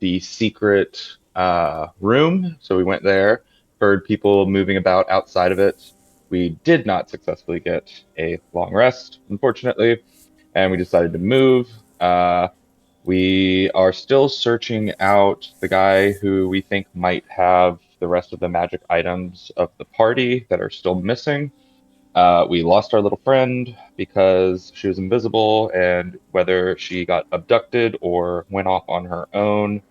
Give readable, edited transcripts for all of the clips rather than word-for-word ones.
the secret room. So we went there, heard people moving about outside of it. We did not successfully get a long rest, unfortunately, and we decided to move. We are still searching out the guy who we think might have the rest of the magic items of the party that are still missing. We lost our little friend because she was invisible, and whether she got abducted or went off on her own,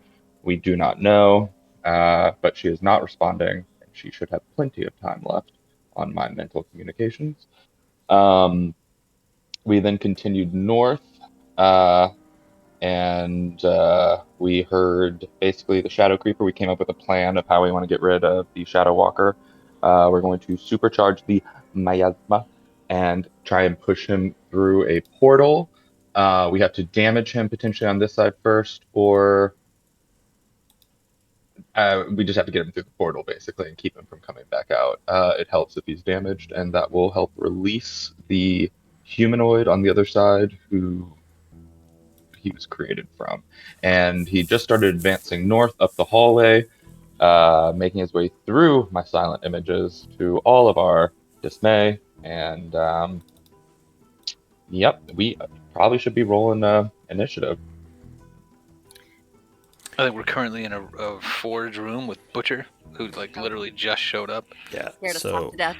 we do not know. But she is not responding, and she should have plenty of time left on my mental communications. Um, we then continued north, uh, and we heard basically the Shadow Creeper. We came up with a plan of how we want to get rid of the Shadow Walker. We're going to supercharge the miasma and try and push him through a portal. We have to damage him potentially on this side first, or we just have to get him through the portal basically and keep him from coming back out. It helps if he's damaged, and that will help release the humanoid on the other side who he was created from. And he just started advancing north up the hallway, making his way through my silent images to all of our dismay. And yep, we probably should be rolling initiative. I think we're currently in a forge room with Butcher, who literally just showed up. Yeah. Scared us So half to death.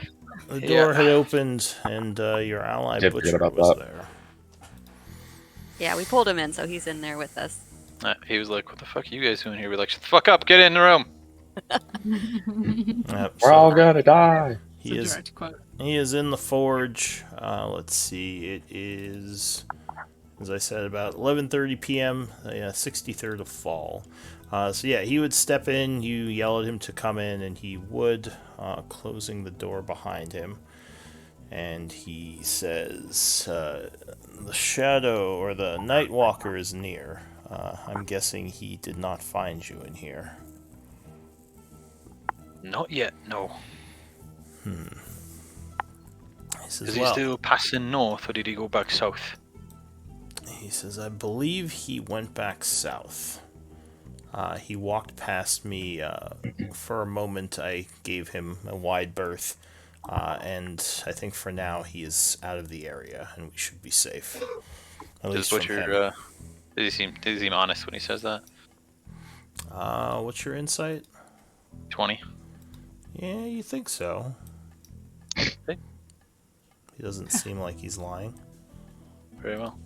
the door had opened, and your ally Did forget Butcher about was that. there. Yeah, we pulled him in, so he's in there with us. He was like, "What the fuck are you guys doing here?" We're like, "Shut the fuck up! Get in the room." Yep, We're all gonna die. He is. He is in the forge. Let's see. It is, as I said, about 11:30 p.m. 63rd of fall. So yeah, he would step in. You yell at him to come in, and he would, closing the door behind him. And he says, "The shadow or the night walker is near. I'm guessing he did not find you in here." Not yet, no. He says, Is he "Well," still passing north, or did he go back south? he says, "I believe he went back south. He walked past me for a moment. I gave him a wide berth, and I think for now he is out of the area, and we should be safe. At Does least from Butcher, him." does he seem honest when he says that? What's your insight? 20. Yeah, you think so. Okay. He doesn't seem like he's lying. Very well.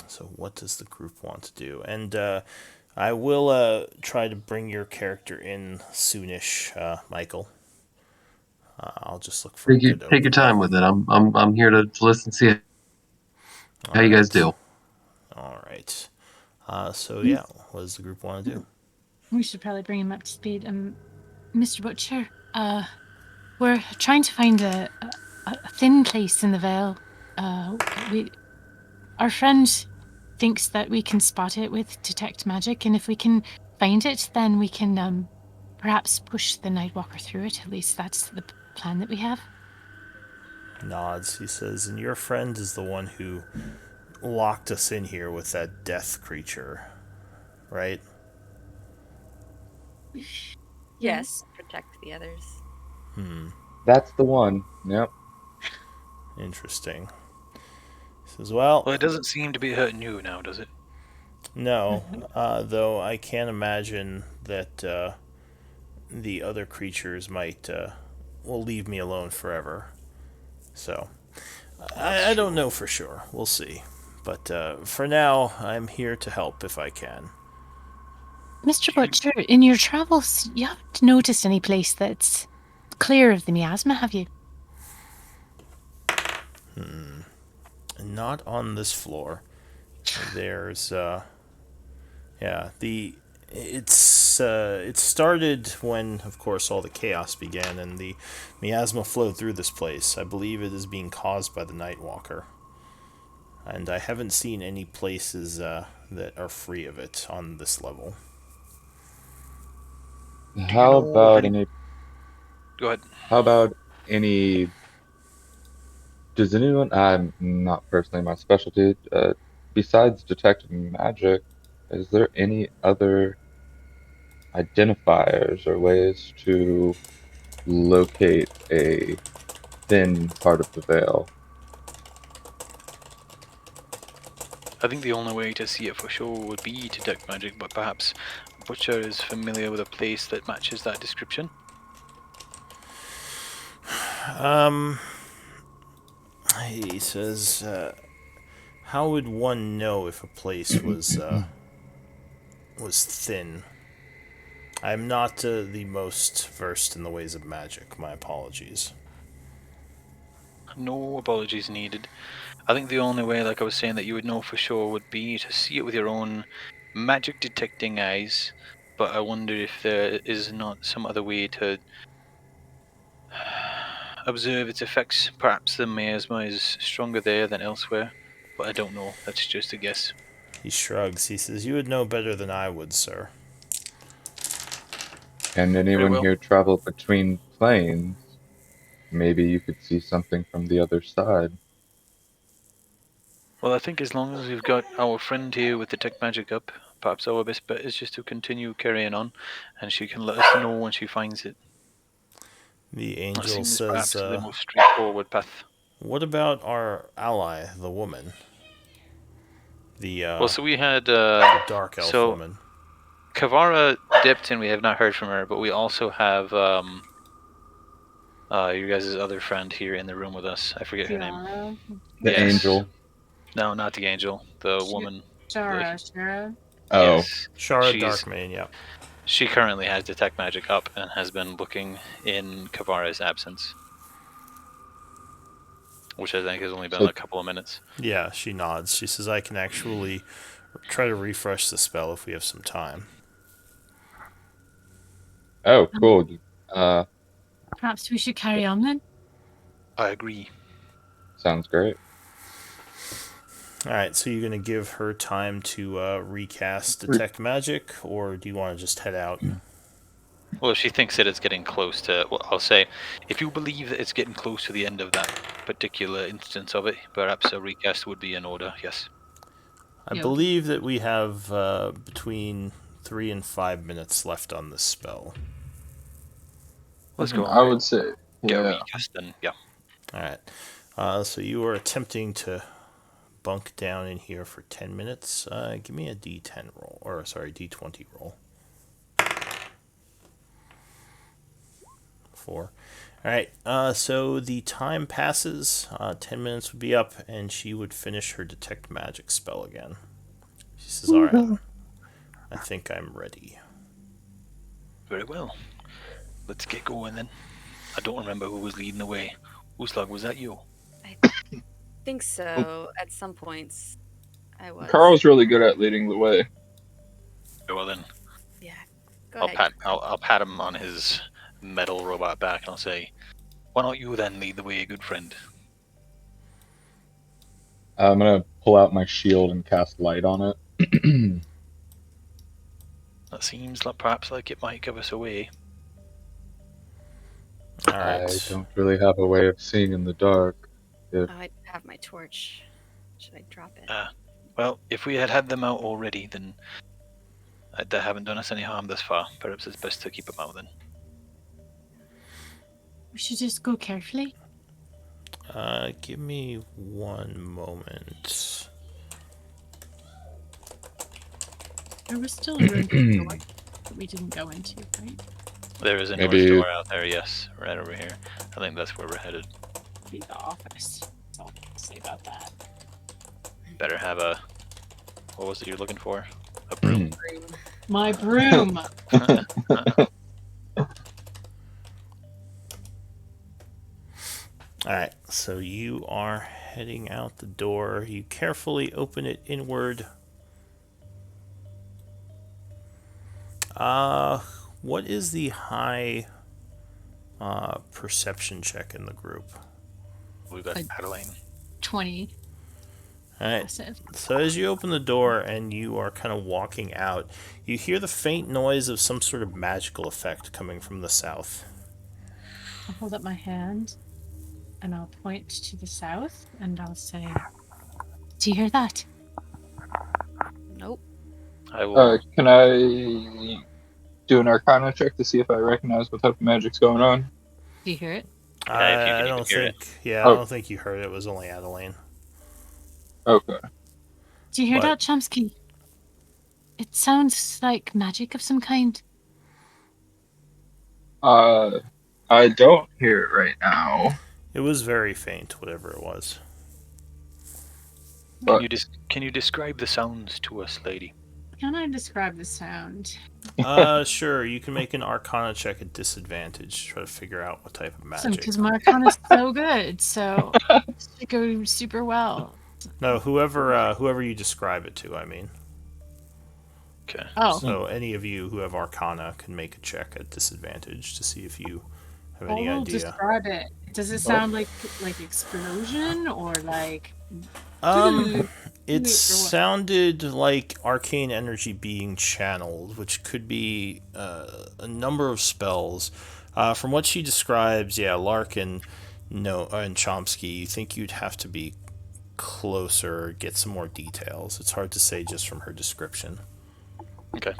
So what does the group want to do? And I will try to bring your character in soonish, Michael. I'll just look for Take your time with it. I'm here to listen, see how you guys do. All right. So yeah, what does the group want to do? We should probably bring him up to speed. Mr. Butcher, we're trying to find a thin place in the Vale. Our friend thinks that we can spot it with detect magic, and if we can find it, then we can perhaps push the Nightwalker through it. At least that's the plan that we have. Nods. He says, "And your friend is the one who locked us in here with that death creature, right?" Yes, protect the others. That's the one. Yep. Interesting. He says, "Well, Well, it doesn't seem to be hurting you now, does it? no, though I can imagine that the other creatures might will leave me alone forever. So, I don't know for sure. We'll see. But for now, I'm here to help if I can." Mr. Butcher, in your travels, you haven't noticed any place that's clear of the miasma, have you? Not on this floor. There's it started when, of course, all the chaos began and the miasma flowed through this place. I believe it is being caused by the Nightwalker, and I haven't seen any places that are free of it on this level. How about any? Go ahead. How about any? Does anyone? I'm not personally my specialty. Besides detecting magic, Is there any other identifiers or ways to locate a thin part of the veil? I think the only way to see it for sure would be to detect magic, but perhaps Butcher is familiar with a place that matches that description. He says, how would one know if a place was thin? I'm not the most versed in the ways of magic. My apologies. No apologies needed. I think the only way, like I was saying, that you would know for sure would be to see it with your own magic detecting eyes. But I wonder if there is not some other way to observe its effects. Perhaps the miasma is stronger there than elsewhere, but I don't know. That's just a guess. He shrugs. He says, you would know better than I would, sir. Can Very anyone well. here travel between planes? Maybe you could see something from the other side. Well, I think as long as we've got our friend here with detect magic up, perhaps our best bet is just to continue carrying on, and she can let us know when she finds it. The That angel seems says, perhaps the most straightforward path. what about our ally, the woman? Well, so we had The dark elf so woman. Kavara dipped and we have not heard from her, but we also have you guys' other friend here in the room with us. I forget her name. Kiara. The Yes. angel. No, not the angel. The Sh- woman. Shara. Oh, Yes. Shara She's Darkmane, yeah. She currently has detect magic up and has been looking in Kavara's absence, which I think has only been so a couple of minutes. Yeah, she nods. She says, I can actually try to refresh the spell if we have some time. oh, cool. Uh, Perhaps we should carry on then. I agree. sounds great. Alright, so you're going to give her time to recast Detect Magic, or do you want to just head out? Well, if she thinks that it's getting close to, well, I'll say, if you believe that it's getting close to the end of that particular instance of it, perhaps a recast would be in order. Yes. I Yeah. believe that we have between 3 and 5 minutes left on this spell. Let's go. I would say, Get a yeah. recast then. Yeah. Alright, so you are attempting to bunk down in here for 10 minutes. Give me a d10 roll, or sorry, d20 roll. 4. Alright, so the time passes, 10 minutes would be up, and she would finish her Detect Magic spell again. She says, alright, I think I'm ready. Very well. Let's get going then. I don't remember who was leading the way. Uslag, was that you? I think so. At some points, I was. Carl's really good at leading the way. Very well then. Yeah. Go ahead. I'll pat him on his metal robot back and I'll say, why don't you then lead the way, good friend? I'm gonna pull out my shield and cast light on it. That seems like perhaps like it might give us away. I Alright. don't really have a way of seeing in the dark. Oh, I have my torch. Should I drop it? Well, if we had them out already, then they haven't done us any harm thus far. Perhaps it's best to keep them out then. We should just go carefully. Give me one moment. There was still a room to go that we didn't go into, right? There is a Maybe- north door out there, yes, right over here. I think that's where we're headed. Be the office. That's all I can say about that. Better have a... What was it you're looking for? A broom? My broom. Alright, so you are heading out the door. You carefully open it inward. What is the high perception check in the group? We've got I- Adeline. 20. Alright, Passive. so as you open the door and you are kind of walking out, you hear the faint noise of some sort of magical effect coming from the south. I'll hold up my hand and I'll point to the south and I'll say, do you hear that? Nope. I will. Can I do an Arcana check to see if I recognize what type of magic's going on? Do you hear it? Yeah, if you I can even don't hear it. think. Yeah, I Oh, don't think you heard it. It was only Adeline. okay. Do you hear But that, Chomsky? It sounds like magic of some kind. I don't hear it right now, it was very faint, whatever it was. but Can you describe the sounds to us, lady? Can I describe the sound? Sure. You can make an Arcana check at disadvantage. Try to figure out what type of magic. Because my Arcana's so good, so it should go super well. No, whoever you describe it to. I mean. Okay. Oh, So any of you who have Arcana can make a check at disadvantage to see if you have any we'll idea. describe it. Does it sound like explosion or like? It what? sounded like arcane energy being channeled, which could be a number of spells. From what she describes, yeah, Larkin, no, and Chomsky, you think you'd have to be closer, get some more details. It's hard to say just from her description. Okay.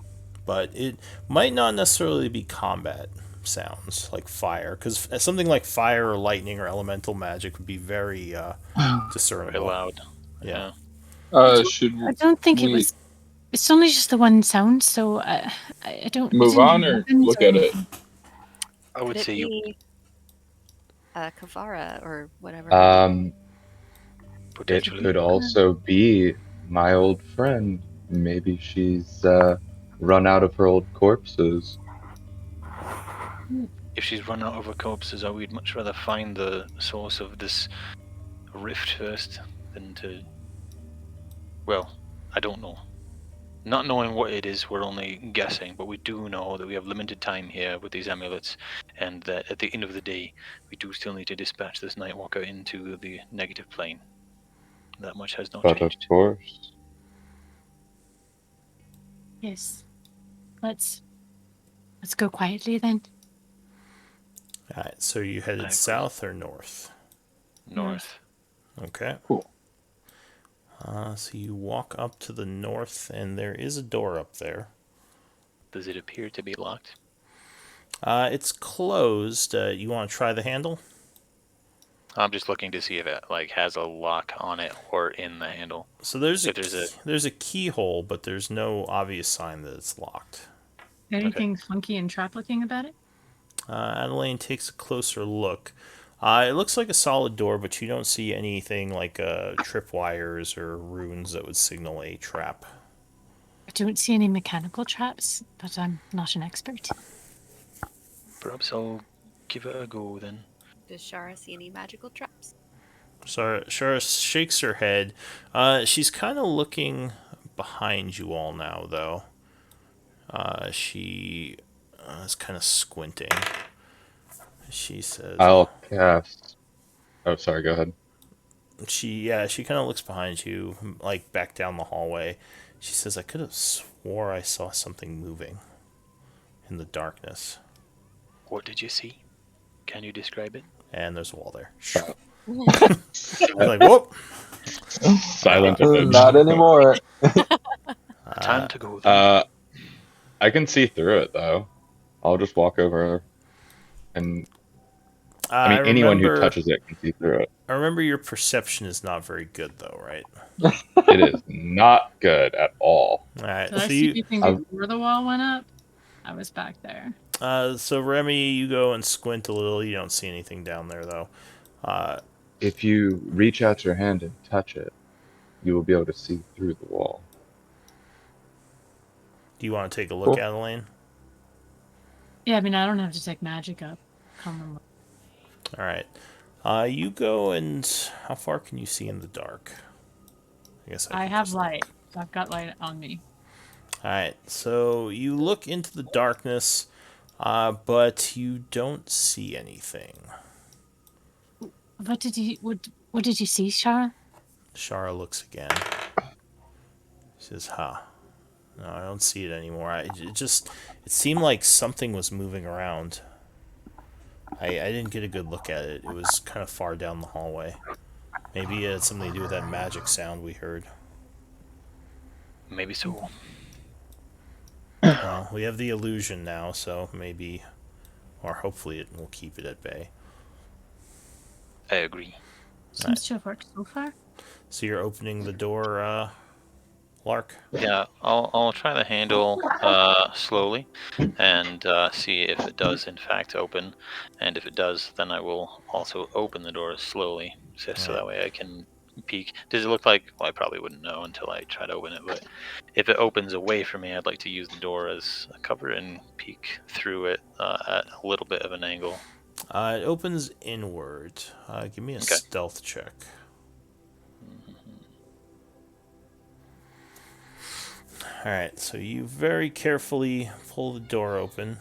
But it might not necessarily be combat sounds like fire, because something like fire or lightning or elemental magic would be very Very discernible. loud. Yeah. Should I don't think it we was. It's only just the one sound, so I don't. move didn't on hear or weapons look at it? anything. I would Could it say you. be Kavara or whatever? It Potentially. could also be my old friend. Maybe she's run out of her old corpses. If she's run out of her corpses, I would much rather find the source of this rift first than to. Well, I don't know. Not knowing what it is, we're only guessing, but we do know that we have limited time here with these amulets, and that at the end of the day, we do still need to dispatch this Nightwalker into the negative plane. That much has not But changed. of course, Yes. Let's go quietly then. Alright, so you headed agree. south or north? North. Okay. Cool. So you walk up to the north, and there is a door up there. Does it appear to be locked? It's closed. You want to try the handle? I'm just looking to see if it has a lock on it or in the handle. So there's If there's a- there's a keyhole, but there's no obvious sign that it's locked. Anything funky and trap looking about it? Adeline takes a closer look. It looks like a solid door, but you don't see anything like tripwires or runes that would signal a trap. I don't see any mechanical traps, but I'm not an expert. Perhaps I'll give it a go then. Does Shara see any magical traps? So Shara shakes her head. She's kind of looking behind you all now, though. She is kind of squinting. She says, I'll cast. Oh, sorry. Go ahead. She kind of looks behind you, like back down the hallway. She says, I could have swore I saw something moving in the darkness. What did you see? Can you describe it? And there's a wall there. Oh. You're like, whoop! Silent. Not anymore. Time to go then. I can see through it though. I'll just walk over, and I mean anyone who touches it can see through it. I remember your perception is not very good, though, right? It is not good at all. All right, Did I so see you, anything before the wall went up? I was back there. so Remy, you go and squint a little. You don't see anything down there, though. If you reach out your hand and touch it, you will be able to see through the wall. Do you want to take a look, Cool. Adeline? Yeah, I mean, I don't have to take magic up. Come on. All right. You go and how far can you see in the dark? I guess I can have just- light. So I've got light on me. All right. So you look into the darkness, but you don't see anything. What did you see, Shara? Shara looks again. She says, "Huh? No, I don't see it anymore. It seemed like something was moving around. I didn't get a good look at it. It was kind of far down the hallway. Maybe it had something to do with that magic sound we heard." Maybe so. Well, we have the illusion now, so maybe, or hopefully it will keep it at bay. I agree. Seems to have worked so far. So you're opening the door, Lark? Yeah, I'll try the handle slowly and see if it does in fact open, and if it does, then I will also open the door slowly, so that way I can peek. Does it look like? Well, I probably wouldn't know until I try to open it, but if it opens away from me, I'd like to use the door as a cover and peek through it at a little bit of an angle. It opens inward. Give me a Okay. stealth check. Alright, so you very carefully pull the door open.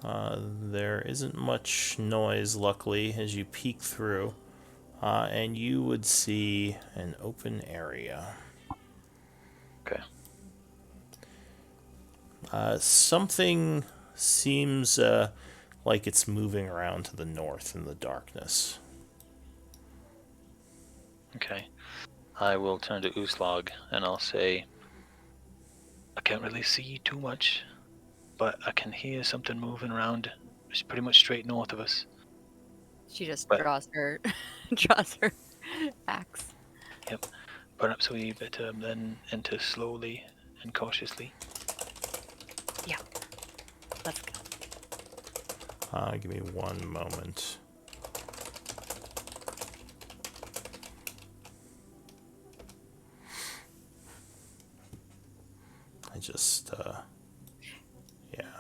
There isn't much noise, luckily, as you peek through. And you would see an open area. Okay. Something seems like it's moving around to the north in the darkness. Okay. I will turn to Uslog and I'll say, I can't really see too much, but I can hear something moving around. It's pretty much straight north of us. She just But- draws her axe. Yep. Perhaps we better then enter slowly and cautiously. Let's go. Give me one moment. I just,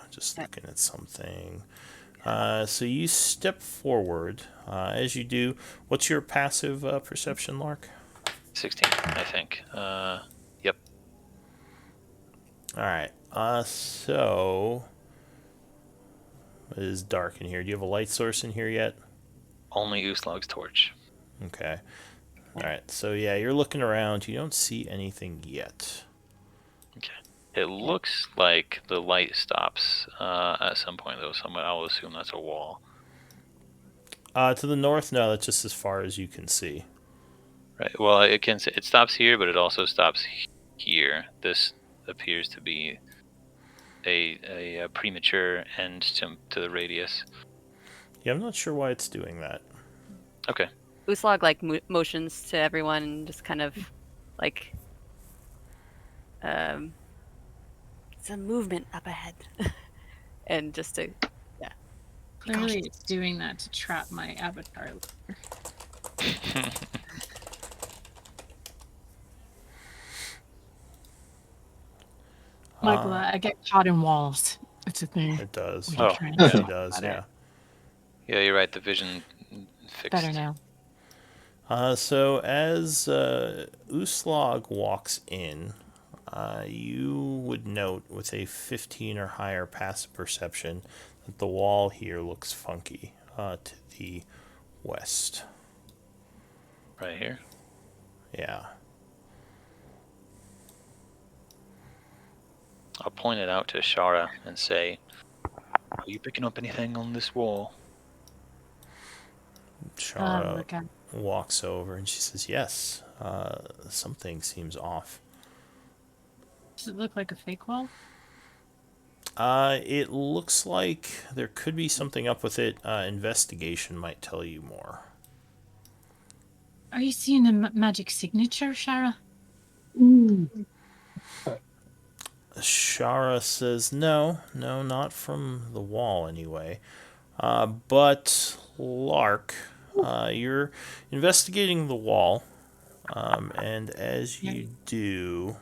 just looking at something. So you step forward. As you do, what's your passive perception, Lark? 16, I think. Yep. Alright, so it is dark in here. Do you have a light source in here yet? Only Uslog's torch. Okay. Alright, so yeah, you're looking around. You don't see anything yet. Okay. It looks like the light stops at some point, though, so I'll assume that's a wall. To the north, no, that's just as far as you can see. Right. Well, it stops here, but it also stops here. This appears to be a premature end to the radius. Yeah, I'm not sure why it's doing that. Okay. Uslog like motions to everyone and just kind of like some movement up ahead, and just to Clearly, it's doing that to trap my avatar. Michael, I get caught in walls. It's a thing. It does. We Oh, can Yeah, try it and does, talk yeah. about Yeah, you're right. The vision it. fixed. Better now. So as Uslog walks in, you would note with a 15 or higher passive perception that the wall here looks funky to the west. Right here. Yeah. I'll point it out to Shara and say, "Are you picking up anything on this wall?" Chara Look at walks over and she says, yes, something seems off. Does it look like a fake wall? It looks like there could be something up with it. Investigation might tell you more. Are you seeing the magic signature, Shara? Shara says, no, not from the wall anyway. But Lark, you're investigating the wall, and as you do,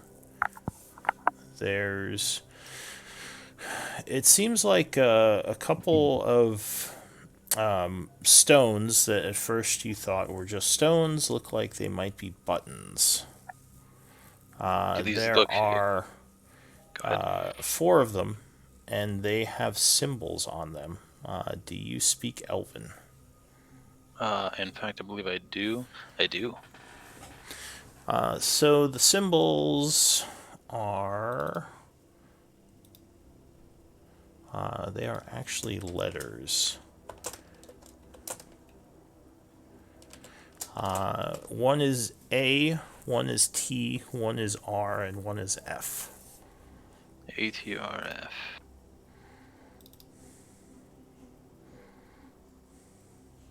it seems like a couple of stones that at first you thought were just stones look like they might be buttons. Do these There look- are Go ahead. 4 of them, and they have symbols on them. Do you speak Elven? In fact, I believe I do. I do. So the symbols are... they are actually letters. One is A, one is T, one is R, and one is F. ATRF.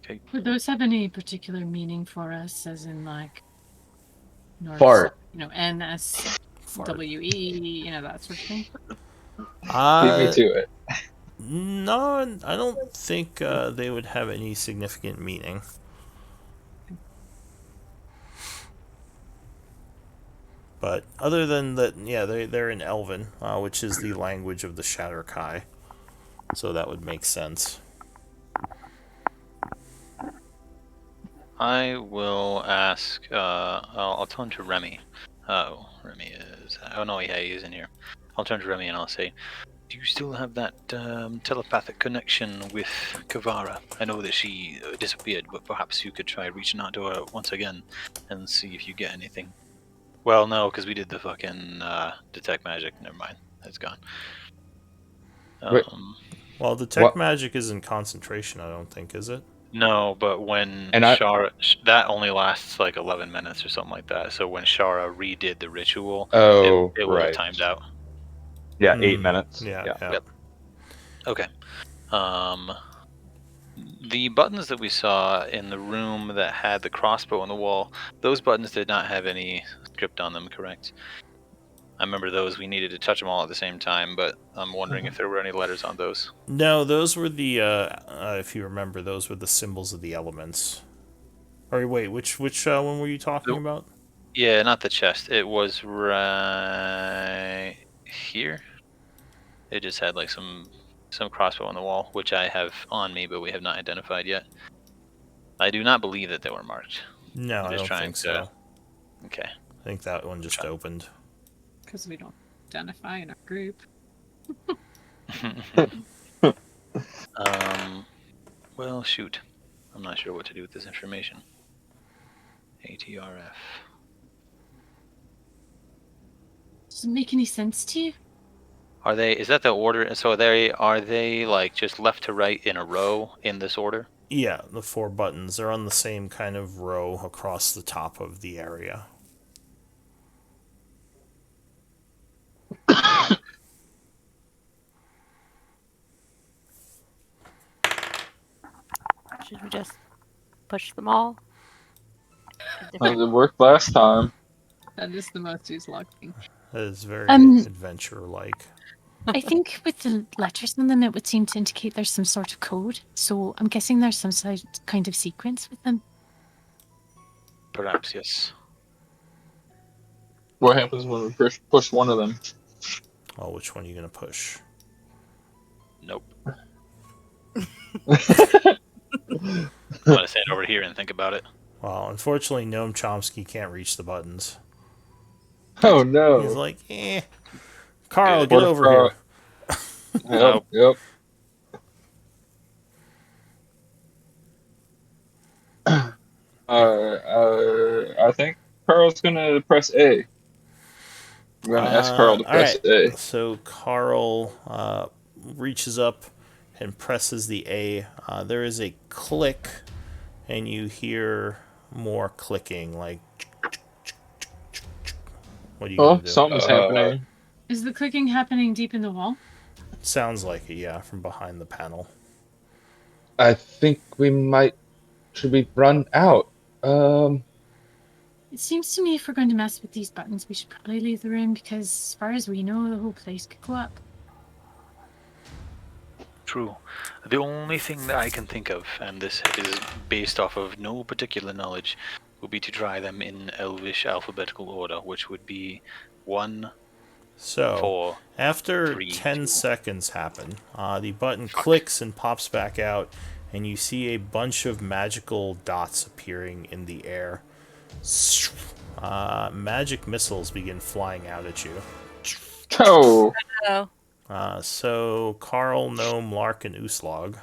Okay. Would those have any particular meaning for us, as in like North, Fart. NSWE, that sort of thing? Beat me to it. No, I don't think they would have any significant meaning. But other than that, yeah, they're in Elven, which is the language of the Shatterkai. So that would make sense. I will ask. I'll turn to Remy. Oh, Remy is. Oh no, yeah, he is in here. I'll turn to Remy and I'll say, "Do you still have that telepathic connection with Kavara? I know that she disappeared, but perhaps you could try reaching out to her once again and see if you get anything." Well, no, because we did the fucking detect magic. Never mind, it's gone. Wait. Well, detect What? magic isn't concentration, I don't think, is it? No, but when And I- Shara, that only lasts like 11 minutes or something like that. So when Shara redid the ritual, Oh, it would have right. timed out. Yeah, Hmm. 8 minutes. Yeah. Yep. Okay. The buttons that we saw in the room that had the crossbow on the wall, those buttons did not have any script on them, correct? I remember those. We needed to touch them all at the same time, but I'm wondering if there were any letters on those. No, those were the, if you remember, those were the symbols of the elements. Or wait, which one were you talking about? Yeah, not the chest. It was right here. It just had like some crossbow on the wall, which I have on me, but we have not identified yet. I do not believe that they were marked. No, I'm I just don't trying think to- so. Okay. I think that one just opened. Because we don't identify in our group. Well, shoot. I'm not sure what to do with this information. ATRF. Does it make any sense to you? Are they? Is that the order? So are they like just left to right in a row in this order? Yeah, the 4 buttons. They're on the same kind of row across the top of the area. Should we just push them all? It worked last time. That is the most used log thing. That is very Um, adventure-like. I think with the letters on them, it would seem to indicate there's some sort of code. So I'm guessing there's some kind of sequence with them. Perhaps, yes. What happens when we push one of them? Oh, which one are you going to push? Nope. I'm gonna stand over here and think about it. Well, unfortunately, Noam Chomsky can't reach the buttons. Oh no! He's like, Carl, Good. get over here. Yep. Yep. I think Carl's gonna press A. I'm gonna ask Carl to press A. So Carl reaches up and presses the A. There is a click, and you hear more clicking, like. What are you gonna do? Something's happening. Is the clicking happening deep in the wall? Sounds like it, yeah, from behind the panel. I think we might. Should we run out? It seems to me if we're going to mess with these buttons, we should probably leave the room because, as far as we know, the whole place could go up. True. The only thing that I can think of, and this is based off of no particular knowledge, would be to try them in Elvish alphabetical order, which would be 1, So, 4. after 3, 10 2. seconds happen, the button clicks and pops back out, and you see a bunch of magical dots appearing in the air. Magic missiles begin flying out at you. Oh. Oh, So, Carl, Gnome, Lark, and Uslog,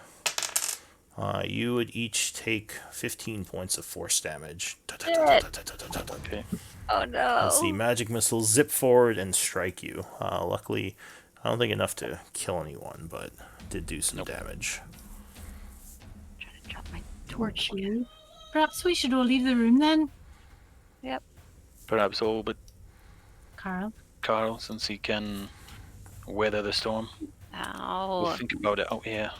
you would each take 15 points of force damage. Okay. oh no. As the magic missiles zip forward and strike you. Luckily, I don't think enough to kill anyone, but did do some damage. Trying to drop my torch. Perhaps we should all leave the room then, Yep. Perhaps all but Carl. Carl, since he can weather the storm. We'll Ow. think about it out here.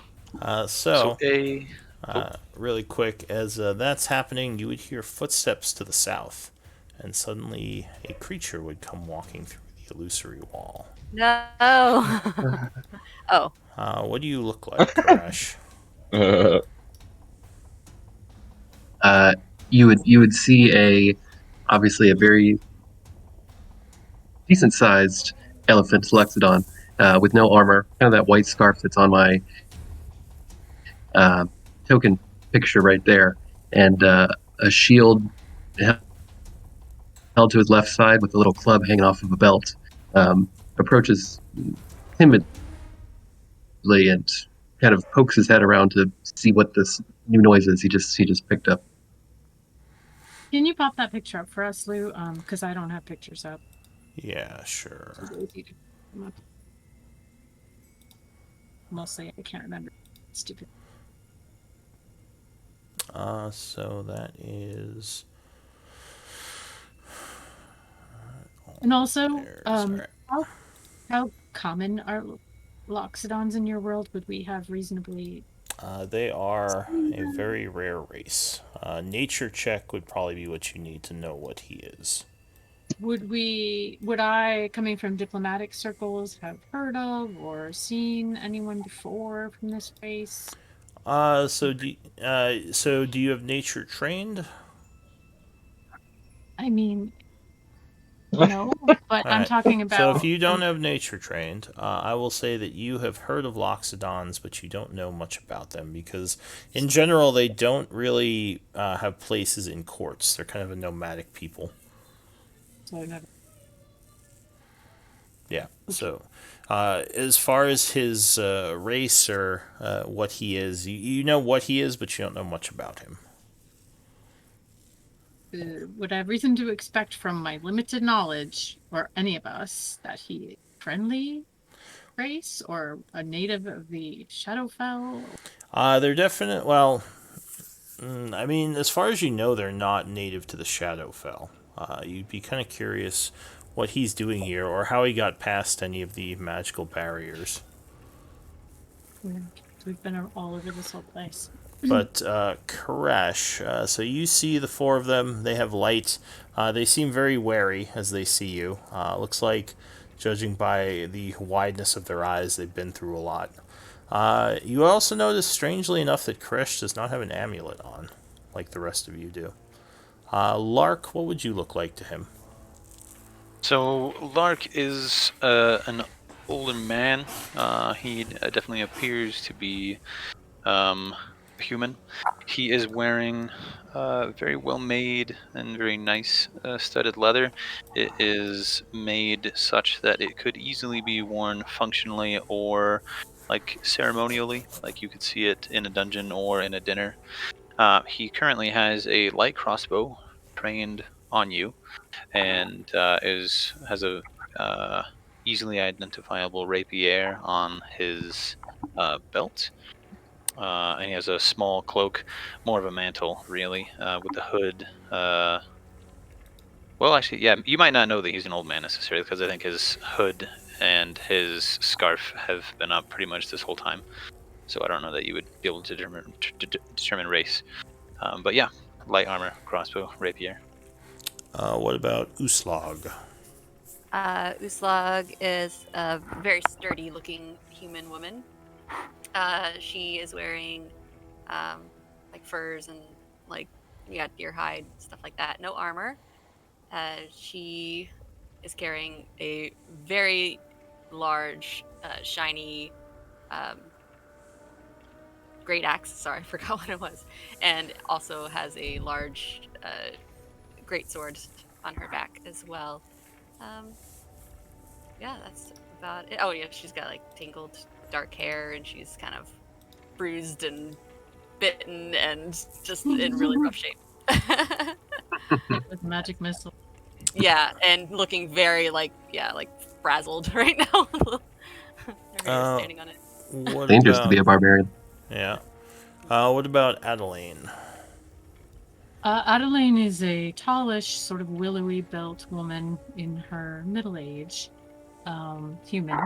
So, A. really quick, as that's happening, you would hear footsteps to the south, and suddenly a creature would come walking through the illusory wall. No. Oh. What do you look like, Koresh? You would see obviously a very decent sized elephant Lexodon with no armor, kind of that white scarf that's on my token picture right there, and a shield held to his left side with a little club hanging off of a belt. Approaches timidly and kind of pokes his head around to see what this new noise is he just picked up. Can you pop that picture up for us, Lou? Because I don't have pictures up. Yeah, sure. Mostly, I can't remember. Stupid. So that is. And also, Sorry. how common are loxodons in your world? Would we have reasonably? They are a very rare race. Nature check would probably be what you need to know what he is. Would I, coming from diplomatic circles, have heard of or seen anyone before from this race? So do you have nature trained? I mean, no, but I'm Alright. talking So about. if you don't have nature trained, I will say that you have heard of loxodons, but you don't know much about them because, in general, they don't really have places in courts. They're kind of a nomadic people. So I never. Yeah. So, as far as his race or what he is, you know what he is, but you don't know much about him. Would I have reason to expect from my limited knowledge, or any of us, that he is friendly race or a native of the Shadowfell? They're definite. Well, I mean, as far as you know, they're not native to the Shadowfell. You'd be kind of curious what he's doing here or how he got past any of the magical barriers. We've been all over this whole place. But Koresh, so you see the four of them. They have light. They seem very wary as they see you. Looks like, judging by the wideness of their eyes, they've been through a lot. You also notice, strangely enough, that Koresh does not have an amulet on, like the rest of you do. Lark, what would you look like to him? So Lark is an older man. He definitely appears to be human. He is wearing very well made and very nice studded leather. It is made such that it could easily be worn functionally or like ceremonially, like you could see it in a dungeon or in a dinner. He currently has a light crossbow trained on you, and has a easily identifiable rapier on his belt. And he has a small cloak, more of a mantle, really, with the hood. Well, actually, yeah, you might not know that he's an old man necessarily, because I think his hood and his scarf have been up pretty much this whole time. So I don't know that you would be able to determine race. But yeah, light armor, crossbow, rapier. What about Uslag? Uslag is a very sturdy looking human woman. She is wearing like furs and like deer hide, stuff like that. No armor. She is carrying a very large, shiny, um, great axe. Sorry, I forgot what it was. And also has a large, great sword on her back as well. Yeah, that's about it. Oh yeah, she's got like tangled dark hair, and she's kind of bruised and bitten and just in really rough shape. With magic missile. Yeah, and looking very like frazzled right now. Her hair is standing on it. What Dangerous to about be a barbarian. yeah? What about Adeline? Adeline is a tallish, sort of willowy built woman in her middle age, human.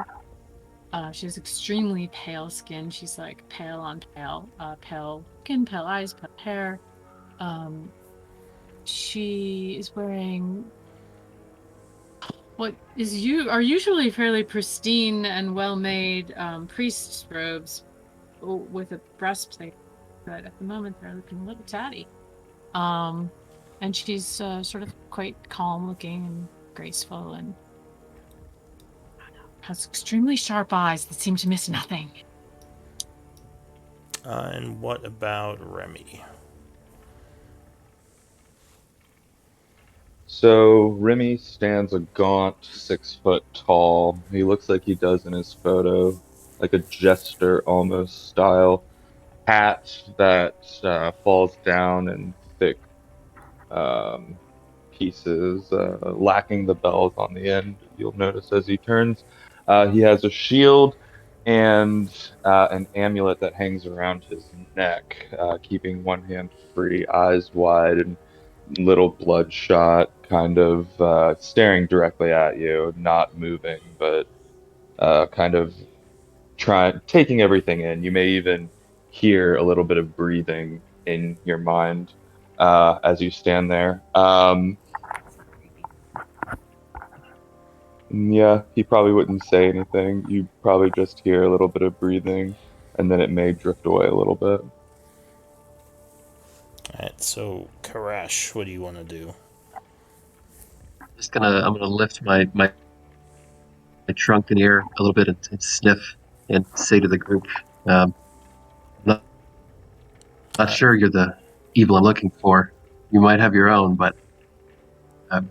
She has extremely pale skin. She's like pale on pale, pale skin, pale eyes, pale hair. She is wearing what are usually fairly pristine and well-made priest's robes with a breastplate, but at the moment they're looking a little tatty. And she's sort of quite calm looking and graceful and has extremely sharp eyes that seem to miss nothing. And what about Remy? So Remy stands a gaunt 6 foot tall. He looks like he does in his photo, like a jester almost style. Hat that falls down in thick um, pieces, lacking the bells on the end. You'll notice as he turns, he has a shield and an amulet that hangs around his neck, keeping one hand free, eyes wide and little bloodshot, kind of staring directly at you, not moving, but kind of taking everything in. You may even hear a little bit of breathing in your mind as you stand there. Yeah, he probably wouldn't say anything. You probably just hear a little bit of breathing, and then it may drift away a little bit. Alright, so Karash, what do you want to do? I'm gonna lift my trunk in the air a little bit and sniff and say to the group, I'm not sure you're the evil I'm looking for. You might have your own, but I've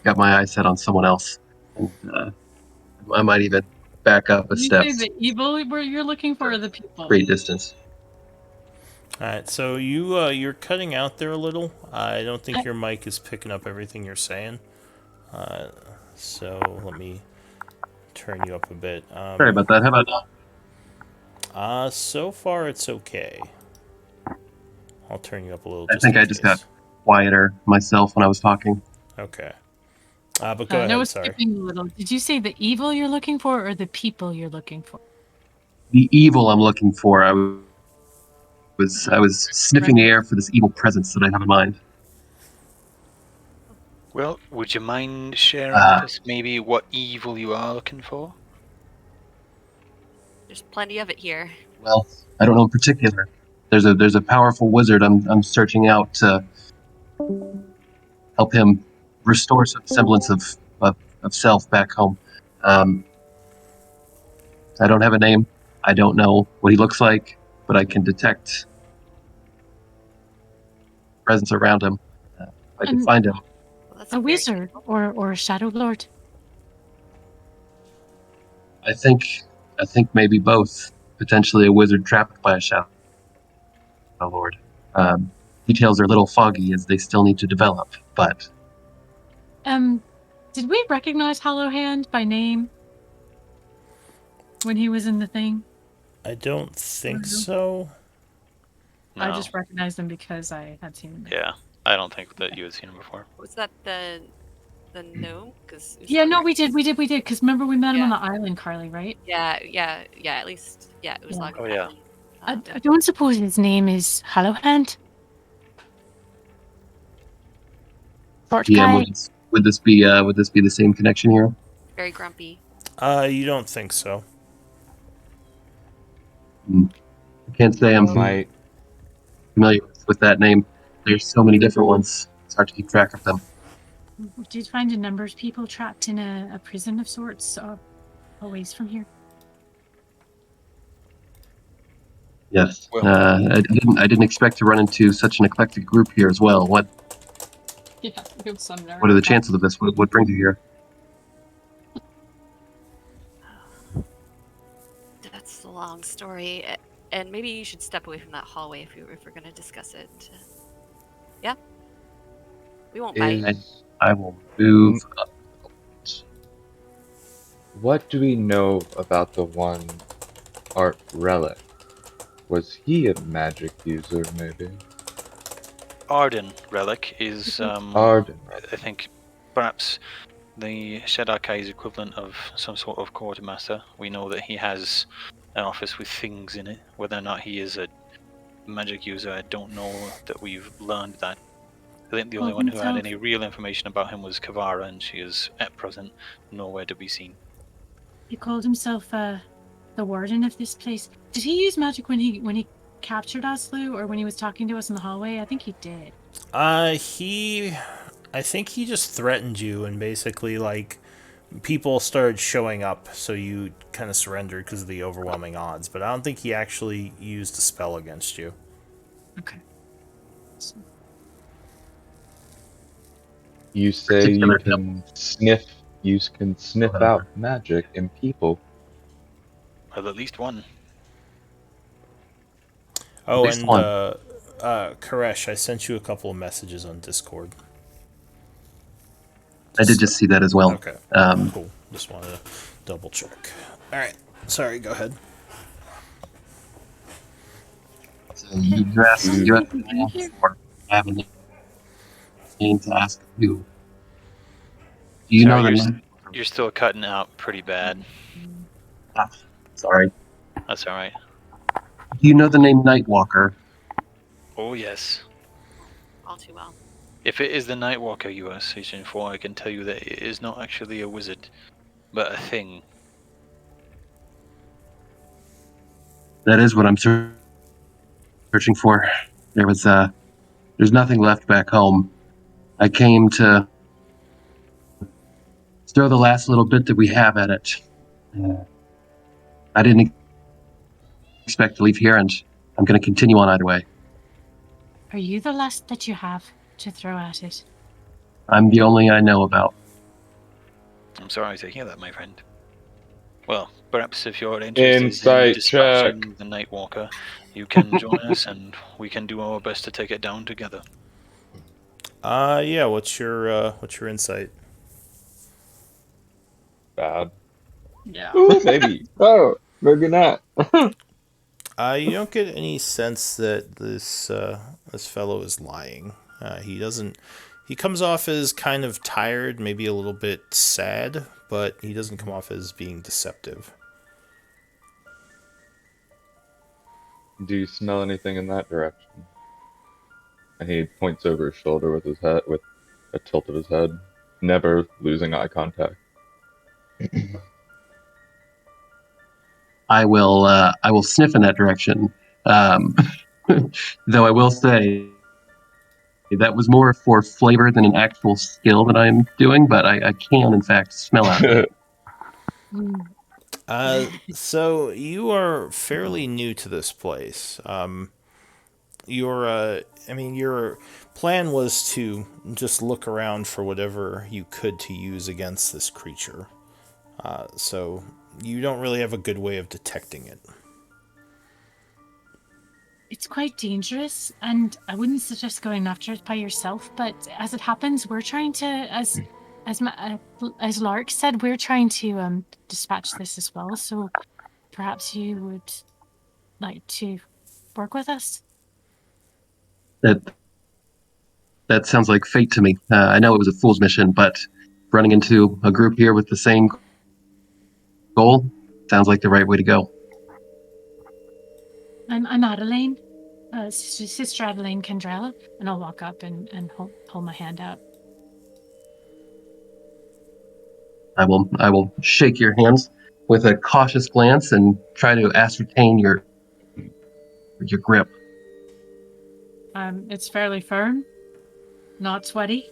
got my eyes set on someone else. And, I might even back up a Did you step, say the evil you're looking for, or the people? great distance. Alright, so you're cutting out there a little. I don't think your mic is picking up everything you're saying. So let me turn you up a bit. Sorry about that. How about now? So far it's okay. I'll turn you up a little. I Just think in I just case. got quieter myself when I was talking. Okay. But go ahead. No, Sorry. skipping a little. Did you say the evil you're looking for, or the people you're looking for? The evil I'm looking for. I was sniffing the air for this evil presence that I have in mind. Well, would you mind sharing with us maybe what evil you are looking for? There's plenty of it here. Well, I don't know in particular. There's a powerful wizard I'm searching out to help him restore some semblance of self back home. I don't have a name. I don't know what he looks like, but I can detect presence around him. I can find him. Well, that's A very wizard cool. or a shadow lord? I think maybe both. Potentially a wizard trapped by a shadow lord. Details are a little foggy as they still need to develop, but Did we recognize Hollow Hand by name when he was in the thing? I don't think so. No. I just recognized him because I had seen him. Yeah, I don't think that you had seen him before. Was that the gnome? Because Yeah, no, we did. Because remember we met him on Yeah. the island, Carly, right? Yeah. At least, it was Yeah. like. Oh, yeah. I don't suppose his name is Hollow Hand. Short guy. Would this be the same connection here? Very grumpy. You don't think so? I can't say I'm Might familiar with that name. There's so many different ones. It's hard to keep track of them. Did you find a number of people trapped in a prison of sorts, away from here? Yes. Well- I didn't expect to run into such an eclectic group here as well. What Yeah, we have some nerve. are the chances of this? What brings you here? That's a long story, and maybe you should step away from that hallway if we're going to discuss it. Yeah, we won't bite. is I will move up. what do we know about the one art relic? Was he a magic user, maybe? Arden Relic is, Arden. I think, perhaps the Shadakai's equivalent of some sort of quartermaster. We know that he has an office with things in it. Whether or not he is a magic user, I don't know that we've learned that. I think the only one who had any real information about him was Kavara, and she is at present nowhere to be seen. He called himself the warden of this place. Did he use magic when he captured us, Lou, or when he was talking to us in the hallway? I think he did. I think he just threatened you, and basically, like, people started showing up, so you kind of surrendered because of the overwhelming odds. But I don't think he actually used a spell against you. Okay. You say you can sniff. You can sniff out magic in people. Well, at least one. Oh, Next and one. Koresh, I sent you a couple of messages on Discord. I did just see that as well. Okay. Cool. Just wanted to double check. All right. Sorry. Go ahead. So you asked for having name to ask who. Do you know the name? You're still cutting out pretty bad. Sorry. That's all right. Do you know the name Nightwalker? Oh yes. All too well. If it is the Nightwalker US Agent 4, I can tell you that it is not actually a wizard, but a thing. That is what I'm searching for. There's nothing left back home. I came to throw the last little bit that we have at it. I didn't expect to leave here, and I'm going to continue on either way. Are you the last that you have to throw at it? I'm the only I know about. I'm sorry to hear that, my friend. Well, perhaps if you're interested in Insight dispatching check. the Nightwalker, you can join us and we can do our best to take it down together. Yeah. What's your insight? Bad. Yeah. Ooh, maybe. Oh, maybe not. You don't get any sense that this fellow is lying. He doesn't. He comes off as kind of tired, maybe a little bit sad, but he doesn't come off as being deceptive. Do you smell anything in that direction? And he points over his shoulder with his head, with a tilt of his head, never losing eye contact. I will sniff in that direction. Though I will say that was more for flavor than an actual skill that I'm doing, but I can in fact smell out of it. So you are fairly new to this place. Your plan was to just look around for whatever you could to use against this creature. So you don't really have a good way of detecting it. It's quite dangerous, and I wouldn't suggest going after it by yourself. But as it happens, we're trying to, as Lark said, we're trying to dispatch this as well. So perhaps you would like to work with us. That sounds like fate to me. I know it was a fool's mission, but running into a group here with the same goal sounds like the right way to go. I'm Adelaine, Sister Adelaine Kendrella, and I'll walk up and hold my hand out. I will shake your hands with a cautious glance and try to ascertain your grip. It's fairly firm, not sweaty.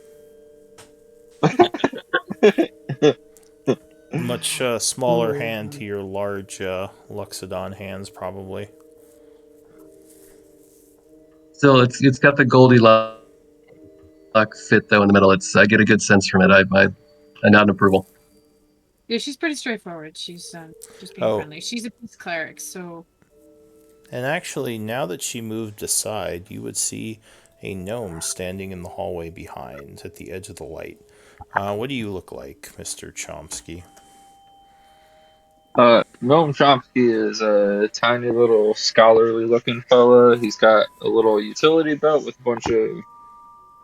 Much smaller hand to your large Luxodon hands, probably. Still, it's got the Goldilocks fit though in the middle. I get a good sense from it. I nod in approval. Yeah, she's pretty straightforward. She's just being friendly. She's a peace cleric, so. And actually, now that she moved aside, you would see a gnome standing in the hallway behind, at the edge of the light. What do you look like, Mr. Chomsky? Noam Chomsky is a tiny little scholarly looking fella. He's got a little utility belt with a bunch of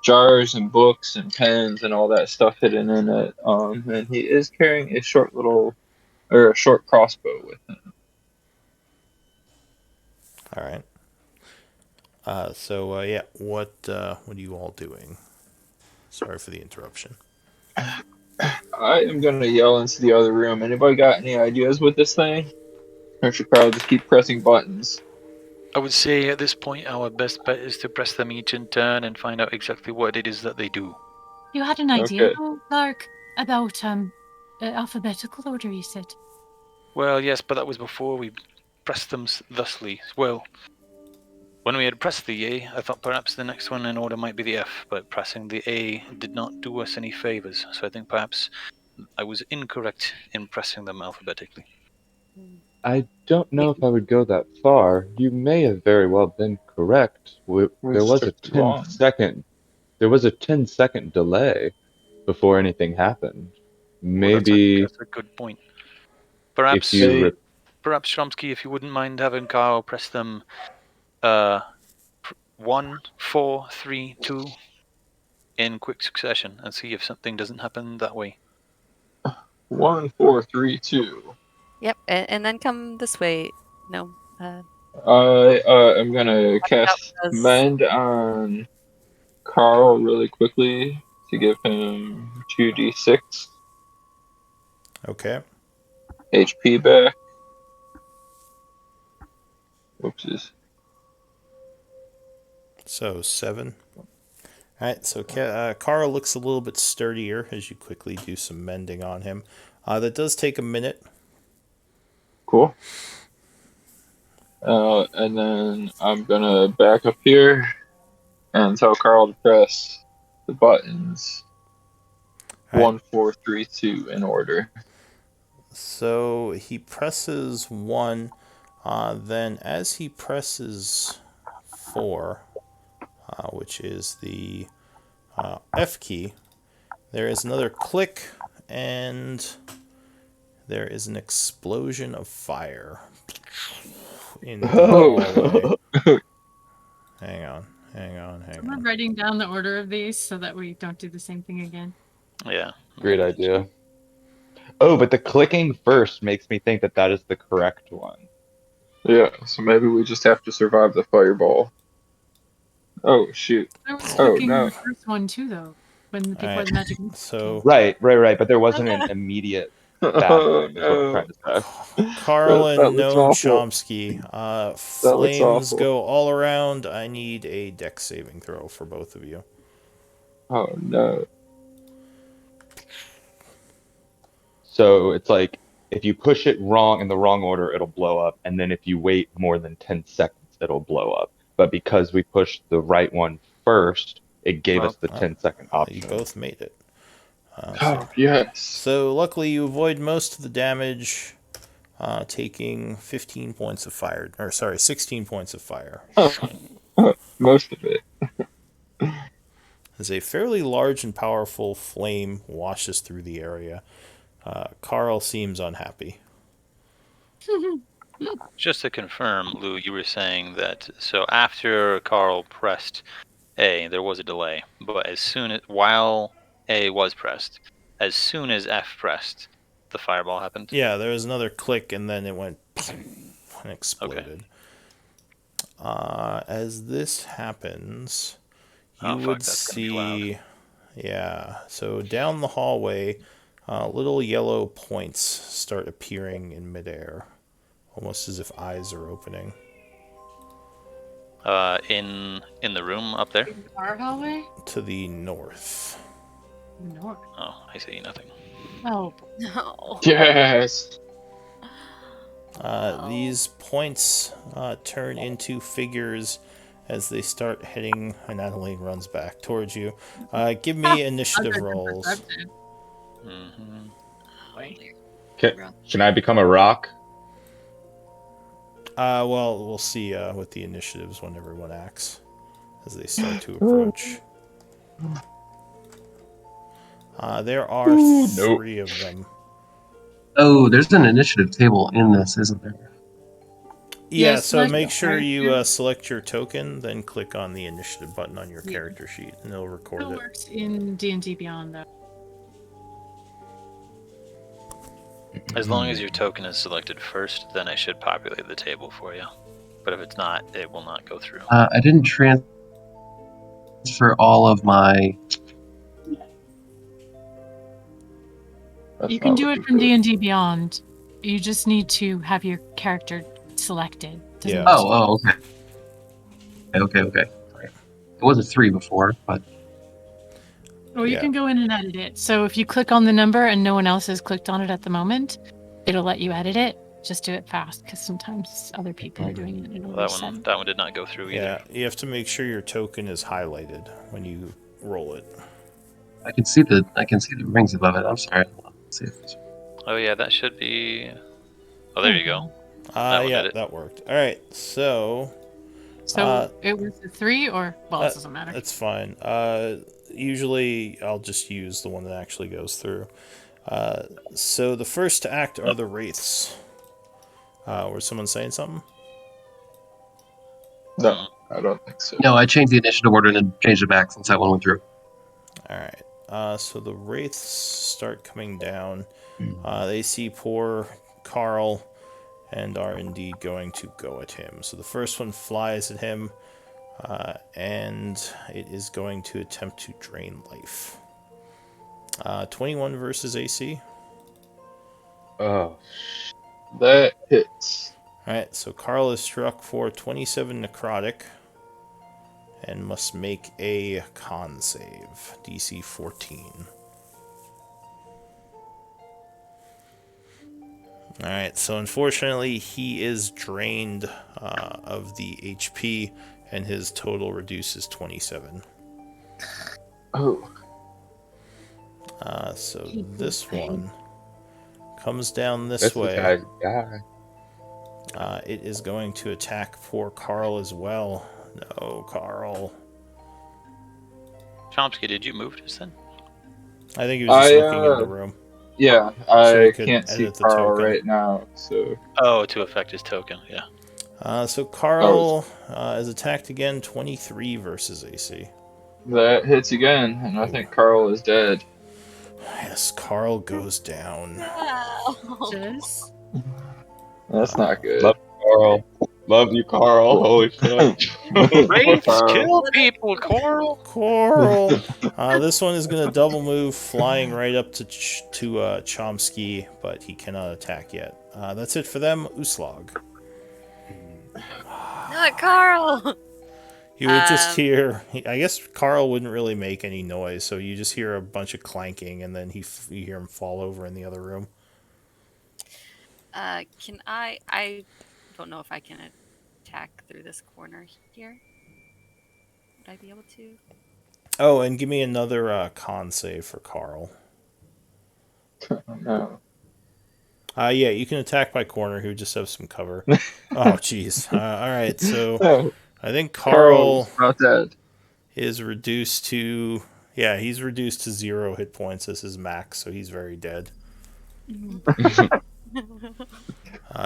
jars and books and pens and all that stuff hidden in it. And he is carrying a short crossbow with him. All right. Yeah, what are you all doing? Sorry for the interruption. I am gonna yell into the other room. Anybody got any ideas with this thing? Or should Carl just keep pressing buttons? I would say at this point our best bet is to press them each in turn and find out exactly what it is that they do. You had an idea, Okay. though, Clark, about alphabetical order, you said. Well, yes, but that was before we pressed them thusly. Well, when we had pressed the A, I thought perhaps the next one in order might be the F, but pressing the A did not do us any favors, so I think perhaps I was incorrect in pressing them alphabetically. I don't know if I would go that far. You may have very well been correct. There was a Strictly wrong. there was a 10-second delay before anything happened. Well, Maybe that's a good point. if Perhaps, you Hey, perhaps Chomsky, if you wouldn't mind having Carl press them 1, 4, 3, 2 in quick succession and see if something doesn't happen that way. 1, 4, 3, 2. Yep, and then come this way. No. I am gonna cast Because Mend on Carl really quickly to give him 2d6 Okay. HP back. Whoopsies. So 7. All right. So Carl looks a little bit sturdier as you quickly do some mending on him. That does take a minute. Cool. And then I'm gonna back up here and tell Carl to press the buttons All right. 1, 4, 3, 2 in order. So he presses 1. Then as he presses 4, which is the F key, there is another click, and there is an explosion of fire in the hallway. Hang on. We're writing down the order of these so that we don't do the same thing again. Yeah. great idea. Oh, but the clicking first makes me think that is the correct one. Yeah, so maybe we just have to survive the fireball. Oh, shoot. I was Oh, clicking no. the first one too, though, before Alright, the magic. so Right. But there wasn't an immediate bad Oh, thing, is what I'm trying no. to say. Carl That and looks Gnome awful. Chomsky, That looks flames awful. go all around. I need a dex saving throw for both of you. Oh, no. So it's like if you push it wrong in the wrong order, it'll blow up, and then if you wait more than 10 seconds, it'll blow up. But because we pushed the right one first, it gave us the 10-second You option. both made it. Oh, yes. So luckily you avoid most of the damage, taking 16 points of fire. Most of it. As a fairly large and powerful flame washes through the area, Carl seems unhappy. Just to confirm, Lou, you were saying that so after Carl pressed A, there was a delay, but while A was pressed, as soon as F pressed, the fireball happened. Yeah, there was another click, and then it went and exploded. As this happens, you would see, so down the hallway, little yellow points start appearing in midair, almost as if eyes are opening. In the room up there? In our hallway? To the north. North. Oh, I see nothing. Oh, no. Yes. These points turn into figures as they start heading, and Natalie runs back towards you. Give me initiative rolls. Mm-hmm. Can I become a rock? Well, we'll see with the initiatives when everyone acts as they start to approach. There are 3 of them. Oh, there's an initiative table in this, isn't there? Yeah, Yeah, so select make sure you character. select your token, then click on the initiative button on your Yeah. character sheet, and it'll record Still it. works in D&D Beyond, though. As long as your token is selected first, then I should populate the table for you. But if it's not, it will not go through. I didn't transfer all of my. That's You can not do what it you from put. D&D Beyond. You just need to have your character selected. Doesn't Yeah. need to- Oh, okay. Sorry. It was a 3 before, but Or you Yeah. can go in and edit it. So if you click on the number and no one else has clicked on it at the moment, it'll let you edit it. Just do it fast, because sometimes other people are doing it and it'll Well, reset. that one did not go through either. Yeah, you have to make sure your token is highlighted when you roll it. I can see the rings above it. I'm sorry. Let's see if it's- Oh yeah, that should be. Oh, there you go. That one Yeah, did it. that worked. All right, so So it was a 3, or well, it doesn't matter. that's fine. Usually, I'll just use the one that actually goes through. So the first to act are the wraiths. Was someone saying something? No, I don't think so. No, I changed the initiative order and then changed it back since that one went through. All right. So the wraiths start coming down. They see poor Carl and are indeed going to go at him. So the first one flies at him, and it is going to attempt to drain life. 21 versus AC. Oh, That hits. Alright, so Carl is struck for 27 necrotic and must make a con save. DC 14. Alright, so unfortunately he is drained of the HP and his total reduces 27. Oh, So this one comes down this this is way. guy's guy. It is going to attack poor Carl as well. No, Carl. Chomsky, did you move just then? I think he was just I, looking in the room. yeah, So he I could can't see edit the Carl token. right now, so Oh, to affect his token. Yeah. So Carl is attacked again, 23 versus AC. that hits again, and I think Carl is dead. Yes, Carl goes down. Wow. Just That's not good. Love you, Carl. Love you, Carl. Holy shit. Wraiths Carl. kill people, Coral. Carl! This one is going to double move, flying right up to Chomsky, but he cannot attack yet. That's it for them. Uslog. Not Carl. You would just hear. I guess Carl wouldn't really make any noise, so you just hear a bunch of clanking, and then you hear him fall over in the other room. Can I don't know if I can attack through this corner here. Would I be able to? Oh, and give me another con save for Carl. No. Yeah, you can attack by corner. He would just have some cover. Oh, jeez. All right, so Oh, I think Carl's Carl not dead. is reduced to. Yeah, he's reduced to 0 hit points as his max, so he's very dead.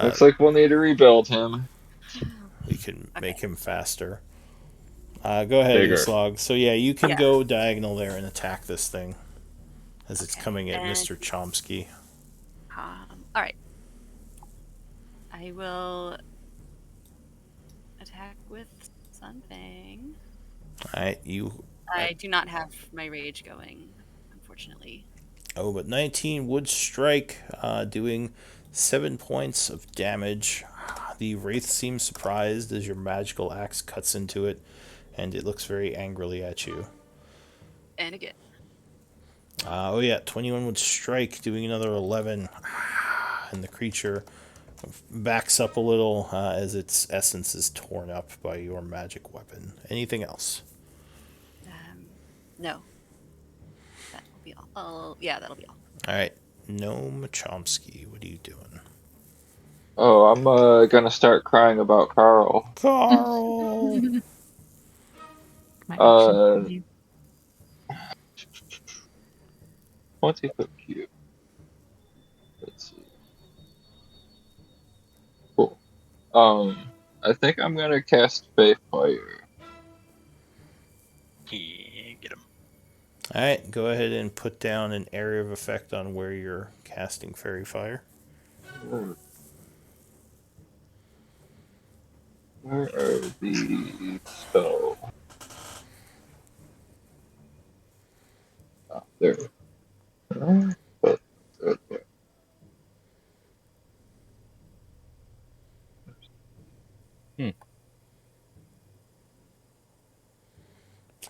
Looks like we'll need to rebuild him. We can make him faster. Go ahead, Bigger. Uslog. So yeah, you can Yeah. go diagonal there and attack this thing as it's Okay, coming at and- Mr. Chomsky. All right. I will attack with something. All right, you. I do not have my rage going, unfortunately. Oh, but 19 would strike, doing 7 points of damage. The wraith seems surprised as your magical axe cuts into it, and it looks very angrily at you. And again. Oh yeah, 21 would strike, doing another 11. And the creature backs up a little as its essence is torn up by your magic weapon. Anything else? No. That will be all. Oh, yeah, that'll be all. All right, Gnome Chomsky, what are you doing? Oh, I'm gonna start crying about Carl. Carl! my Uh, action. What's he put cute? Let's see. Cool. I think I'm gonna cast Faith Fire. Yeah, get him. All right, go ahead and put down an area of effect on where you're casting fairy fire. Where are the spells? Oh, there. But, okay. Hmm.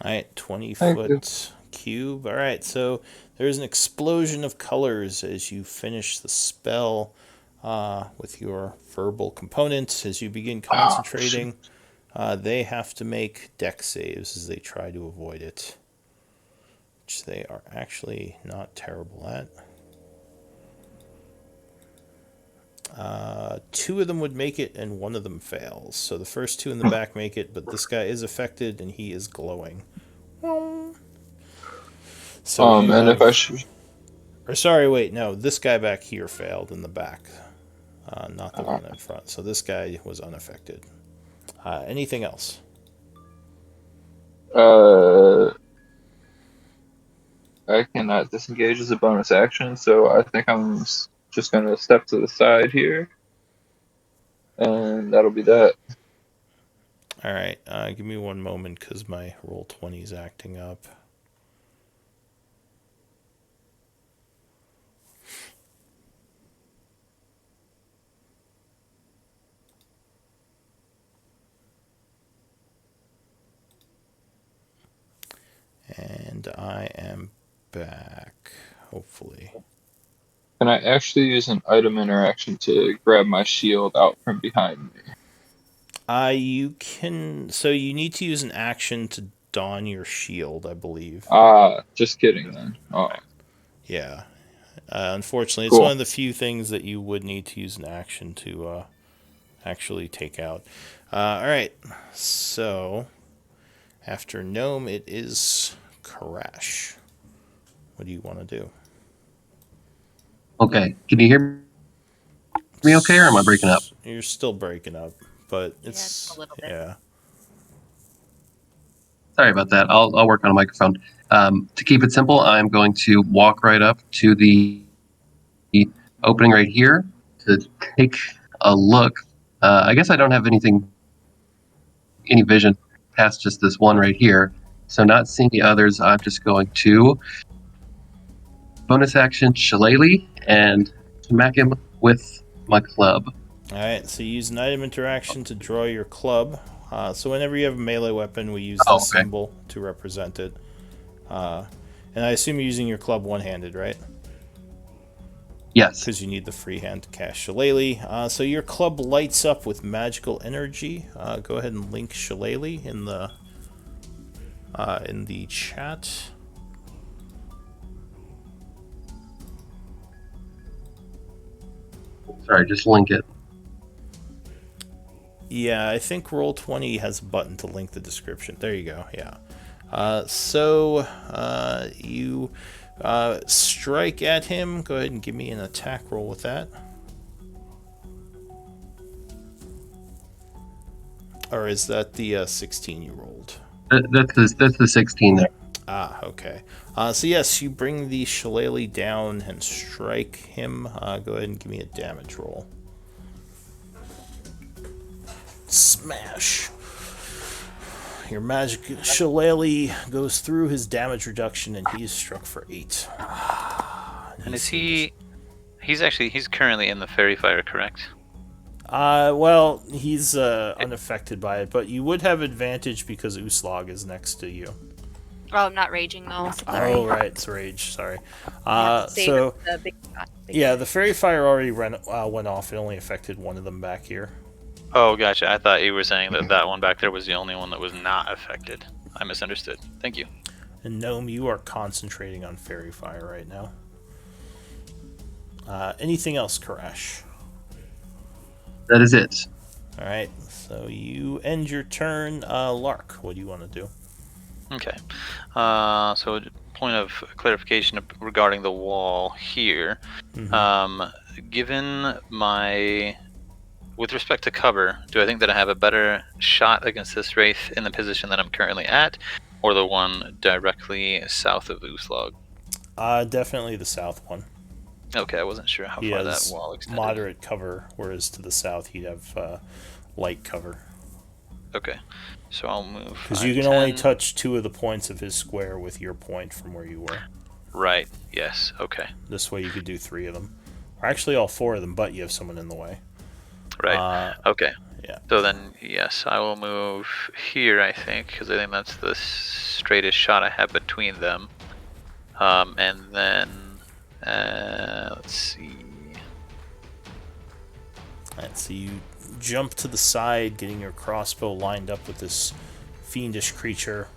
All right, 20 Thank you. foot cube. All right, so there's an explosion of colors as you finish the spell with your verbal components. As you begin Oh, shoot. concentrating, they have to make dex saves as they try to avoid it, which they are actually not terrible at. Two of them would make it, and one of them fails. So the first two in the back make it, but this guy is affected, and he is glowing. So you And if I have... should, Or sorry, wait, no, this guy back here failed in the back, not the uh, one in front. So this guy was unaffected. Anything else? uh, I cannot disengage as a bonus action, so I think I'm just gonna step to the side here, and that'll be that. All right, give me one moment because my roll 20 is acting up. And I am back, hopefully. Can I actually use an item interaction to grab my shield out from behind me? You can. So you need to use an action to don your shield, I believe. Just kidding then. Oh, Yeah. Unfortunately, it's one cool. of the few things that you would need to use an action to actually take out. All right. So after Gnome, it is Karash. What do you want to do? Okay, can you hear me okay, or am I breaking up? You're still breaking up, but Yeah, it's just a little bit. yeah. Sorry about that. I'll work on a microphone. To keep it simple, I'm going to walk right up to the opening right here to take a look. I guess I don't have any vision past just this one right here. So not seeing the others, I'm just going to bonus action Shillelagh and smack him with my club. All right. So you use an item interaction to draw your club. So whenever you have a melee weapon, we use this Okay. symbol to represent it. And I assume you're using your club one-handed, right? Yes. Because you need the free hand to cast Shillelagh. So your club lights up with magical energy. Go ahead and link Shillelagh in the chat. Sorry, just link it. Yeah, I think Roll20 has a button to link the description. There you go. Yeah. So you strike at him. Go ahead and give me an attack roll with that. Or is that the 16 you rolled? That's the 16 there. Ah, okay. So yes, you bring the Shillelagh down and strike him. Go ahead and give me a damage roll. Smash. Your magic Shillelagh goes through his damage reduction, and he is struck for 8. And is he? He's currently in the fairy fire, correct? Well, he's unaffected by it, but you would have advantage because Uslag is next to you. Oh, I'm not raging though. Sorry. Oh, right, it's rage. Sorry. Save So the big shot. yeah, the fairy fire already went off. It only affected one of them back here. Oh, gotcha. I thought you were saying that that one back there was the only one that was not affected. I misunderstood. Thank you. And Gnome, you are concentrating on fairy fire right now. Anything else, Karash? That is it. All right, so you end your turn. Lark, what do you want to do? Okay. So point of clarification regarding the wall here. Mm-hmm. Given my with respect to cover, do I think that I have a better shot against this wraith in the position that I'm currently at, or the one directly south of Uslog? Definitely the south one. Okay, I wasn't sure how He far that has wall extended. moderate cover, whereas to the south he'd have light cover. Okay, so I'll move. Because 5, you can 10. only touch 2 of the points of his square with your point from where you were. Right. Yes. Okay. This way you could do 3 of them. Or actually all 4 of them, but you have someone in the way. Right. Okay. Yeah. So then, yes, I will move here, I think, because I think that's the straightest shot I have between them. And then, let's see. Alright, so you jump to the side, getting your crossbow lined up with this fiendish creature.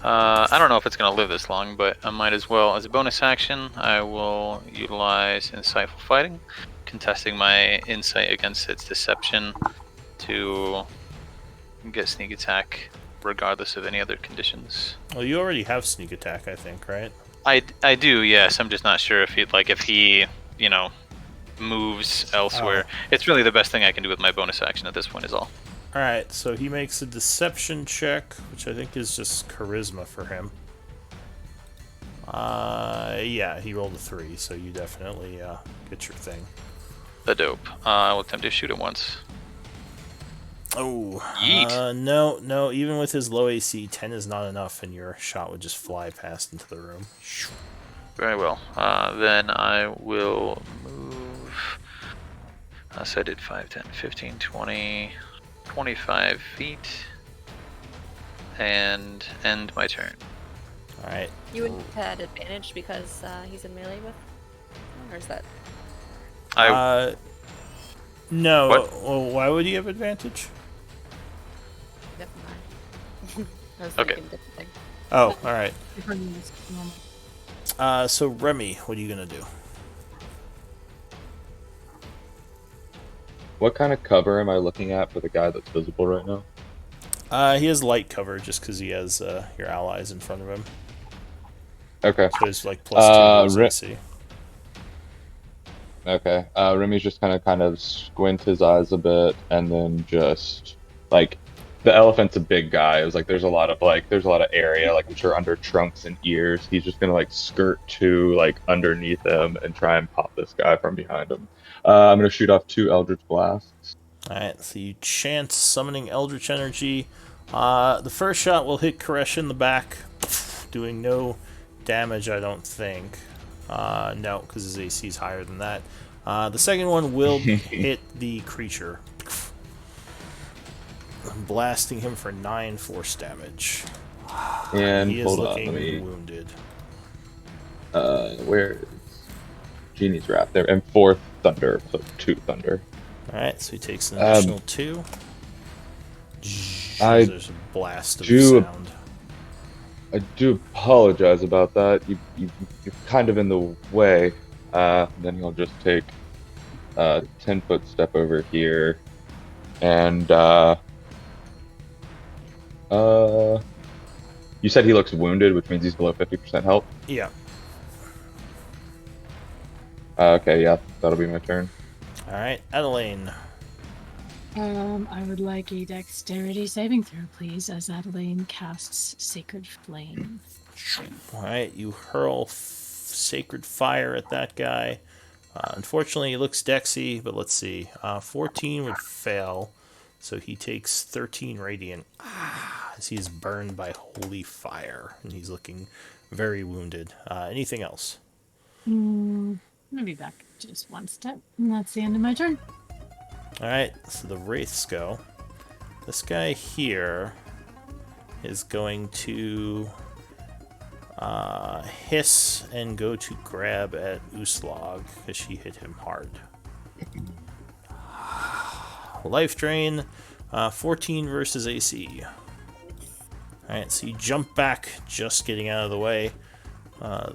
I don't know if it's going to live this long, but I might as well. As a bonus action, I will utilize Insightful Fighting, contesting my insight against its deception to get sneak attack regardless of any other conditions. Well, you already have sneak attack, I think, right? I do, yes. I'm just not sure if he moves elsewhere. It's really the best thing I can do with my bonus action at this point is all. Alright, so he makes a deception check, which I think is just charisma for him. Yeah, he rolled a 3, so you definitely get your thing. The dope. I will attempt to shoot him once. Oh, Yeet. No, even with his low AC, 10 is not enough, and your shot would just fly past into the room. Very well. Then I will move. So I did 5, 10, 15, 20, 25 feet. And end my turn. Alright. You wouldn't have had advantage because he's in melee with? Or is that... No. What? Well, why would he have advantage? Never mind. I was Okay. thinking different thing. Oh, alright. Everything is normal. So Remy, what are you gonna do? What kind of cover am I looking at for the guy that's visible right now? He has light cover just because he has your allies in front of him. Okay. So he's like +2 to his AC. Okay. Remy's just kind of squint his eyes a bit, and then just like the elephant's a big guy. It was like there's a lot of area, like I'm sure under trunks and ears. He's just gonna like skirt to like underneath him and try and pop this guy from behind him. I'm gonna shoot off 2 Eldritch Blasts. Alright, so you chant summoning Eldritch Energy. The first shot will hit Koresh in the back, doing no damage, I don't think. No, because his AC is higher than that. The second one will hit the creature, blasting him for 9 force damage. And He is hold on, looking let me. wounded. Where is Genie's Wrath? There, and 4th Thunder, so 2 Thunder. Alright, so he takes an additional 2. I There's a blast of do- sound. I do apologize about that. You're kind of in the way. Then he'll just take a 10-foot step over here, and you said he looks wounded, which means he's below 50% health. Yeah. Okay, yeah, that'll be my turn. Alright, Adelaine. I would like a dexterity saving throw, please, as Adelaine casts Sacred Flame. Alright, you hurl sacred fire at that guy. Unfortunately, he looks dexy, but let's see. 14 would fail, so he takes 13 radiant as he is burned by holy fire, and he's looking very wounded. Anything else? I'm gonna be back just one step, and that's the end of my turn. Alright, so the wraiths go. This guy here is going to hiss and go to grab at Uslog because she hit him hard. Life drain, 14 versus AC. Alright, so you jump back, just getting out of the way.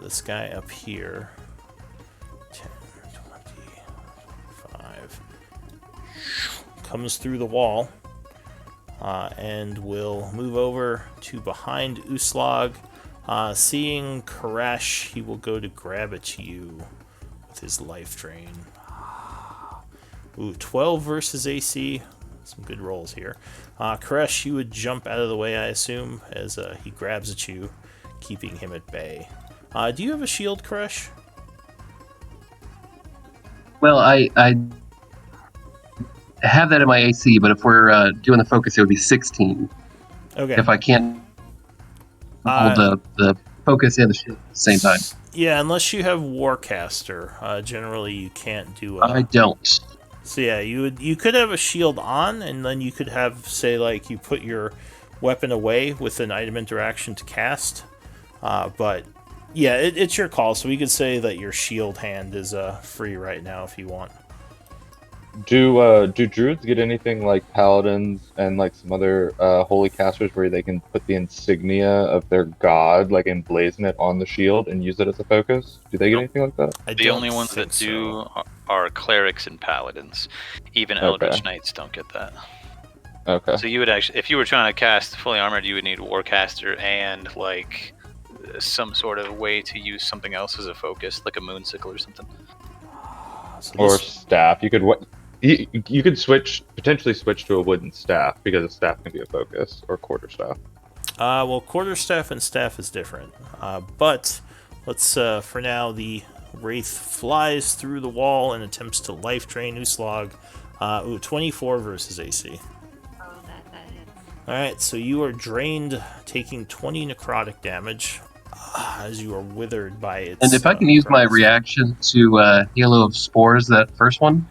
This guy up here. 10, 20, 25. Comes through the wall. And will move over to behind Uslog. Seeing Koresh, he will go to grab at you with his life drain. Ooh, 12 versus AC. Some good rolls here. Koresh, you would jump out of the way, I assume, as he grabs at you, keeping him at bay. Do you have a shield, Koresh? Well, I have that in my AC, but if we're doing the focus, it would be 16. Okay. If I can't hold the focus and the shield at the same time. Yeah, unless you have Warcaster. Generally, you can't do. I don't. So yeah, you could have a shield on, and then you could have, say, like, you put your weapon away with an item interaction to cast. But yeah, it's your call. So we could say that your shield hand is free right now if you want. Do druids get anything like paladins and like some other holy casters where they can put the insignia of their god, like emblazon it on the shield and use it as a focus? Do they get anything like that? The only ones that do are clerics and paladins. Even Eldritch Knights don't get that. Okay. So you would actually, if you were trying to cast fully armored, you would need Warcaster and like some sort of way to use something else as a focus, like a moonsicle or something. Or staff. You could potentially switch to a wooden staff, because a staff can be a focus, or quarterstaff. Well, quarterstaff and staff is different. But let's, for now, the Wraith flies through the wall and attempts to life drain Uslag. 24 versus AC. Oh, that hits. Alright, so you are drained, taking 20 necrotic damage as you are withered by its. And if I can use my reaction to Halo of Spores, that first one?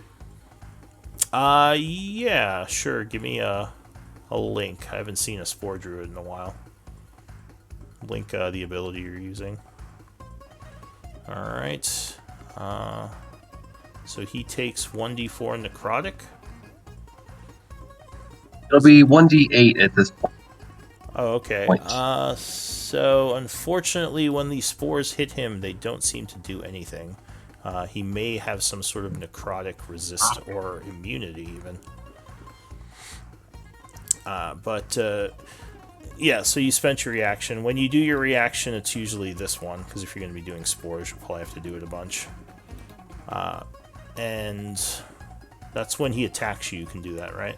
Yeah, sure. Give me a link. I haven't seen a Spore Druid in a while. Link the ability you're using. Alright. So he takes 1d4 necrotic. It'll be 1d8 at this point. Oh, okay. So unfortunately, when these spores hit him, they don't seem to do anything. He may have some sort of necrotic resist or immunity, even. Yeah, so you spent your reaction. When you do your reaction, it's usually this one, because if you're going to be doing spores, you'll probably have to do it a bunch. And that's when he attacks you. You can do that, right?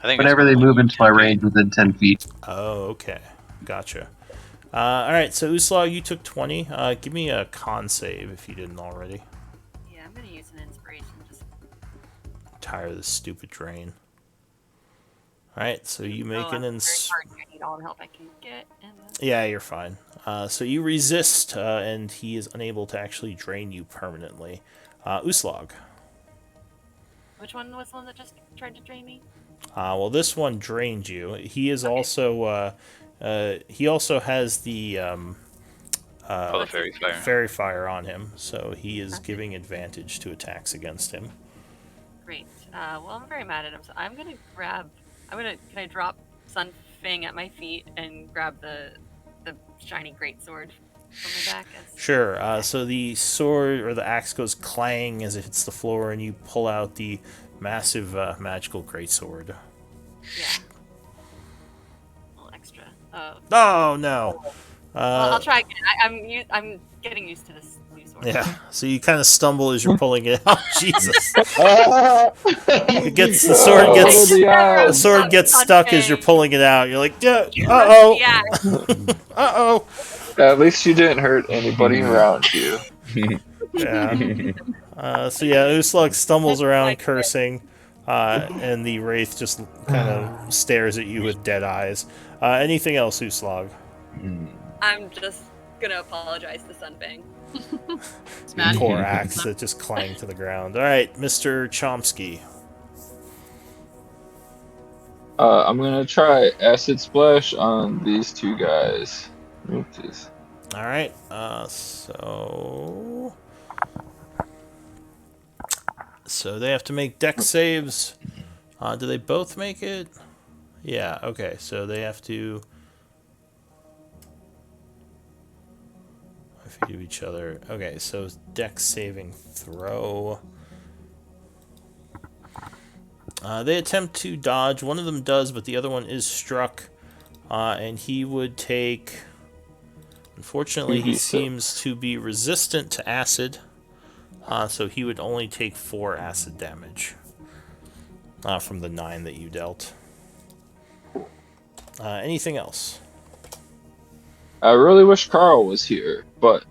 I think whenever they move into my range within 10 feet. Oh, okay. Gotcha. Alright, so Uslag, you took 20. Give me a con save if you didn't already. Yeah, I'm gonna use an inspiration. Just Tired of this stupid drain. Alright, so you make an I need all the help I can get. Yeah, you're fine. So you resist, and he is unable to actually drain you permanently. Uslag. Which one was the one that just tried to drain me? Well, this one drained you. He is also, he also has the, Fairy Fire. Fairy Fire on him, so he is giving advantage to attacks against him. Great. Well, I'm very mad at him, so I'm gonna grab. Can I drop Sunfang at my feet and grab the shiny greatsword from my back? Sure. So the sword or the axe goes clang as it hits the floor, and you pull out the massive magical greatsword. Yeah. A little extra. Oh no. Well, I'll try again. I'm getting used to this new sword. Yeah. So you kind of stumble as you're pulling it out. Jesus. The sword gets stuck as you're pulling it out. You're like, uh-oh. Yeah. Uh-oh. At least you didn't hurt anybody around you. Yeah. So yeah, Uslag stumbles around cursing, and the Wraith just kind of stares at you with dead eyes. Anything else, Uslag? I'm just gonna apologize to Sunfang. Poor axe that just clanged to the ground. Alright, Mr. Chomsky. I'm gonna try Acid Splash on these two guys. Oopsies. Alright, So they have to make dex saves. Do they both make it? Yeah, okay, so they have to... If you do each other... Okay, so dex saving throw... they attempt to dodge. One of them does, but the other one is struck. And he would take... Unfortunately, he seems to be resistant to acid. So he would only take 4 acid damage from the 9 that you dealt. Anything else? I really wish Carl was here, but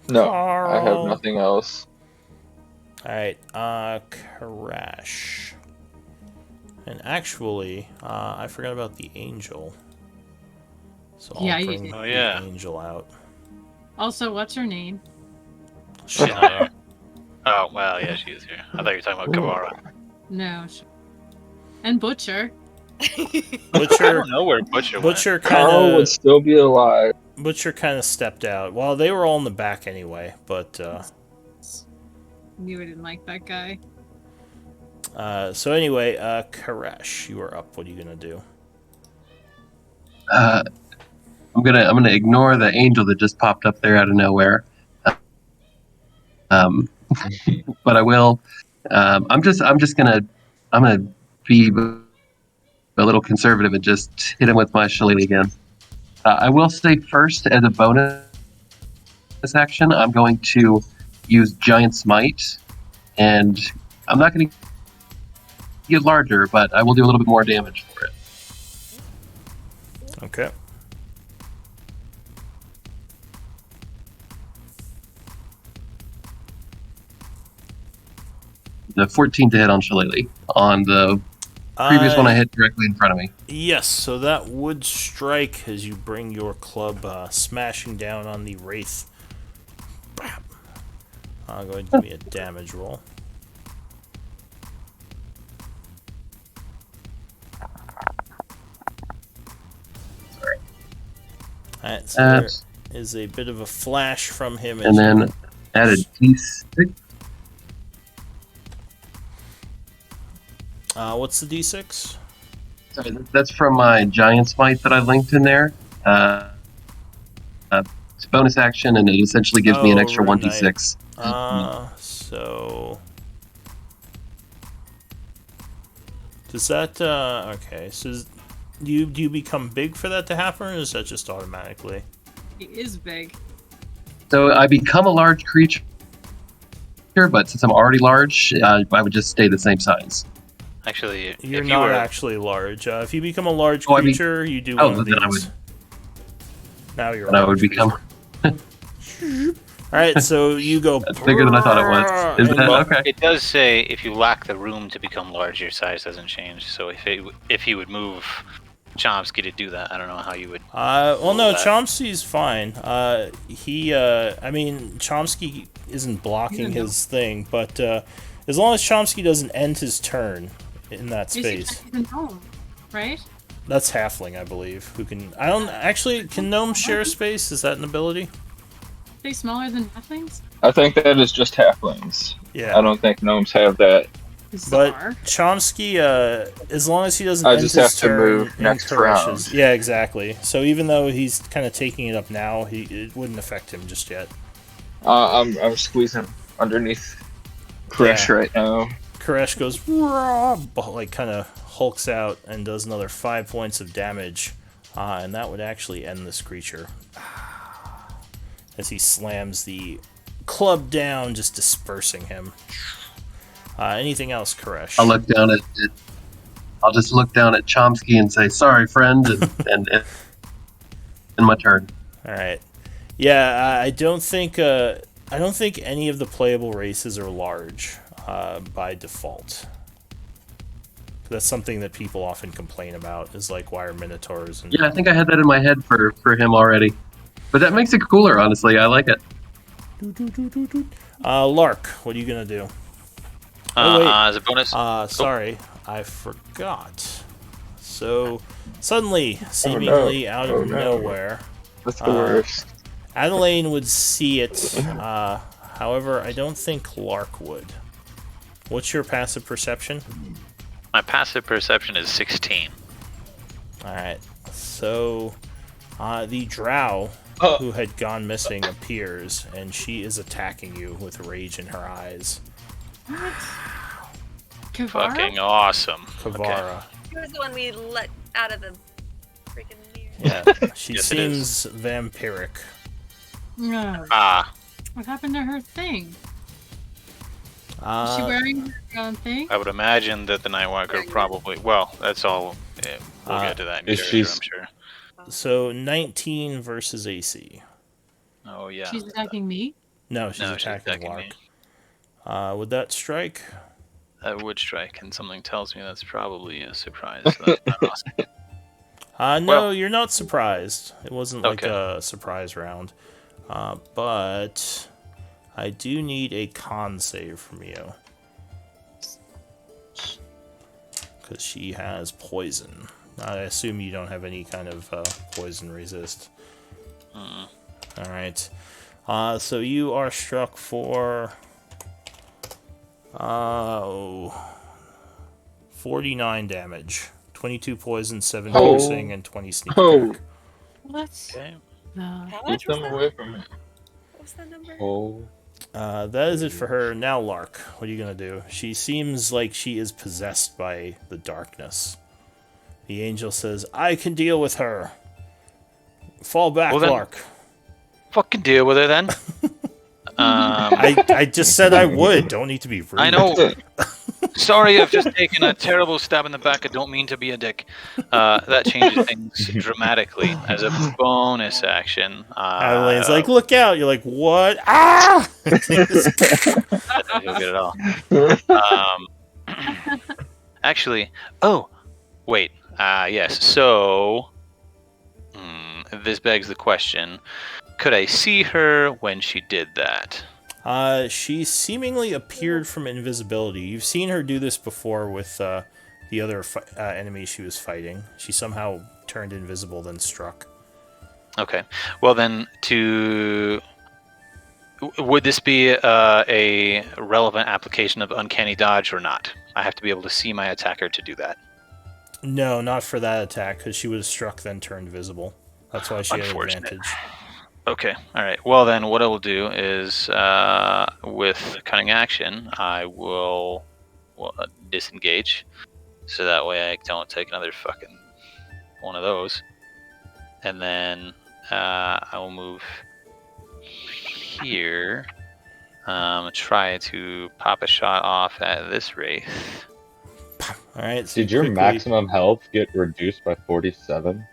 no, I have Carl. nothing else. Alright, Crash. And actually, I forgot about the angel. So Yeah, I'll you bring did. Oh, the yeah. angel out. Also, what's her name? Shania. Oh, well, yeah, she is here. I thought you were talking about Kavara. No. And Butcher. I Butcher, don't know where Butcher went. Butcher Carl would kind still be alive. of stepped out. Well, they were all in the back anyway, but Knew I didn't like that guy. so anyway, Koresh, you are up. What are you gonna do? I'm gonna ignore the angel that just popped up there out of nowhere. But I will. I'm gonna be a little conservative and just hit him with my shillelagh again. I will say first, as a bonus action, I'm going to use Giant Smite, and I'm not going to get larger, but I will do a little bit more damage for it. Okay. The 14 to hit on shillelagh. On the previous one, I hit directly in front of me. Yes, so that would strike as you bring your club smashing down on the wraith. Bam. Go ahead and give me a damage roll. Alright, so there is a bit of a flash from him. And then add a d6. What's the d6? Sorry, that's from my Giant Smite that I linked in there. It's a bonus action, and it essentially gives me an extra Rune 1d6. So does that okay, so do you become big for that to happen, or is that just automatically? He is big. So I become a large creature, but since I'm already large, I would just stay the same size. Actually, You're if not you were, actually large. If you become a large Oh, I mean- creature, you do Oh, one of then I these. would- Now you're a And I would large become creature. Alright, so you go That's bigger than I thought it was. Is and- that well, okay? it does say if you lack the room to become large, your size doesn't change. So if you would move Chomsky to do that, I don't know how you would. well, no, that. Chomsky's fine. I mean, Chomsky isn't blocking his thing, but as long as Chomsky doesn't end his turn in that He's space, a gnome, right? that's halfling, I believe. Who can? I don't actually. Can gnomes share space? Is that an ability? Are they smaller than halflings? I think that is just halflings. Yeah. I don't think gnomes have that. But Bizarre. Chomsky, as long as he doesn't I end just his have to turn move in next Koresh's- round. Yeah, exactly. So even though he's kind of taking it up now, it wouldn't affect him just yet. I'm squeezing underneath Crash Yeah. right now. Koresh goes, "Rah," but like kind of hulks out and does another 5 points of damage, and that would actually end this creature. As he slams the club down, just dispersing him. Anything else, Koresh? I'll just look down at Chomsky and say, "Sorry, friend," and in my turn. All right. Yeah, I don't think any of the playable races are large by default. That's something that people often complain about. Is like, why are minotaurs and Yeah, I think I had that in my head for him already. But that makes it cooler, honestly. I like it. Lark, what are you gonna do? Oh, wait. As a bonus, Sorry, I forgot. So suddenly, seemingly out of nowhere, That's the worst. Adelaine would see it. However, I don't think Lark would. What's your passive perception? my passive perception is 16. Alright, so the drow who had gone missing appears, and she is attacking you with rage in her eyes. What? Kavara? Fucking awesome. Kavara. He was the one we let out of the freaking mirror. Yeah, she Yes, it is. seems vampiric. Ugh. Ah, What happened to her thing? Is she wearing her own thing? I would imagine that the Nightwalker probably. Well, that's all. We'll get to that in Is character, she- I'm sure. So 19 versus AC. Oh yeah. She's attacking me? No, she's No, she's attacking attacking me. Lark. Would that strike? That would strike, and something tells me that's probably a surprise. So that's not awesome. No, Well- you're not surprised. It wasn't like Okay. a surprise round. But I do need a con save from you. Because she has poison. I assume you don't have any kind of poison resist. Alright. So you are struck for 49 damage. 22 poison, 7 Oh. piercing, and 20 sneak Oh. attack. What? Okay. The... How Keep much was them that? away from me. What was that number? Oh. That is it for her. Now, Lark, what are you gonna do? She seems like she is possessed by the darkness. The angel says, I can deal with her. Fall back, Well, then- Lark. Fucking deal with it then. I just said I would. Don't need to be rude. I know. Sorry, I've just taken a terrible stab in the back. I don't mean to be a dick. That changes things dramatically. As a bonus action, Adeline's like, look out. You're like, what? Ah! you'll get it all. Actually, oh, wait. Yes. So, this begs the question: could I see her when she did that? She seemingly appeared from invisibility. You've seen her do this before with the other enemy she was fighting. She somehow turned invisible, then struck. Okay. Well, then, would this be a relevant application of uncanny dodge or not? I have to be able to see my attacker to do that. No, not for that attack, because she was struck, then turned visible. That's why she had Unfortunate. advantage. Okay. All right. Well, then, what I will do is, with cunning action, I will disengage, so that way I don't take another fucking one of those, and then I will move here. Try to pop a shot off at this wraith. All right. So Did your quickly- maximum health get reduced by 47?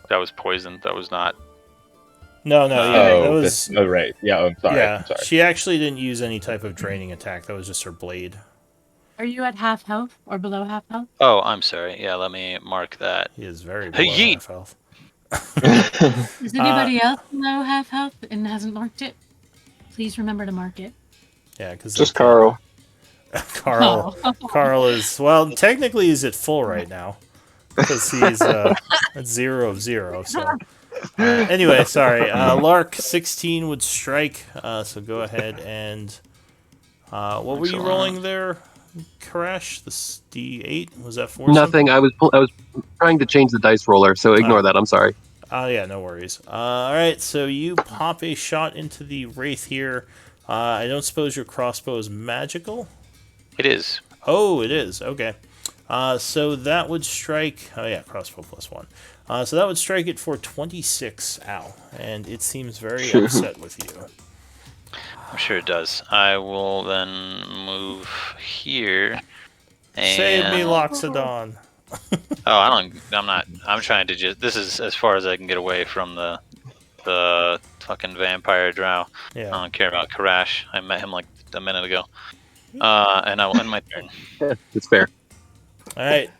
That was poison. That was not. No, yeah, that was. Oh, right. Yeah, I'm sorry. Yeah, I'm sorry. she actually didn't use any type of draining attack. That was just her blade. Are you at half health or below half health? Oh, I'm sorry. Yeah, let me mark that. He is very Hey, below yeet! half health. Is anybody else below half health and hasn't marked it? Please remember to mark it. Yeah, because Just Carl. Carl. Oh. Carl is technically he's at full right now because he's at 0 of 0. So anyway, sorry. Lark 16 would strike. So go ahead and what were you Excellent. rolling there, Crash? The D8 was that for Nothing. I was trying to change the dice roller, so ignore that. I'm sorry. Oh, yeah, no worries. All right, so you pop a shot into the wraith here. I don't suppose your crossbow is magical? It is. Oh, it is. Okay. So that would strike... Oh, yeah, crossbow +1. So that would strike it for 26. Ow. And it seems very upset with you. I'm sure it does. I will then move here. And... Save me, Loxodon. Oh, I'm not. I'm trying to just. This is as far as I can get away from the fucking vampire drow. Yeah. I don't care about Karash. I met him like a minute ago. And I will end my turn. It's fair. All right.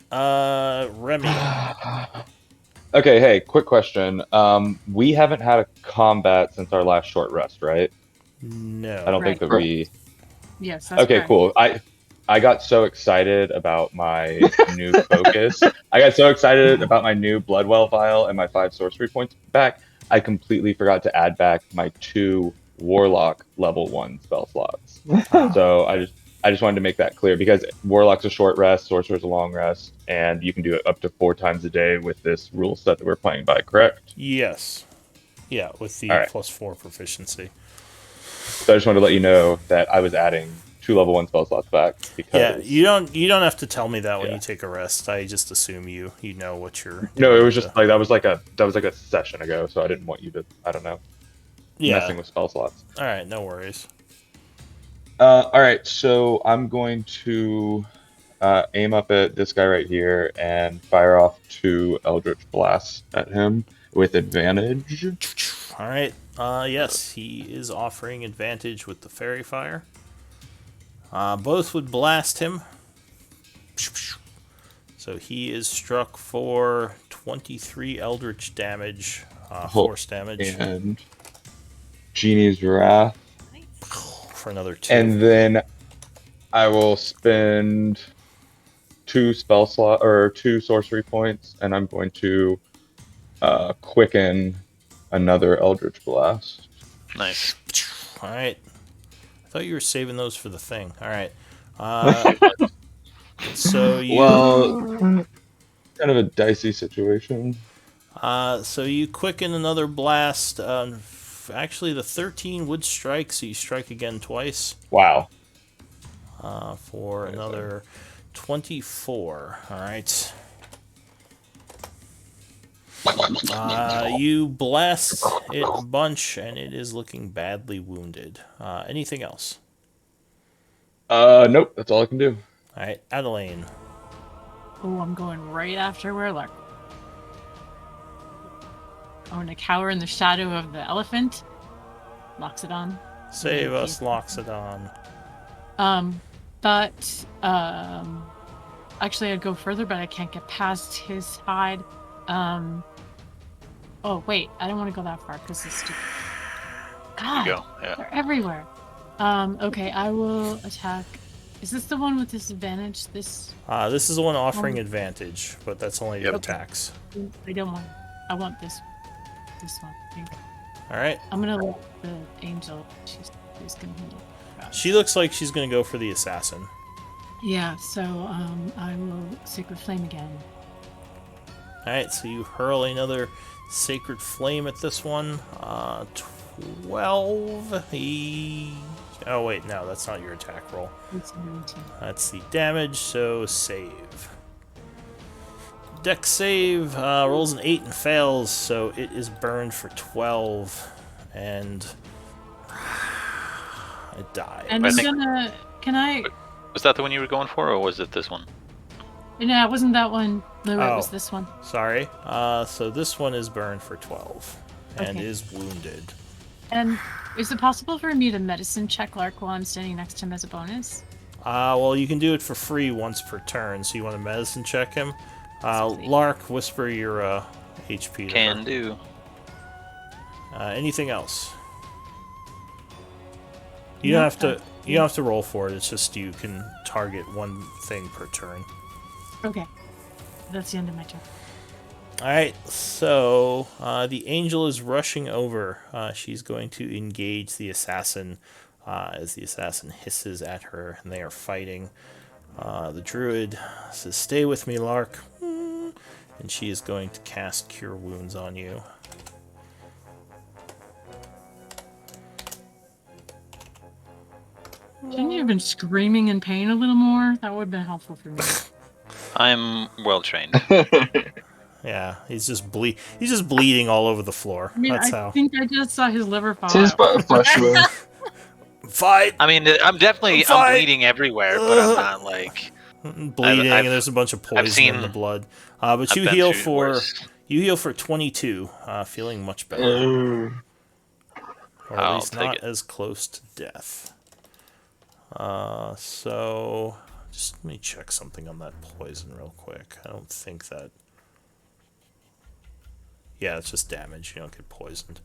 Remy. Okay, hey, quick question. We haven't had a combat since our last short rest, right? No. I don't think that Right. we... Yes, that's Okay, correct. cool. I got so excited about my new focus. I got so excited about my new Bloodwell vial and my 5 sorcery points back. I completely forgot to add back my 2 Warlock level 1 spell slots. So I just wanted to make that clear because Warlock's a short rest, Sorcerer's a long rest, and you can do it up to 4 times a day with this rule set that we're playing by, correct? Yes. Yeah, with the All right. +4 proficiency. So I just wanted to let you know that I was adding 2 level 1 spell slots back because Yeah, you don't have to tell me that when Yeah. you take a rest. I just assume you know what you're No, doing it was with just like that was like a session ago, so I didn't want you to messing with spell slots. All right, no worries. All right, so I'm going to aim up at this guy right here and fire off 2 Eldritch Blasts at him with advantage. All right. Yes, he is offering advantage with the fairy fire. Both would blast him. So he is struck for 23 Eldritch damage, force damage, And Genie's Wrath. Nice. for another 2. And then I will spend 2 sorcery points, and I'm going to quicken another Eldritch Blast. Nice. All right. I thought you were saving those for the thing. All right. So you Well, kind of a dicey situation. so you quicken another blast. Actually, the 13 would strike, so you strike again twice. Wow. For another 24. All right. You blast it a bunch, and it is looking badly wounded. Anything else? Nope, that's all I can do. All right, Adelaine. Oh, I'm going right after Werlark. I'm gonna cower in the shadow of the elephant. Loxodon. Save us, Loxodon. But actually, I'd go further, but I can't get past his hide. Oh wait, I don't want to go that far because it's stupid. God, There you go. Yeah. they're everywhere. Okay, I will attack. Is this the one with disadvantage? This This is the one offering advantage, but that's only Yep. attacks. I don't want. I want this. This one. Here you go. All right. I'm gonna let the angel. She's gonna handle it. She looks like she's going to go for the assassin. Yeah. So I will sacred flame again. All right, so you hurl another sacred flame at this one. 12. Oh wait, no, that's not your attack roll. It's 19. That's the damage, so save. Dex save rolls an 8 and fails, so it is burned for 12, and it died. And I I'm think- gonna. Can I? Was that the one you were going for, or was it this one? No, it wasn't that one. No, it Oh. was this one. Sorry. So this one is burned for 12, and Okay. is wounded. And is it possible for me to medicine check Lark while I'm standing next to him as a bonus? Well, you can do it for free once per turn, so you want to medicine check him. Lark, whisper your HP to Can her. do. Anything else? You don't have to. You don't have to roll for it. It's just you can target one thing per turn. Okay. That's the end of my turn. All right. So the angel is rushing over. She's going to engage the assassin as the assassin hisses at her, and they are fighting. The druid says, "Stay with me, Lark," and she is going to cast Cure Wounds on you. Shouldn't you have been screaming in pain a little more? That would have been helpful for me. I'm well trained. Yeah, he's just bleeding all over the floor. I mean, That's I how. think I just saw his liver fall Seems out. flesh wound. Fight, I mean, I'm definitely Fight. bleeding everywhere, but I'm not like. bleeding, I've- and there's a bunch of poison seen- in the blood. But I've you been heal through for worse. 22, feeling much better, Oh. or at I'll least take not it. as close to death. So just let me check something on that poison real quick. I don't think that. Yeah, it's just damage. You don't get poisoned.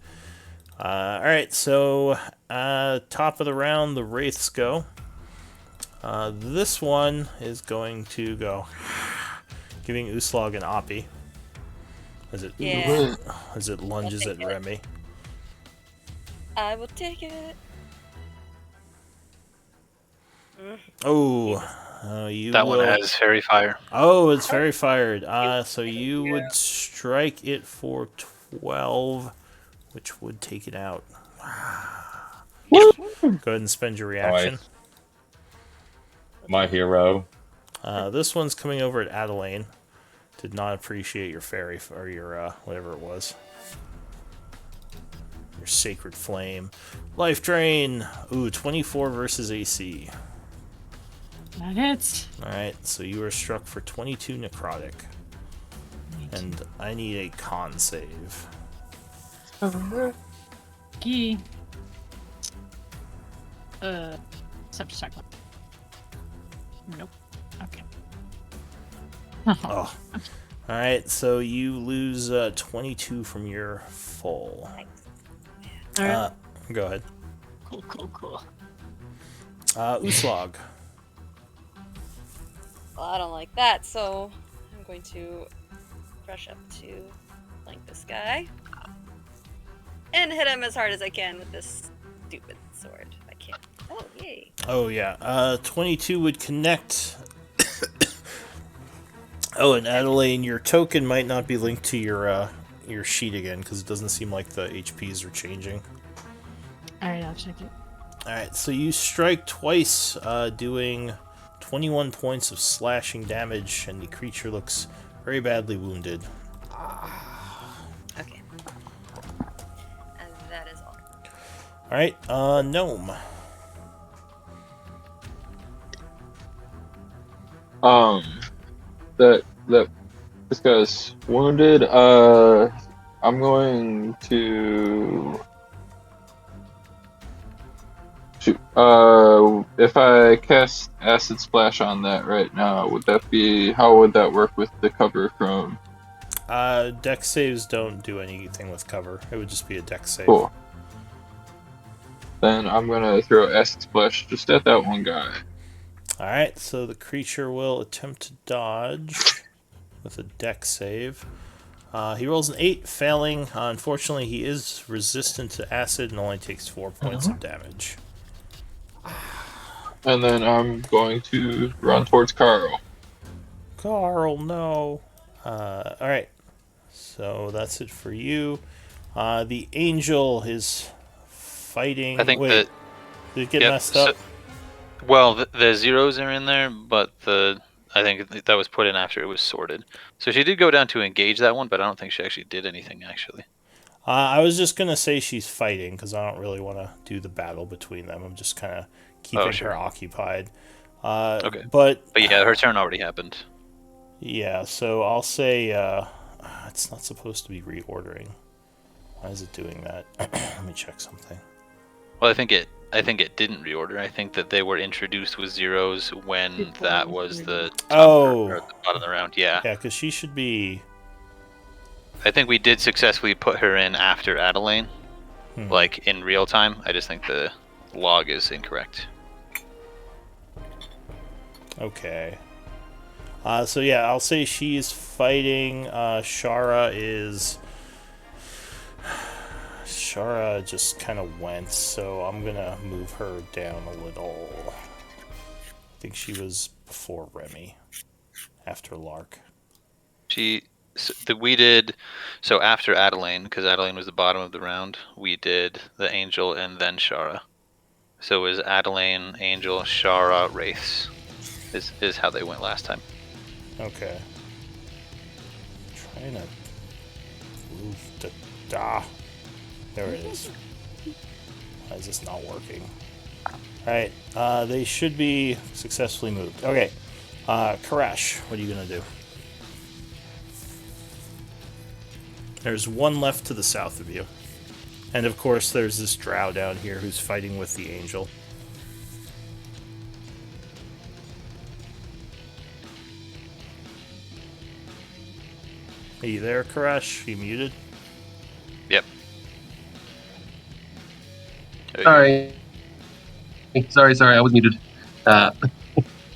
All right, so top of the round, the wraiths go. This one is going to go, giving Uslag an oppie. As it Yeah. as it lunges at Remy. I will take it. Oh, you That will. one has fairy fire. Oh, it's very fired. So you would strike it for 12, which would take it out. Go ahead and spend your reaction. Nice. My hero. This one's coming over at Adelaine. Did not appreciate your fairy or your whatever it was. Your your Sacred Flame. Life Drain. Ooh, 24 versus AC. That hits. Alright, so you are struck for 22 necrotic. And I need a con save. Key. Subject check. Nope. Okay. Oh. Alright, so you lose 22 from your full. Alright. Go ahead. Cool. Uslog. Well, I don't like that, so I'm going to rush up to flank this guy and hit him as hard as I can with this stupid sword. I can't. Oh, yay. Oh, yeah. 22 would connect. Oh, and Adelaine, your token might not be linked to your sheet again, because it doesn't seem like the HPs are changing. Alright, I'll check it. Alright, so you strike twice, doing 21 points of slashing damage, and the creature looks very badly wounded. Okay. And that is all. Alright, Gnome. That this guy's wounded. I'm going to shoot. If I cast Acid Splash on that right now, how would that work with the cover from? Dex saves don't do anything with cover. It would just be a dex save. Cool. Then I'm gonna throw Acid Splash just at that one guy. Alright, so the creature will attempt to dodge with a dex save. He rolls an 8, failing. Unfortunately, he is resistant to acid and only takes 4 points of damage. And then I'm going to run towards Carl. Carl, no. Alright, so that's it for you. The angel is fighting. I think Wait, that. did it get Yep, messed up? Well, the zeros are in there, but I think that was put in after it was sorted. So she did go down to engage that one, but I don't think she actually did anything, actually. I was just going to say she's fighting, because I don't really want to do the battle between them. I'm just kind of keeping sure. her occupied. Okay. But yeah, her turn already happened. yeah, so I'll say it's not supposed to be reordering. Why is it doing that? Let me check something. Well, I think it didn't reorder. I think that they were introduced with zeros when Before that it was the top Oh. or the bottom of the round. Yeah. Yeah, because she should be... I think we did successfully put her in after Adelaine, like in real time. I just think the log is incorrect. Okay. So yeah, I'll say she's fighting. Shara just kind of went, so I'm gonna move her down a little. I think she was before Remy, after Lark. We did so after Adelaine, because Adelaine was the bottom of the round. We did the Angel and then Shara. So it was Adelaine, Angel, Shara, Wraiths. Is how they went last time. Okay. Trying to move the There it is. Why is this not working? Alright, they should be successfully moved. Okay, Karash, what are you gonna do? There's one left to the south of you. And of course, there's this drow down here who's fighting with the angel. Are you there, Karash? You muted? Yep. Sorry, I was muted. I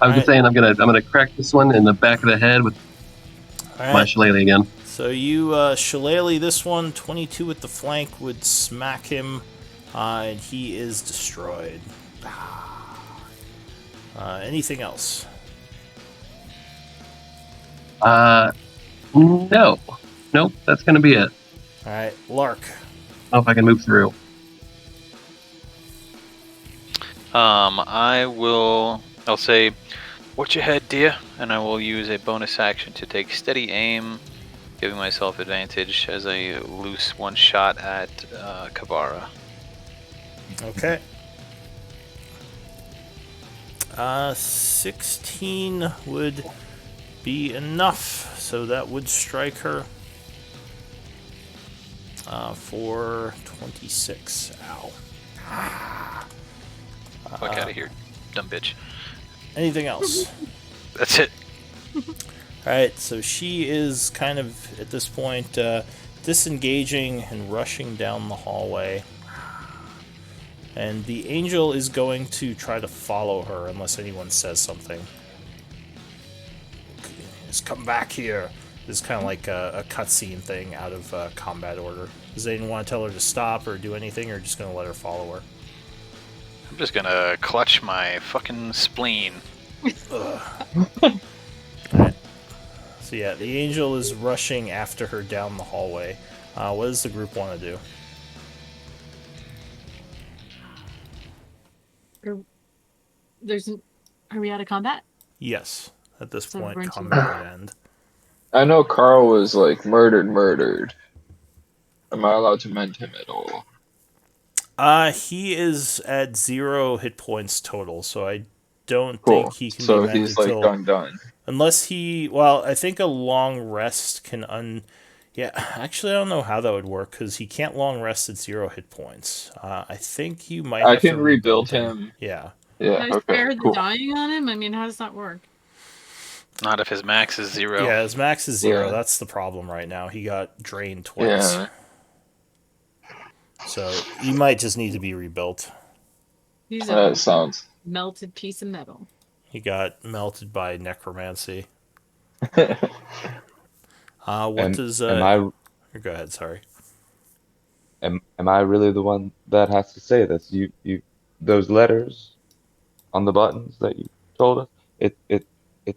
was just saying I'm gonna crack this one in the back of the head with my shillelagh again. So you shillelagh this one. 22 with the flank would smack him, and he is destroyed. Anything else? No, nope. That's gonna be it. All right, Lark. I don't know if I can move through. I'll say, watch your head, dear, and I will use a bonus action to take steady aim Giving myself advantage as I loose one shot at Kavara. Okay. 16 would be enough, so that would strike her for 26. Ow. Fuck out of here, dumb bitch. Anything else? That's it. Alright, so she is kind of, at this point, disengaging and rushing down the hallway. And the angel is going to try to follow her unless anyone says something. Just come back here. This is kind of like a cutscene thing out of combat order. Does anyone want to tell her to stop or do anything, or just going to let her follow her? I'm just gonna clutch my fucking spleen. Alright. So yeah, the angel is rushing after her down the hallway. What does the group want to do? Are we out of combat? Yes. At this So point, we're into- combat would end. I know Carl was like murdered. Am I allowed to mend him at all? He is at 0 hit points total, so I don't Cool. think he can So be mended he's like till... done. Unless he... Well, I think a long rest can Yeah, actually, I don't know how that would work, because he can't long rest at 0 hit points. I think you might I have to can rebuild him. Yeah. Yeah, Can I okay, spare the cool. dying on him? I mean, how does that work? Not if his max is 0. Yeah, his max is 0. Yeah. That's the problem right now. He got drained twice. Yeah. So, he might just need to be rebuilt. He's a That sounds. melted piece of metal. He got melted by necromancy. What Am, does... am I Go ahead, sorry. am I really the one that has to say this? You those letters on the buttons that you told us, it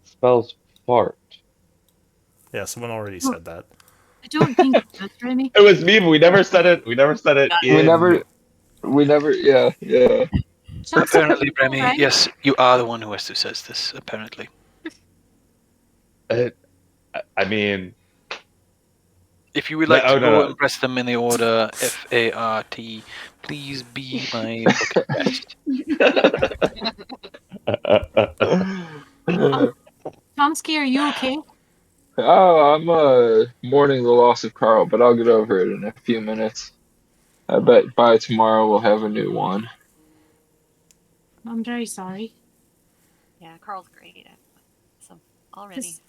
spells fart. Yeah, someone already said that. I don't think that's Remy. It was me, but we never said it. We never said it. We never, yeah. Apparently, Remy, Right? yes, you are the one who has to say this, apparently. I mean, If you would like No, to no, go no. and press them in the order FART, please be my fucking guest. Tomsky, are you okay? Oh, I'm mourning the loss of Carl, but I'll get over it in a few minutes. I bet by tomorrow we'll have a new one. I'm very sorry. Yeah, Carl's great. So already. Does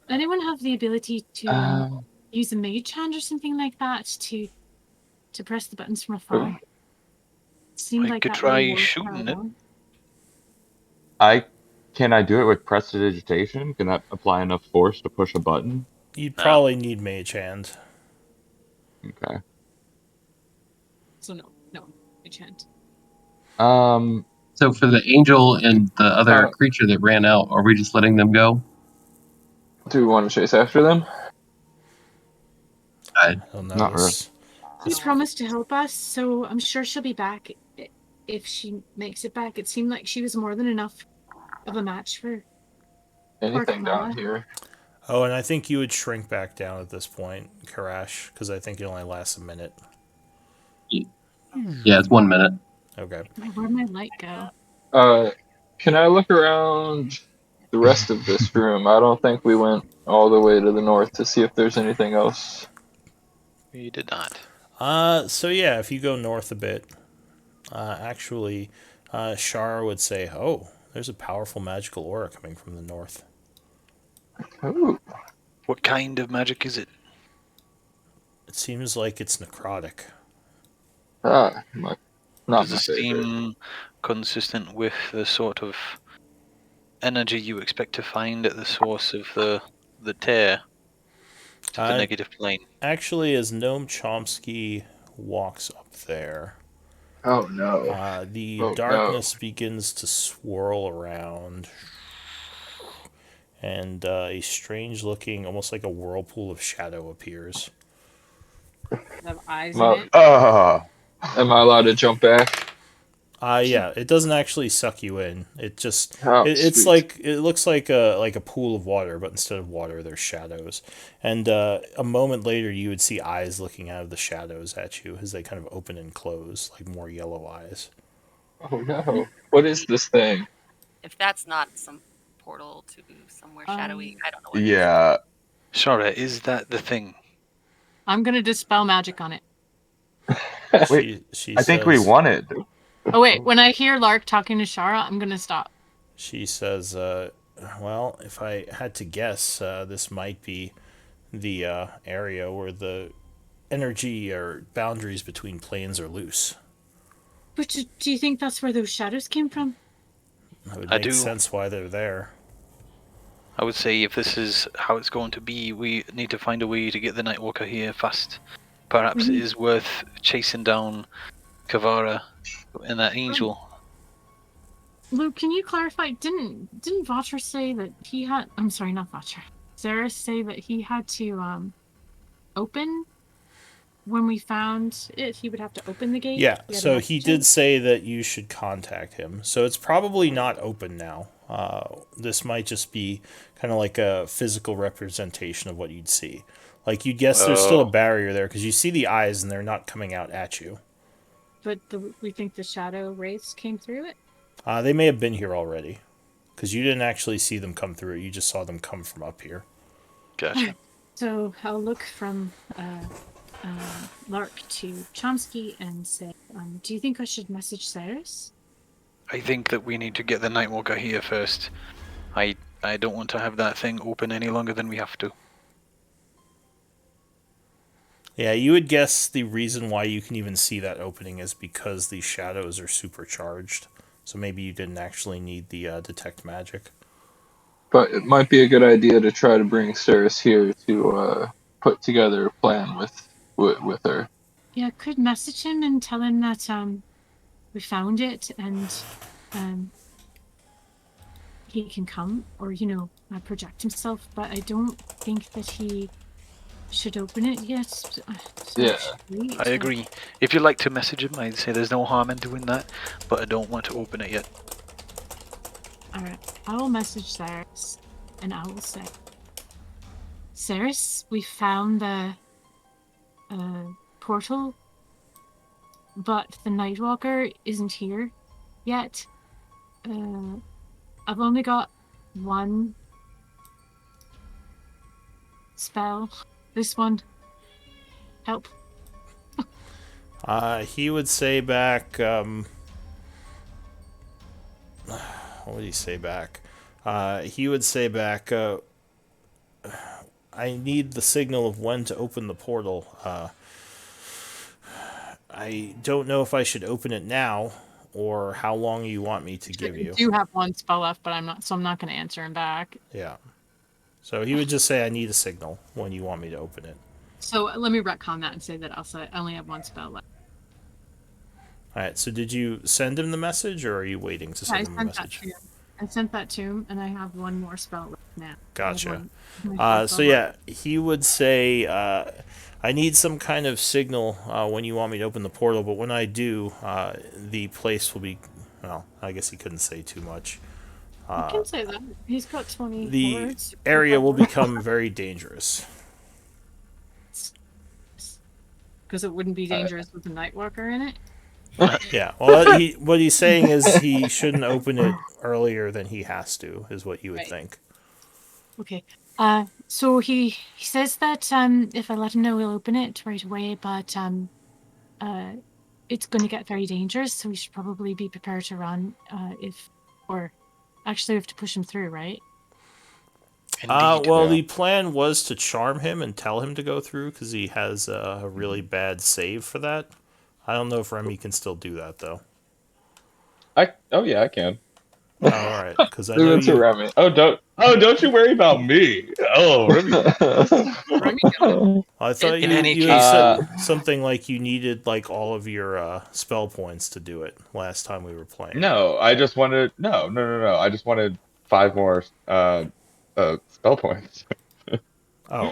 anyone have the ability to use a mage hand or something like that to press the buttons from afar? It seemed I like could that try really worked shooting it. well. Can I do it with prestidigitation? Can that apply enough force to push a button? You'd probably need mage hand. Okay. So no, mage hand. So for the angel and the other Uh, creature that ran out, are we just letting them go? Do we want to chase after them? He'll Not notice. She's promised to help us, so I'm sure she'll be back if she makes it back. It seemed like she was more than enough of a match for. Anything Carl. down here? Oh, and I think you would shrink back down at this point, Karash, because I think it only lasts a minute. Yeah, it's 1 minute. Okay. Where'd my light go? Can I look around the rest of this room? I don't think we went all the way to the north to see if there's anything else. You did not. So yeah, if you go north a bit, actually, Chaur would say, oh, there's a powerful magical aura coming from the north. Ooh. What kind of magic is it? It seems like it's necrotic. Not Does my it favorite. seem consistent with the sort of energy you expect to find at the source of the tear to the negative plane? Actually, as Noam Chomsky walks up there, Oh no. the Oh, darkness begins to swirl around, and a strange-looking, almost like a whirlpool of shadow appears. Have eyes Well, in it. Ah, Am I allowed to jump back? Yeah, it doesn't actually suck you in. It just Oh, it's sweet. like it looks like a pool of water, but instead of water, there's shadows. And a moment later, you would see eyes looking out of the shadows at you as they kind of open and close, like more yellow eyes. Oh no. What is this thing? If that's not some portal to somewhere shadowy, I don't know what is. Yeah. Shara, is that the thing? I'm gonna dispel magic on it. Wait, She I think we says won it. Oh wait, when I hear Lark talking to Shara, I'm gonna stop. she says, well, if I had to guess, this might be the area where the energy or boundaries between planes are loose. But do you think that's where those shadows came from? It would I make do. sense why they're there. I would say if this is how it's going to be, we need to find a way to get the Nightwalker here fast. Perhaps it is worth chasing down Kavara and that angel. Luke, can you clarify? Didn't Vatra say that he had? I'm sorry, not Vatra. Sarah say that he had to open when we found it. He would have to open the gate. Yeah, We had so to he message him? did say that you should contact him. So it's probably not open now. This might just be kind of like a physical representation of what you'd see. Like you'd guess there's still a Oh. barrier there because you see the eyes and they're not coming out at you. But we think the shadow wraiths came through it. They may have been here already because you didn't actually see them come through. You just saw them come from up here. Gotcha. So I'll look from Lark to Chomsky and say, do you think I should message Cyrus? I think that we need to get the Nightwalker here first. I don't want to have that thing open any longer than we have to. Yeah, you would guess the reason why you can even see that opening is because the shadows are supercharged. So maybe you didn't actually need the detect magic. But it might be a good idea to try to bring Ceres here to put together a plan with her. Yeah, could message him and tell him that we found it and he can come or project himself. But I don't think that he should open it yet. So Yeah. I agree. If you'd like to message him, I'd say there's no harm in doing that, but I don't want to open it yet. Alright, I will message Cyrus and I will say, Cyrus, we found the portal, but the Nightwalker isn't here yet. I've only got one spell. This one. Help. He would say back, what would he say back? He would say back, I need the signal of when to open the portal. I don't know if I should open it now or how long you want me to give you. I do have one spell left, but I'm not going to answer him back. Yeah. So he would just say, I need a signal when you want me to open it. So let me retcon that and say that I only have one spell left. Alright, so did you send him the message or are you waiting to send him the message? I sent that to him, and I have one more spell left now. Gotcha. So yeah, he would say, I need some kind of signal when you want me to open the portal, but when I do, the place will be, well, I guess he couldn't say too much. I can say that. He's got 20 The words. area will become very dangerous. Because it wouldn't be dangerous with a Nightwalker in it? Yeah, well, what he's saying is he shouldn't open it earlier than he has to, is what you would think. Okay. So he says that if I let him know, he'll open it right away, but it's going to get very dangerous, so we should probably be prepared to run actually we have to push him through, right? Indeed. Well, Yeah. the plan was to charm him and tell him to go through because he has a really bad save for that. I don't know if Remy can still do that though. Oh yeah, I can. Oh, all right, because I Leave know it to you. Remy. Don't you worry about me. Oh, Remy. I thought In any you case- said something like you needed like all of your spell points to do it last time we were playing. No, I just wanted no. I just wanted 5 more spell points. Oh,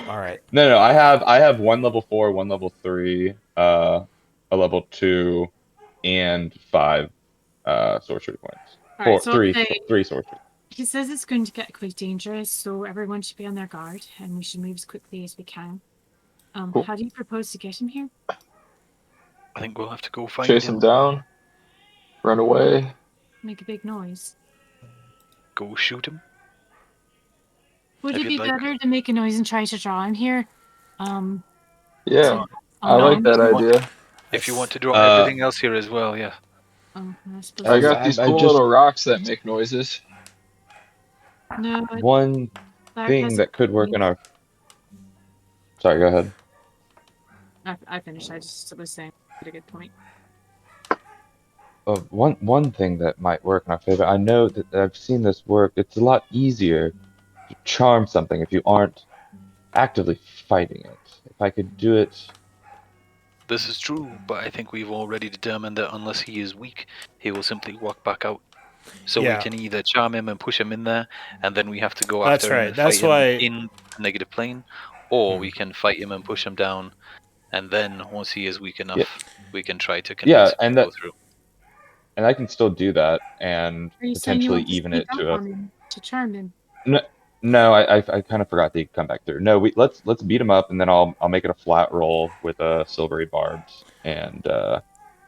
all right. No. I have 1 level 4, 1 level 3, a level 2, and 5 sorcery points. All right, so I'll say Three sorcery. he says it's going to get quite dangerous, so everyone should be on their guard, and we should move as quickly as we can. Cool. How do you propose to get him here? I think we'll have to go find Chase him down, run away. Make a big noise. Go shoot him. Would If it be you'd like. better to make a noise and try to draw him here? Yeah, I like that idea. If you want to draw everything else here as well, yeah. I suppose I got these I cool just- little rocks that make noises. no. One thing that could work in our. Sorry, go ahead. I finished. I just was saying. Did a good point. One thing that might work in our favor. I know that I've seen this work. It's a lot easier to charm something if you aren't actively fighting it. If I could do it. This is true, but I think we've already determined that unless he is weak, he will simply walk back out. So Yeah. we can either charm him and push him in there, and then we have to go That's after him right. and That's fight why- him in the negative plane, or we can fight him and push him down, and then once he is weak enough, we can try to convince him to go through. And I can still do that and Are you saying you potentially want to even sneak it up to on him to charm him? No, I kind of forgot to come back through. No, let's beat him up and then I'll make it a flat roll with a silvery barbs and I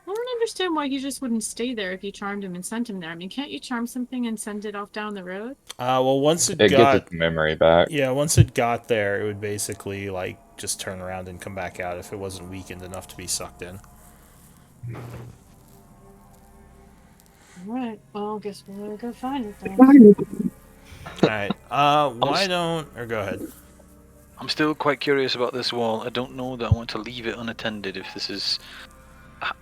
don't understand why he just wouldn't stay there if you charmed him and sent him there. I mean, can't you charm something and send it off down the road? Well, once it gets got its memory back. yeah, once it got there, it would basically like just turn around and come back out if it wasn't weakened enough to be sucked in. Alright, well, I guess we'll go find it then. All right. Why don't or go ahead. I'm still quite curious about this wall. I don't know that I want to leave it unattended if this is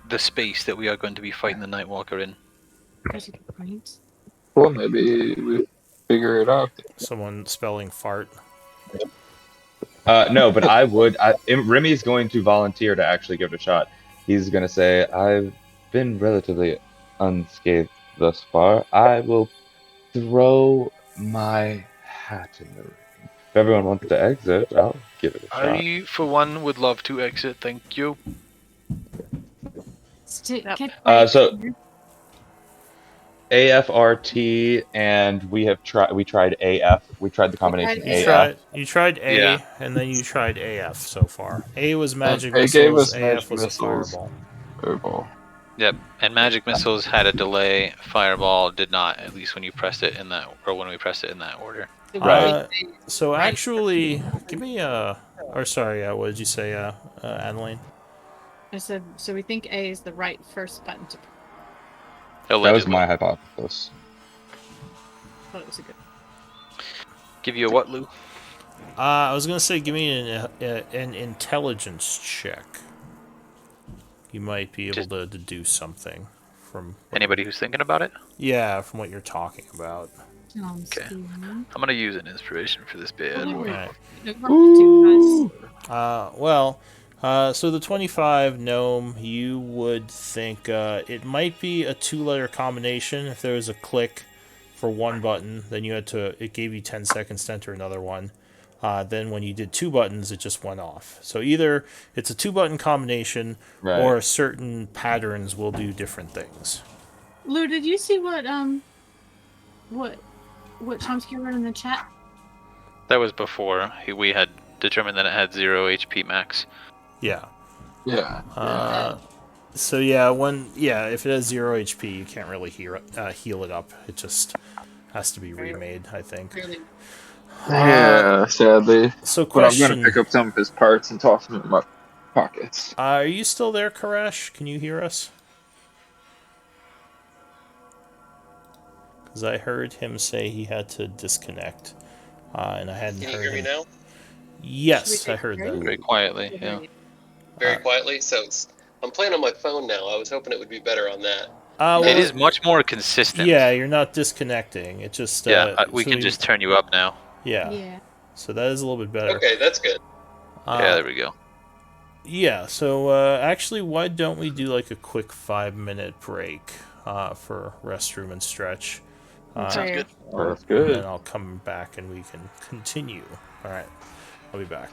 the space that we are going to be fighting the Nightwalker in. That's a good point. Well, maybe we figure it out. Someone spelling fart. No, but Remy's going to volunteer to actually give it a shot. He's going to say, I've been relatively unscathed thus far. I will throw my hat in the ring. If everyone wants to exit, I'll give it a shot. I, for one, would love to exit. Thank you. So AFRT and we tried AF. We tried the combination AF. You tried A, Yeah. and then you tried AF so far. A was magic A gave missiles, us AF magic was a missiles. fireball. Fireball. Yep, and magic missiles had a delay. Fireball did not, at least when you pressed it in that, or when we pressed it in that order. Right. So actually, give me a. Or sorry, what did you say, Adeline? I said, so we think A is the right first button to press. That was Allegedly. my hypothesis. Thought it was a good. Give you a what, Lou? I was gonna say, give me an intelligence check. You might be able to deduce something from Anybody who's thinking about it? Yeah, from what you're talking about. Okay. I'm gonna use an inspiration for this bad boy. Right. So the 25 gnome, you would think it might be a two-letter combination. If there was a click for one button, then it gave you 10 seconds to enter another one. Then when you did two buttons, it just went off. So either it's a two-button combination, Right. or certain patterns will do different things. Lou, did you see what Chomsky wrote in the chat? That was before we had determined that it had 0 HP max. Yeah. Yeah. So if it has 0 HP, you can't really heal it up. It just has to be remade, I think. Yeah, sadly. So But I'm question: gonna pick up some of his parts and toss them in my pockets. Are you still there, Koresh? Can you hear us? Because I heard him say he had to disconnect, and I hadn't heard him. Can you hear me now? Yes, I heard that. Very quietly, yeah. Very quietly. So I'm playing on my phone now. I was hoping it would be better on that. It is much more consistent. Yeah, you're not disconnecting. It just we can just turn you up now. Yeah. So that is a little bit better. Okay, that's good. Yeah, there we go. Yeah, so actually, why don't we do like a quick 5-minute break for restroom and stretch? Sounds good. That's good. And I'll come back and we can continue. All right, I'll be back.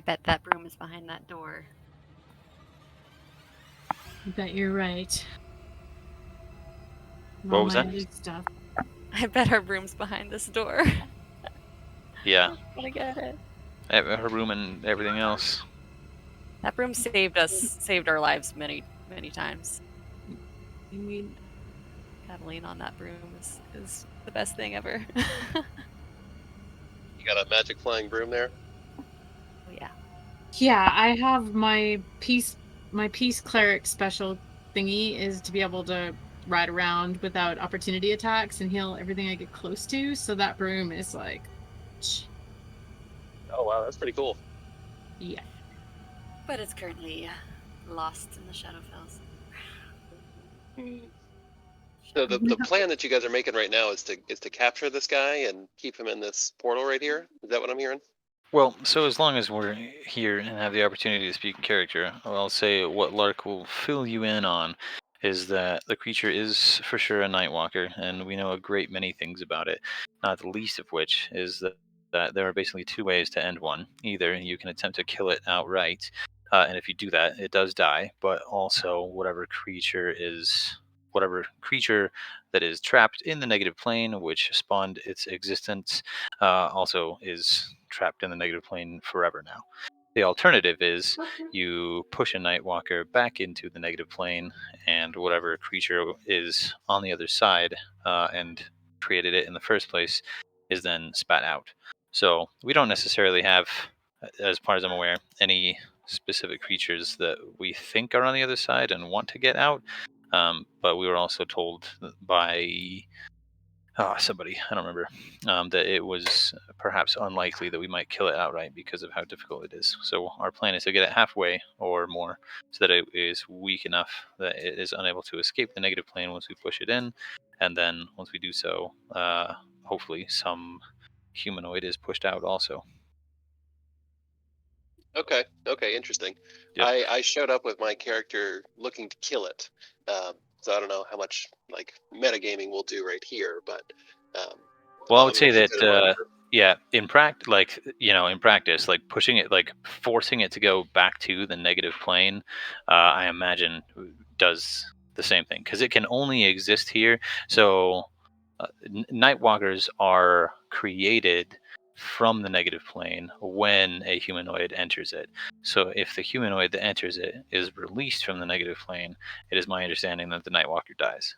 bet that broom is behind that door. I bet you're right. What was my that? new stuff. I bet our broom's behind this door. Yeah, I'm gonna get it. her room and everything else. That broom saved our lives many, many times. I mean, Gotta lean on that broom is the best thing ever. You got a magic flying broom there? Oh yeah. yeah, I have my peace cleric special thingy is to be able to ride around without opportunity attacks and heal everything I get close to. So that broom is like, Oh wow, that's pretty cool. yeah. But it's currently lost in the Shadowfells. So the plan that you guys are making right now is to capture this guy and keep him in this portal right here. Is that what I'm hearing? Well, so as long as we're here and have the opportunity to speak in character, I'll say what Lark will fill you in on is that the creature is for sure a Nightwalker, and we know a great many things about it, not the least of which is that there are basically two ways to end one. Either you can attempt to kill it outright, and if you do that, it does die, but also whatever creature that is trapped in the negative plane, which spawned its existence, also is trapped in the negative plane forever now. The alternative is you push a Nightwalker back into the negative plane, and whatever creature is on the other side and created it in the first place is then spat out. So we don't necessarily have, as far as I'm aware, any specific creatures that we think are on the other side and want to get out. But we were also told by somebody, I don't remember, that it was perhaps unlikely that we might kill it outright because of how difficult it is. So our plan is to get it halfway or more so that it is weak enough that it is unable to escape the negative plane once we push it in. And then once we do so, hopefully some humanoid is pushed out also. Okay, interesting. Yep. I showed up with my character looking to kill it. So I don't know how much like metagaming we'll do right here, but Well, I would I'm say interested in that whatever. yeah, in practice, like pushing it, like forcing it to go back to the negative plane, I imagine does the same thing because it can only exist here. So Nightwalkers are created from the negative plane when a humanoid enters it. So if the humanoid that enters it is released from the negative plane, it is my understanding that the Nightwalker dies.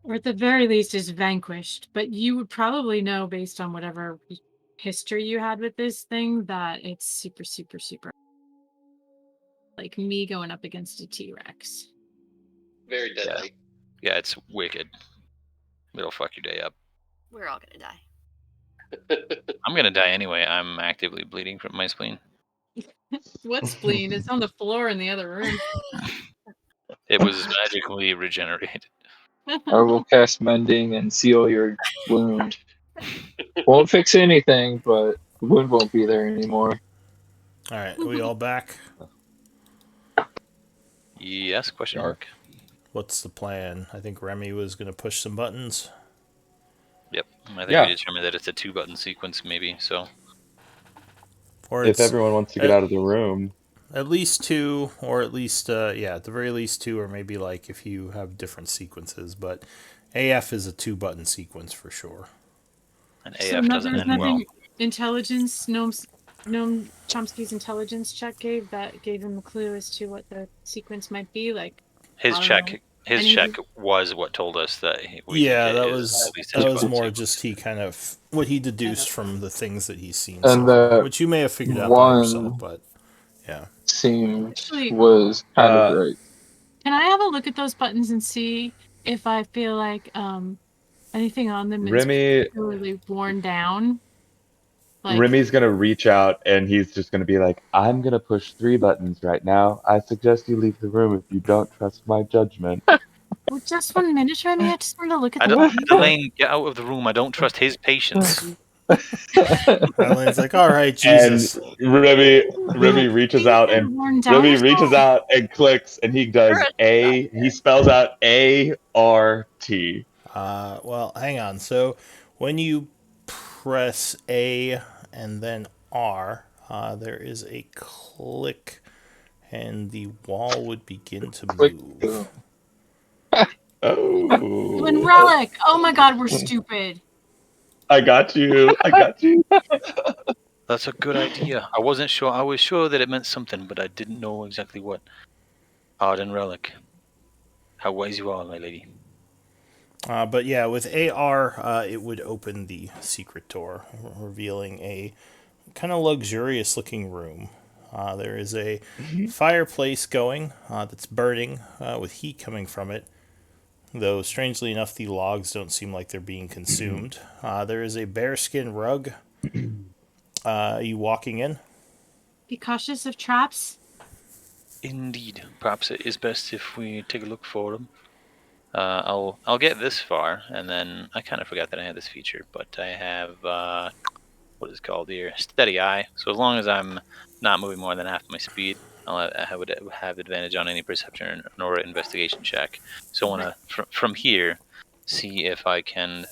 Or at the very least is vanquished. But you would probably know based on whatever history you had with this thing that it's super, super, super like me going up against a T-Rex. Very deadly. Yeah, it's wicked. It'll fuck your day up. We're all gonna die. I'm gonna die anyway. I'm actively bleeding from my spleen. What spleen? It's on the floor in the other room. It was magically regenerated. I will cast mending and seal your wound. Won't fix anything, but the wound won't be there anymore. All right, are we all back? Yes? Question Sure. mark. What's the plan? I think Remy was going to push some buttons. Yep. I think Yeah. we determined that it's a 2-button sequence, maybe. So Or If it's everyone wants to get out of the room, at least two, or at least, yeah, at the very least two, or maybe like if you have different sequences. But AF is a 2-button sequence for sure. an So AF doesn't there's end well. nothing intelligence, Noam Chomsky's intelligence check gave him a clue as to what the sequence might be. Like His I don't check know. his Any- check was what told us that we Yeah, think it that is was at least a that was 2-button more sequence. just he kind of what he deduced from the things that he's seen And so the far, which you may have figured out by yourself, one but yeah. seemed Actually, was kind of uh, right. can I have a look at those buttons and see if I feel like anything on them is Remy particularly worn down? Like Remy's gonna reach out and he's just gonna be like, I'm gonna push 3 buttons right now. I suggest you leave the room if you don't trust my judgment. well, just 1 minute, Remy. I just want to look at I the don't, buttons. Delane, get out of the room. I don't trust his patience. Eileen's like, all right, And Jesus. Remy reaches Things out are and worn down or clicks and he does he spells out ART. Well, hang on. So when you press A and then R, there is a click, and the wall would begin to Click. move. Twin Oh, relic. Oh my god, we're stupid. I got you. I got you. That's a good idea. I wasn't sure. I was sure that it meant something, but I didn't know exactly what. Arden relic. How wise you are, my lady. But yeah, with AR, it would open the secret door, revealing a kind of luxurious looking room. There is a fireplace going that's burning with heat coming from it, though strangely enough, the logs don't seem like they're being consumed. There is a bearskin rug. Are you walking in? Be cautious of traps. Indeed. Perhaps it is best if we take a look for them. I'll get this far, and then I kind of forgot that I had this feature, but I have what is it called here? Steady eye. So as long as I'm not moving more than half my speed, I would have advantage on any perception or investigation check. So I want to from here see if I can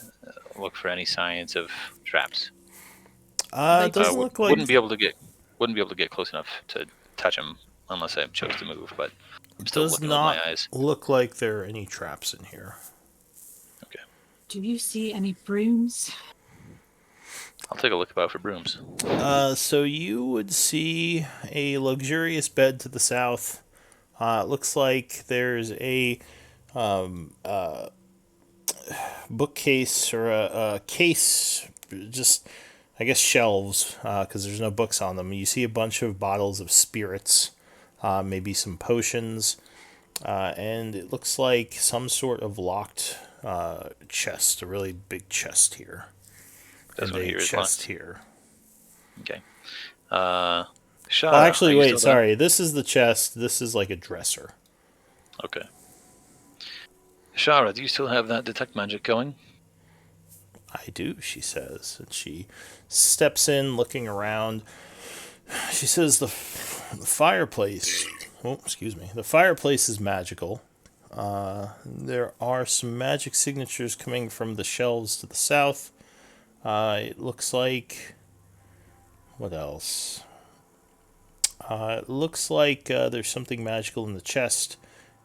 look for any signs of traps. It doesn't look like Wouldn't be able to get close enough to touch them unless I chose to move, but I'm it still does looking with not my eyes. look like there are any traps in here. Okay. Do you see any brooms? I'll take a look about for brooms. So you would see a luxurious bed to the south. It looks like there's a bookcase or a case, just I guess shelves, because there's no books on them. You see a bunch of bottles of spirits, maybe some potions, and it looks like some sort of locked chest, a really big chest here. This And one a here is chest locked. here. Okay. Well, Shara, actually, are you wait, still there? sorry. This is the chest. This is like a dresser. Okay. Shara, do you still have that detect magic going? I do, she says. And she steps in, looking around. She says the fireplace. Oh, excuse me. The fireplace is magical. There are some magic signatures coming from the shelves to the south. It looks like. What else? It looks like there's something magical in the chest,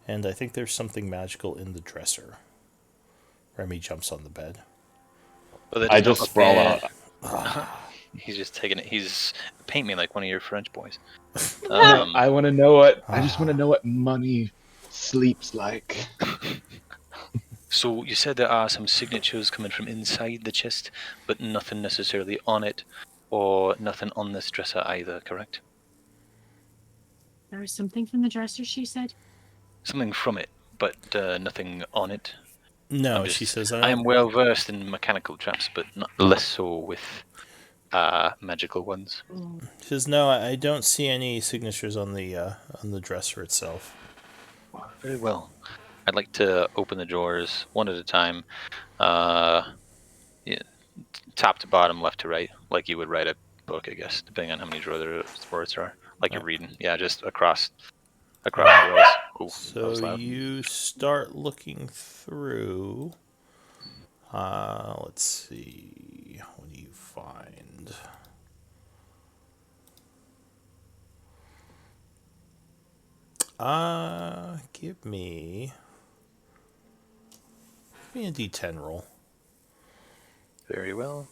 and I think there's something magical in the dresser. Remy jumps on the bed. But that I is not just a sprawl bed. out. He's just taking it. He's paint me like one of your French boys. No, I want to know what. I just want Ah. to know what money sleeps like. So you said there are some signatures coming from inside the chest, but nothing necessarily on it, or nothing on this dresser either, correct? There was something from the dresser, she said. Something from it, but nothing on it. No, she says, I I am don't. well versed in mechanical traps, but not less so with magical ones. She says, no, I don't see any signatures on the dresser itself. Very well. I'd like to open the drawers one at a time, uh, yeah, top to bottom, left to right, like you would write a book, I guess, depending on how many drawers there are. Like you're reading, yeah, just across the rows. Ooh, that So was loud. you start looking through. Let's see. What do you find? Give me a D10 roll. Very well.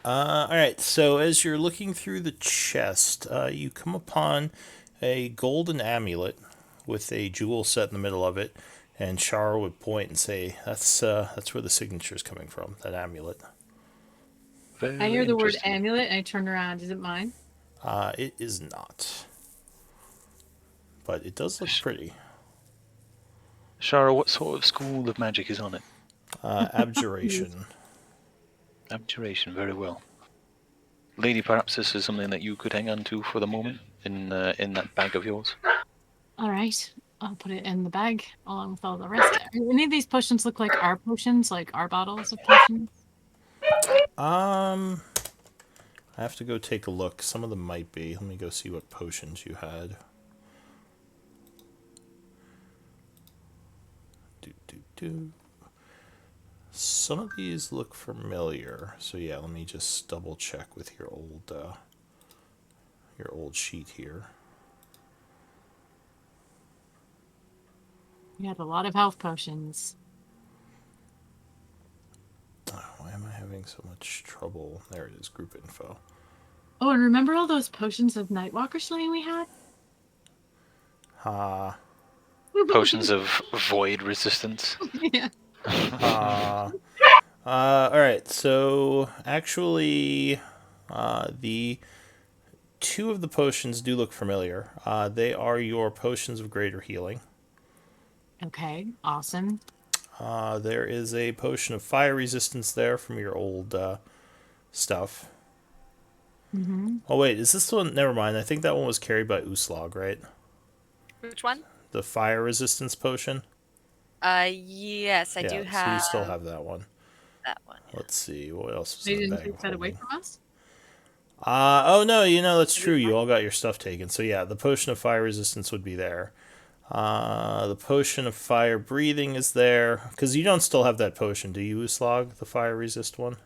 All right. So as you're looking through the chest, you come upon a golden amulet with a jewel set in the middle of it, and Char would point and say, "That's where the signature is coming from. That amulet." Very I hear the word interesting. amulet and I turn around. Is it mine? It is not, but it does look pretty. Shara, what sort of school of magic is on it? Abjuration. Abjuration, very well. Lady, perhaps this is something that you could hang on to for the moment in that bag of yours. All right. I'll put it in the bag along with all the rest. Do any of these potions look like our potions, like our bottles of potions? I have to go take a look. Some of them might be. Let me go see what potions you had. Do. Some of these look familiar. So yeah, let me just double check with your old sheet here. We had a lot of health potions. Why am I having so much trouble? There it is, group info. Oh, and remember all those potions of Nightwalker slaying we had? Potions of void resistance. Yeah. All right. So actually, the two of the potions do look familiar. They are your potions of greater healing. Okay, awesome. There is a potion of fire resistance there from your old stuff. Mm-hmm. Oh wait, is this the one? Never mind. I think that one was carried by Uslag, right? Which one? The fire resistance potion. Yes, I Yeah, do so you have still have that one. that one. Yeah. Let's see, what else was They in the didn't bag take of that away holding? from us? Oh no, that's true. You all got your stuff taken. So yeah, the potion of fire resistance would be there. The potion of fire breathing is there because you don't still have that potion, do you, Uslag? The fire resist one.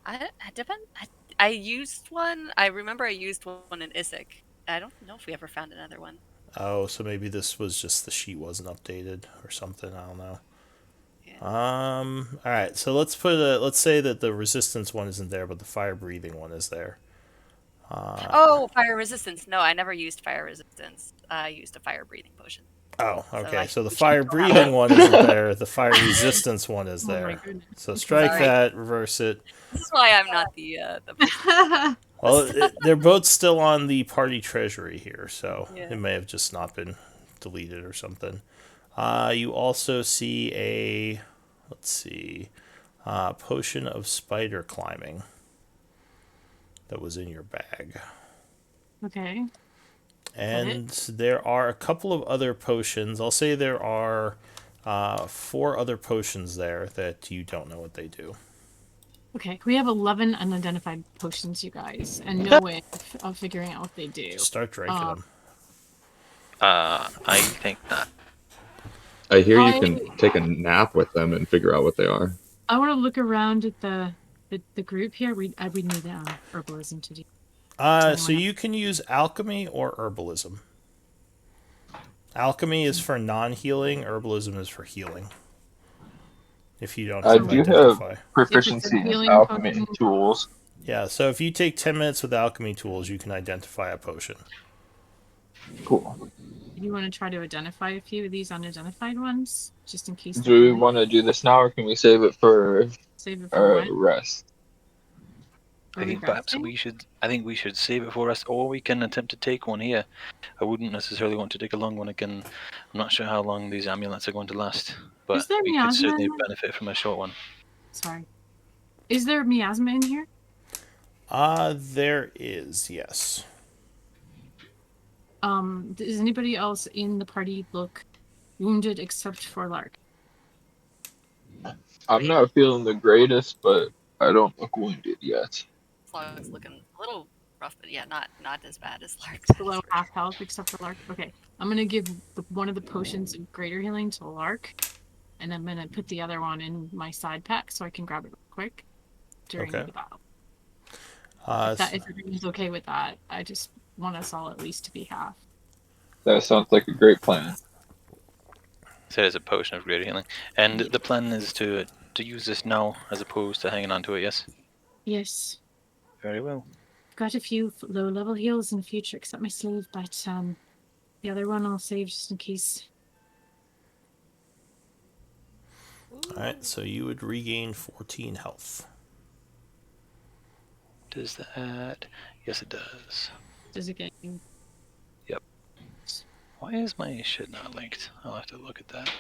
I depend. I used one. I remember I used one in Isik. I don't know if we ever found another one. Oh, so maybe this was just the sheet wasn't updated or something. I don't know. Yeah. All right. So let's say that the resistance one isn't there, but the fire breathing one is there. Oh, fire resistance. No, I never used fire resistance. I used a fire breathing potion. Oh, So okay. I So the we should fire still have breathing that. one isn't there. The fire resistance one is Oh my there. goodness. So Okay. strike Sorry. that, reverse it. This is why I'm not the person. Well, they're both still on the party treasury here, so Yeah. it may have just not been deleted or something. You also see let's see, potion of spider climbing that was in your bag. Okay. And there are a couple of other potions. I'll say there are 4 other potions there that you don't know what they do. Okay, we have 11 unidentified potions, you guys, and no way of figuring out what they do. Just start drinking them. I think not. I hear you I- can take a nap with them and figure out what they are. I want to look around at the group here. We need herbalism to do. So you can use alchemy or herbalism. Alchemy is for non-healing. Herbalism is for healing. If you don't I have do have identify. proficiency in healing alchemy potion- tools. Yeah, so if you take 10 minutes with alchemy tools, you can identify a potion. Cool. You want to try to identify a few of these unidentified ones, just in case. Do we want to do this now, or can we save it for Save it for our what? rest? Are I we think perhaps resting? we should. I think we should save it for us, or we can attempt to take one here. I wouldn't necessarily want to take a long one again. I'm not sure how long these amulets are going to last, but Is there we could miasma certainly in them? benefit from a short one. Sorry. Is there miasma in here? There is, yes. Does anybody else in the party look wounded except for Lark? I'm not feeling the greatest, but I don't look wounded yet. Slog's looking a little rough, but yeah, not as bad as Lark. Below half health except for Lark. Okay, I'm gonna give one of the potions of greater healing to Lark, and I'm gonna put the other one in my side pack so I can grab it real quick during Okay. the battle. Uh, If everyone's okay with that, I just want us all at least to be half. That sounds like a great plan. So there's a potion of greater healing, and the plan is to use this now as opposed to hanging on to it. Yes. Yes, Very well. got a few low-level heals in the future, except my sleeve, but the other one I'll save just in case. Alright, so you would regain 14 health. Does that? Yes, it does. Does it get you? Why is my shit not linked? I'll have to look at that.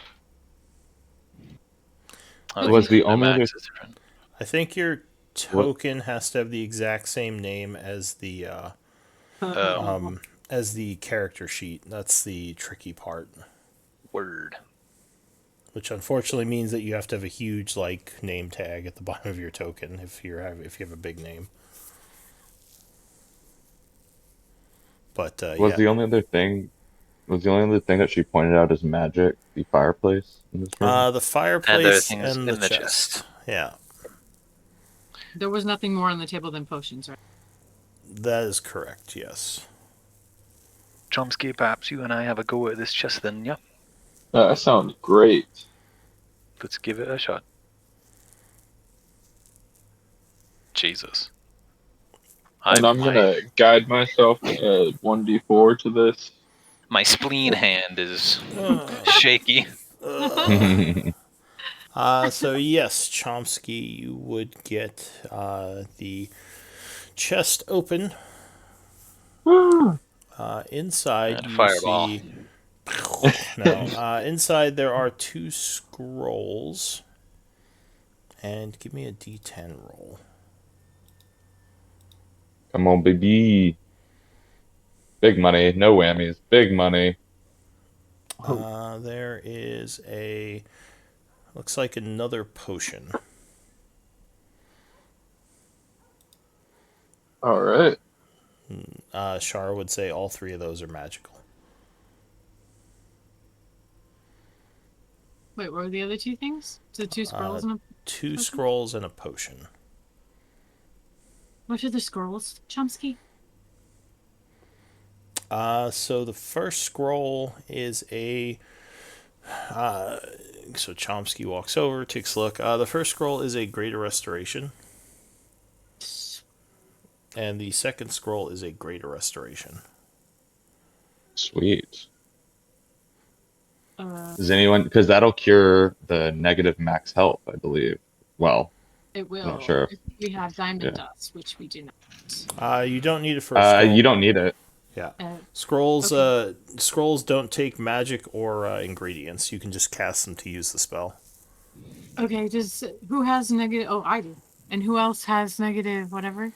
Oh, Was the my only other- max is different. I think your token has to have the exact same name as the character sheet. That's the tricky part. Word. Which unfortunately means that you have to have a huge name tag at the bottom of your token if you have a big name. But Was yeah. the only other thing Was the only other thing that she pointed out as magic the fireplace in this room? The And fireplace things and in the the chest. Yeah, There was nothing more on the table than potions, right? that is correct. Yes. Chomsky, perhaps you and I have a go at this chest then, yeah? That sounds great. Let's give it a shot. Jesus. And I'm gonna guide myself 1d4 to this. My spleen hand is shaky. So yes, Chomsky, you would get the chest open. Inside And a you fireball. see no. Inside there are 2 scrolls. And give me a D10 roll. Come on, baby. Big money, no whammies, big money. There is looks like another potion. All right. Char would say all 3 of those are magical. Wait, what were the other 2 things? The 2 scrolls and a... 2 Okay. scrolls and a potion. What are the scrolls, Chomsky? So the first scroll is so Chomsky walks over, takes a look. The first scroll is a Greater Restoration. And the second scroll is a Greater Restoration. Sweet. Uh, Does anyone, because that'll cure the negative max health, I believe. Well, it will. not sure. If we have diamond Yeah. dust, which we do not. You don't need it for a scroll. you don't need it. Yeah. Uh, Scrolls Okay. scrolls don't take magic or ingredients. You can just cast them to use the spell. okay, who has negative? Oh, I do. And who else has negative whatever?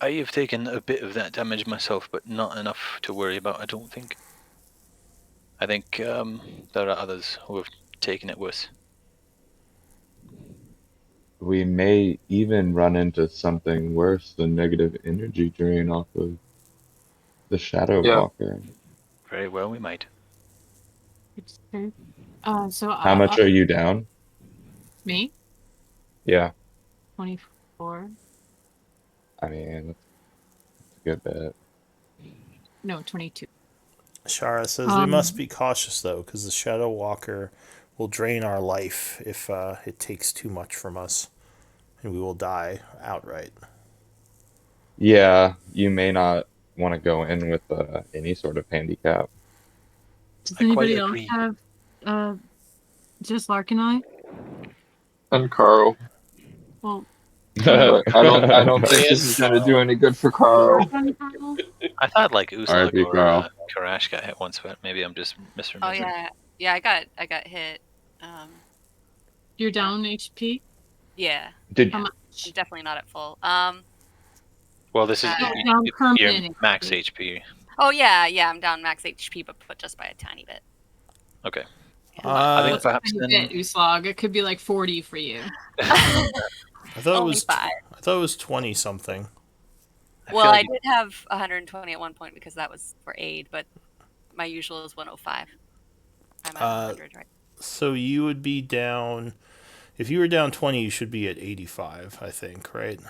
I have taken a bit of that damage myself, but not enough to worry about, I don't think. I think there are others who have taken it worse. We may even run into something worse than negative energy drain off of the Shadow Yeah. Walker. Very well, we might. It's okay. So How much are you down? me? Yeah, 24. I mean, that's a good bit. No, 22. Shara says we must be cautious though, because the Shadow Walker will drain our life if it takes too much from us, and we will die outright. Yeah, you may not want to go in with any sort of handicap. Does I quite anybody else agree. have just Lark and I? And Carl. Well, But I don't think this is gonna do any good for Carl. I thought like Uslag R.I.P. or Carl. Karash got hit once, but maybe I'm just misremembering. Oh yeah, I got hit. You're down HP? Yeah, Did How I'm much? definitely not at full. Well, this is No, down your permanent max HP. HP. Oh yeah, I'm down max HP, but just by a tiny bit. Okay. I Uh, think perhaps Tiny then. bit, Uslag. It could be like 40 for you. I thought it Only was 5. I thought it was 20 something. feel Well, I like did have 120 at one point because that was for aid, but my usual is 105. I'm at 100 right. So you would be down. If you were down 20, you should be at 85, I think, right?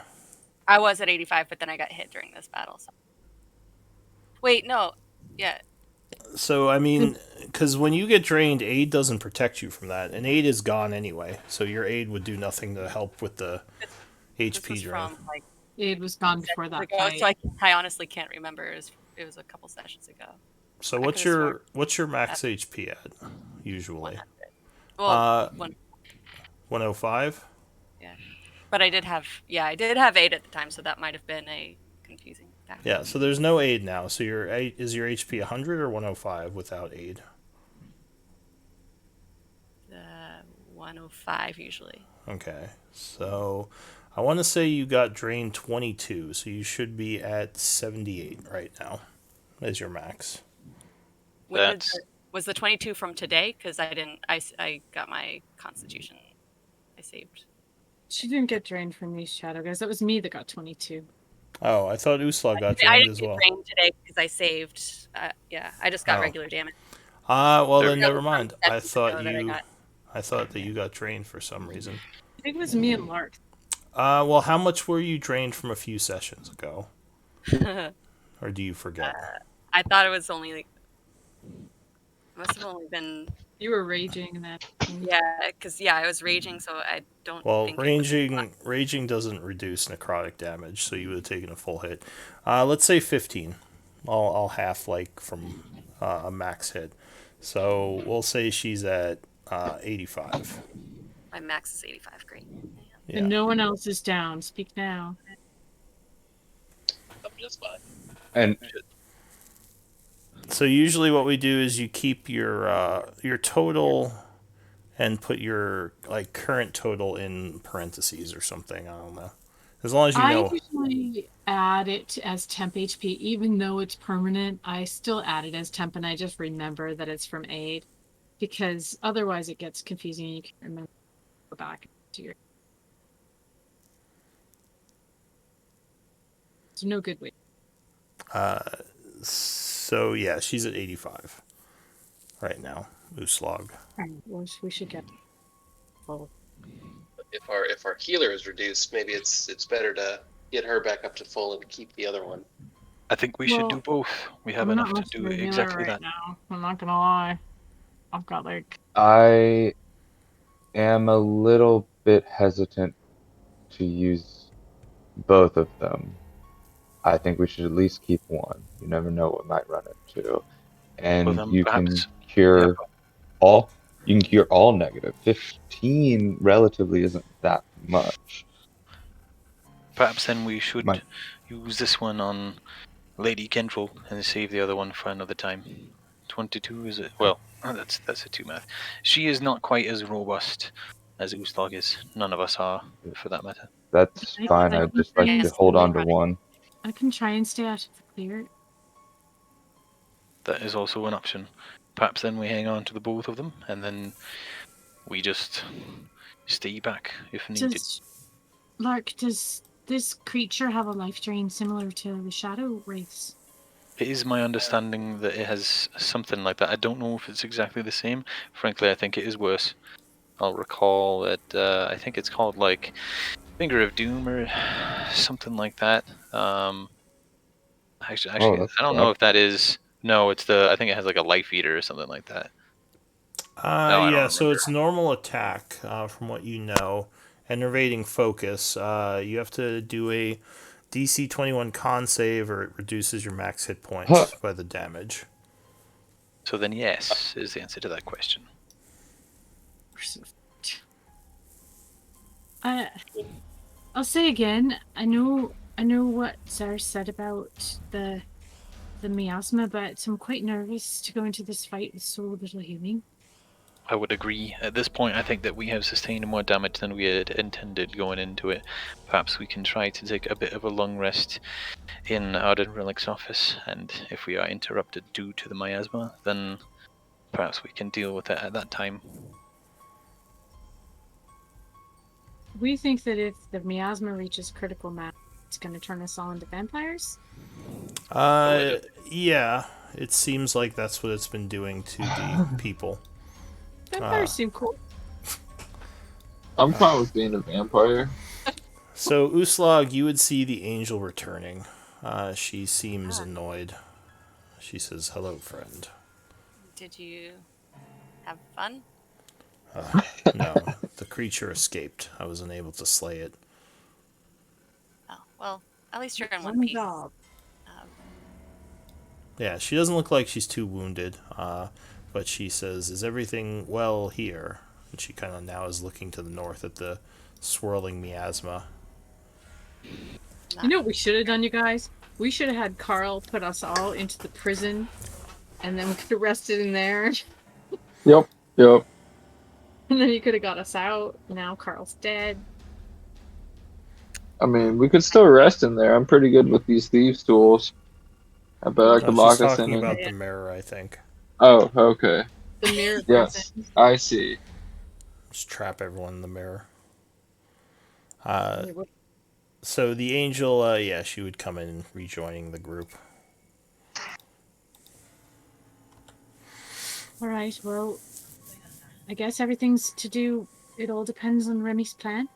I was at 85, but then I got hit during this battle. So. Wait, no. Yeah. So, I mean, because when you get drained, aid doesn't protect you from that. And aid is gone anyway. So your aid would do nothing to help with the This HP was drain. from like It was gone before that ago, fight. so I honestly can't remember. It was a couple sessions ago. So I could've what's your max HP at, usually? 100. Well, 105? yeah. But I did have aid at the time, so that might have been a confusing factor. Yeah, so there's no aid now. So is your HP 100 or 105 without aid? 105 usually. Okay, so I want to say you got drained 22, so you should be at 78 right now as your max. Was the 22 from today? Because I didn't. I got my constitution. I saved. She didn't get drained from these shadow guys. That was me that got 22. Oh, I thought Usla got I drained didn't as get well. drained today because because I saved. Yeah, I just got Oh. regular damage. Well There then we never mind. I Sessions thought ago that I you, got. I thought that you got drained for some reason. I think it was me and Lark. Well, how much were you drained from a few sessions ago, or do you forget? I thought it was only like. It must have only been. You were raging and that. Yeah, because I was raging, so I don't Well, think it was. raging doesn't reduce necrotic damage, so you would have taken a full hit. Let's say 15. I'll half like from a max hit. So we'll say she's at 85. My max is 85. Great. Yeah. And no one else is down. Speak now. I'm just fine. And So usually what we do is you keep your total and put your like current total in parentheses or something. I don't know. As long as you I know. usually add it as temp HP, even though it's permanent. I still add it as temp, and I just remember that it's from aid, because otherwise it gets confusing and you can't remember. Go back to your. There's no good way. So yeah, she's at 85 right now. Ooslog. Well, we should get. Full. If our healer is reduced, maybe it's better to get her back up to full and keep the other one. I think we should do both. We have I'm not enough to much do of a healer exactly right that. now. I'm not gonna lie. I've got like. I am a little bit hesitant to use both of them. I think we should at least keep one. You never know what might run into. Well, And then you can perhaps. Yeah. cure all you can cure all negative. 15 relatively isn't that much. Perhaps then we should My, use this one on Lady Kendril and save the other one for another time. 22 is it? Well, that's a 2 math. She is not quite as robust as Ustag is. None of us are, for that matter. that's I fine. can I'd just like try to and hold on stay- to one. I can try and stay out of the clear. That is also an option. Perhaps then we hang on to the both of them, and then we just stay back if needed. Lark, does this creature have a life drain similar to the Shadow Wraiths? It is my understanding that it has something like that. I don't know if it's exactly the same. Frankly, I think it is worse. I'll recall that I think it's called like Finger of Doom or something like that. Actually, That's I don't know bad. if that is. No, it's the. I think it has like a Life Eater or something like that. No, I don't Yeah, so remember. it's normal attack, from what you know, enervating focus. You have to do a DC 21 con save, or it reduces your max hit Huh. points by the damage. So then, yes, is the answer to that question. I'll say again. I know what Zara said about the miasma, but I'm quite nervous to go into this fight with so little healing. I would agree. At this point, I think that we have sustained more damage than we had intended going into it. Perhaps we can try to take a bit of a long rest in Arden Relic's office, and if we are interrupted due to the miasma, then perhaps we can deal with it at that time. We think that if the miasma reaches critical mass, it's going to turn us all into vampires? Yeah, it seems like that's what it's been doing to the people. Vampires seem cool. I'm fine with being a vampire. So, Uslag, you would see the angel returning. She seems annoyed. She says, "Hello, friend." Did you have fun? No, the creature escaped. I was unable to slay it. Oh, well, at least you're in one One piece. job. Yeah, she doesn't look like she's too wounded, but she says, "Is everything well here?" And she kind of now is looking to the north at the swirling miasma. You know what we should have done, you guys? We should have had Carl put us all into the prison, and then we could have rested in there, Yep. and then he could have got us out. Now Carl's dead. I mean, we could still rest in there. I'm pretty good with these thieves' tools. I bet I could She's lock us in. talking And... about the mirror, I think. Oh, okay. The mirror Yes, prison. I see. Just trap everyone in the mirror. So the angel, yeah, she would come in rejoining the group. All right, well, I guess everything's to do. It all depends on Remy's plan.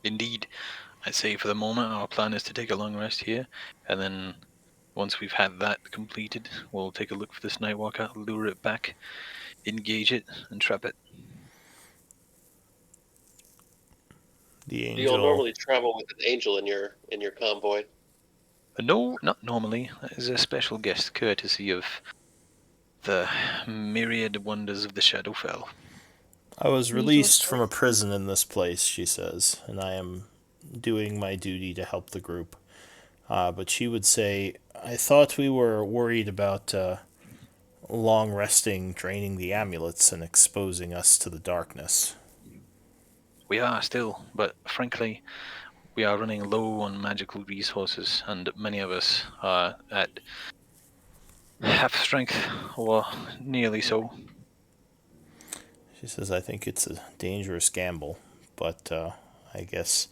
Indeed. I'd say for the moment our plan is to take a long rest here, and then once we've had that completed, we'll take a look for this Nightwalker, lure it back, engage it, and trap it. The Do you all angel. normally travel with an angel in your convoy? No, not normally. That is a special guest courtesy of the myriad wonders of the Shadowfell. I was Usual released from a choice. prison in this place, she says, and I am doing my duty to help the group. But she would say, I thought we were worried about long resting, draining the amulets, and exposing us to the darkness. We are still, but frankly, we are running low on magical resources, and many of us are at half strength, or nearly so. She says, I think it's a dangerous gamble, but I guess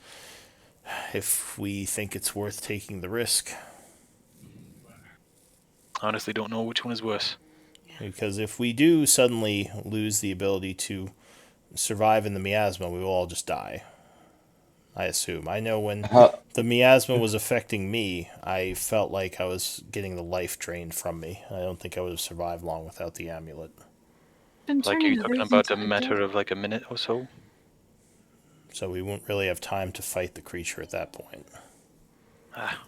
if we think it's worth taking the risk. Honestly, don't know which one is worse. Because if we do suddenly lose the ability to survive in the miasma, we will all just die. I assume. I know when How, the miasma was affecting me, I felt like I was getting the life drained from me. I don't think I would have survived long without the amulet. Been Like, are you turning talking others about into a matter undead. of like a minute or so? So we won't really have time to fight the creature at that point.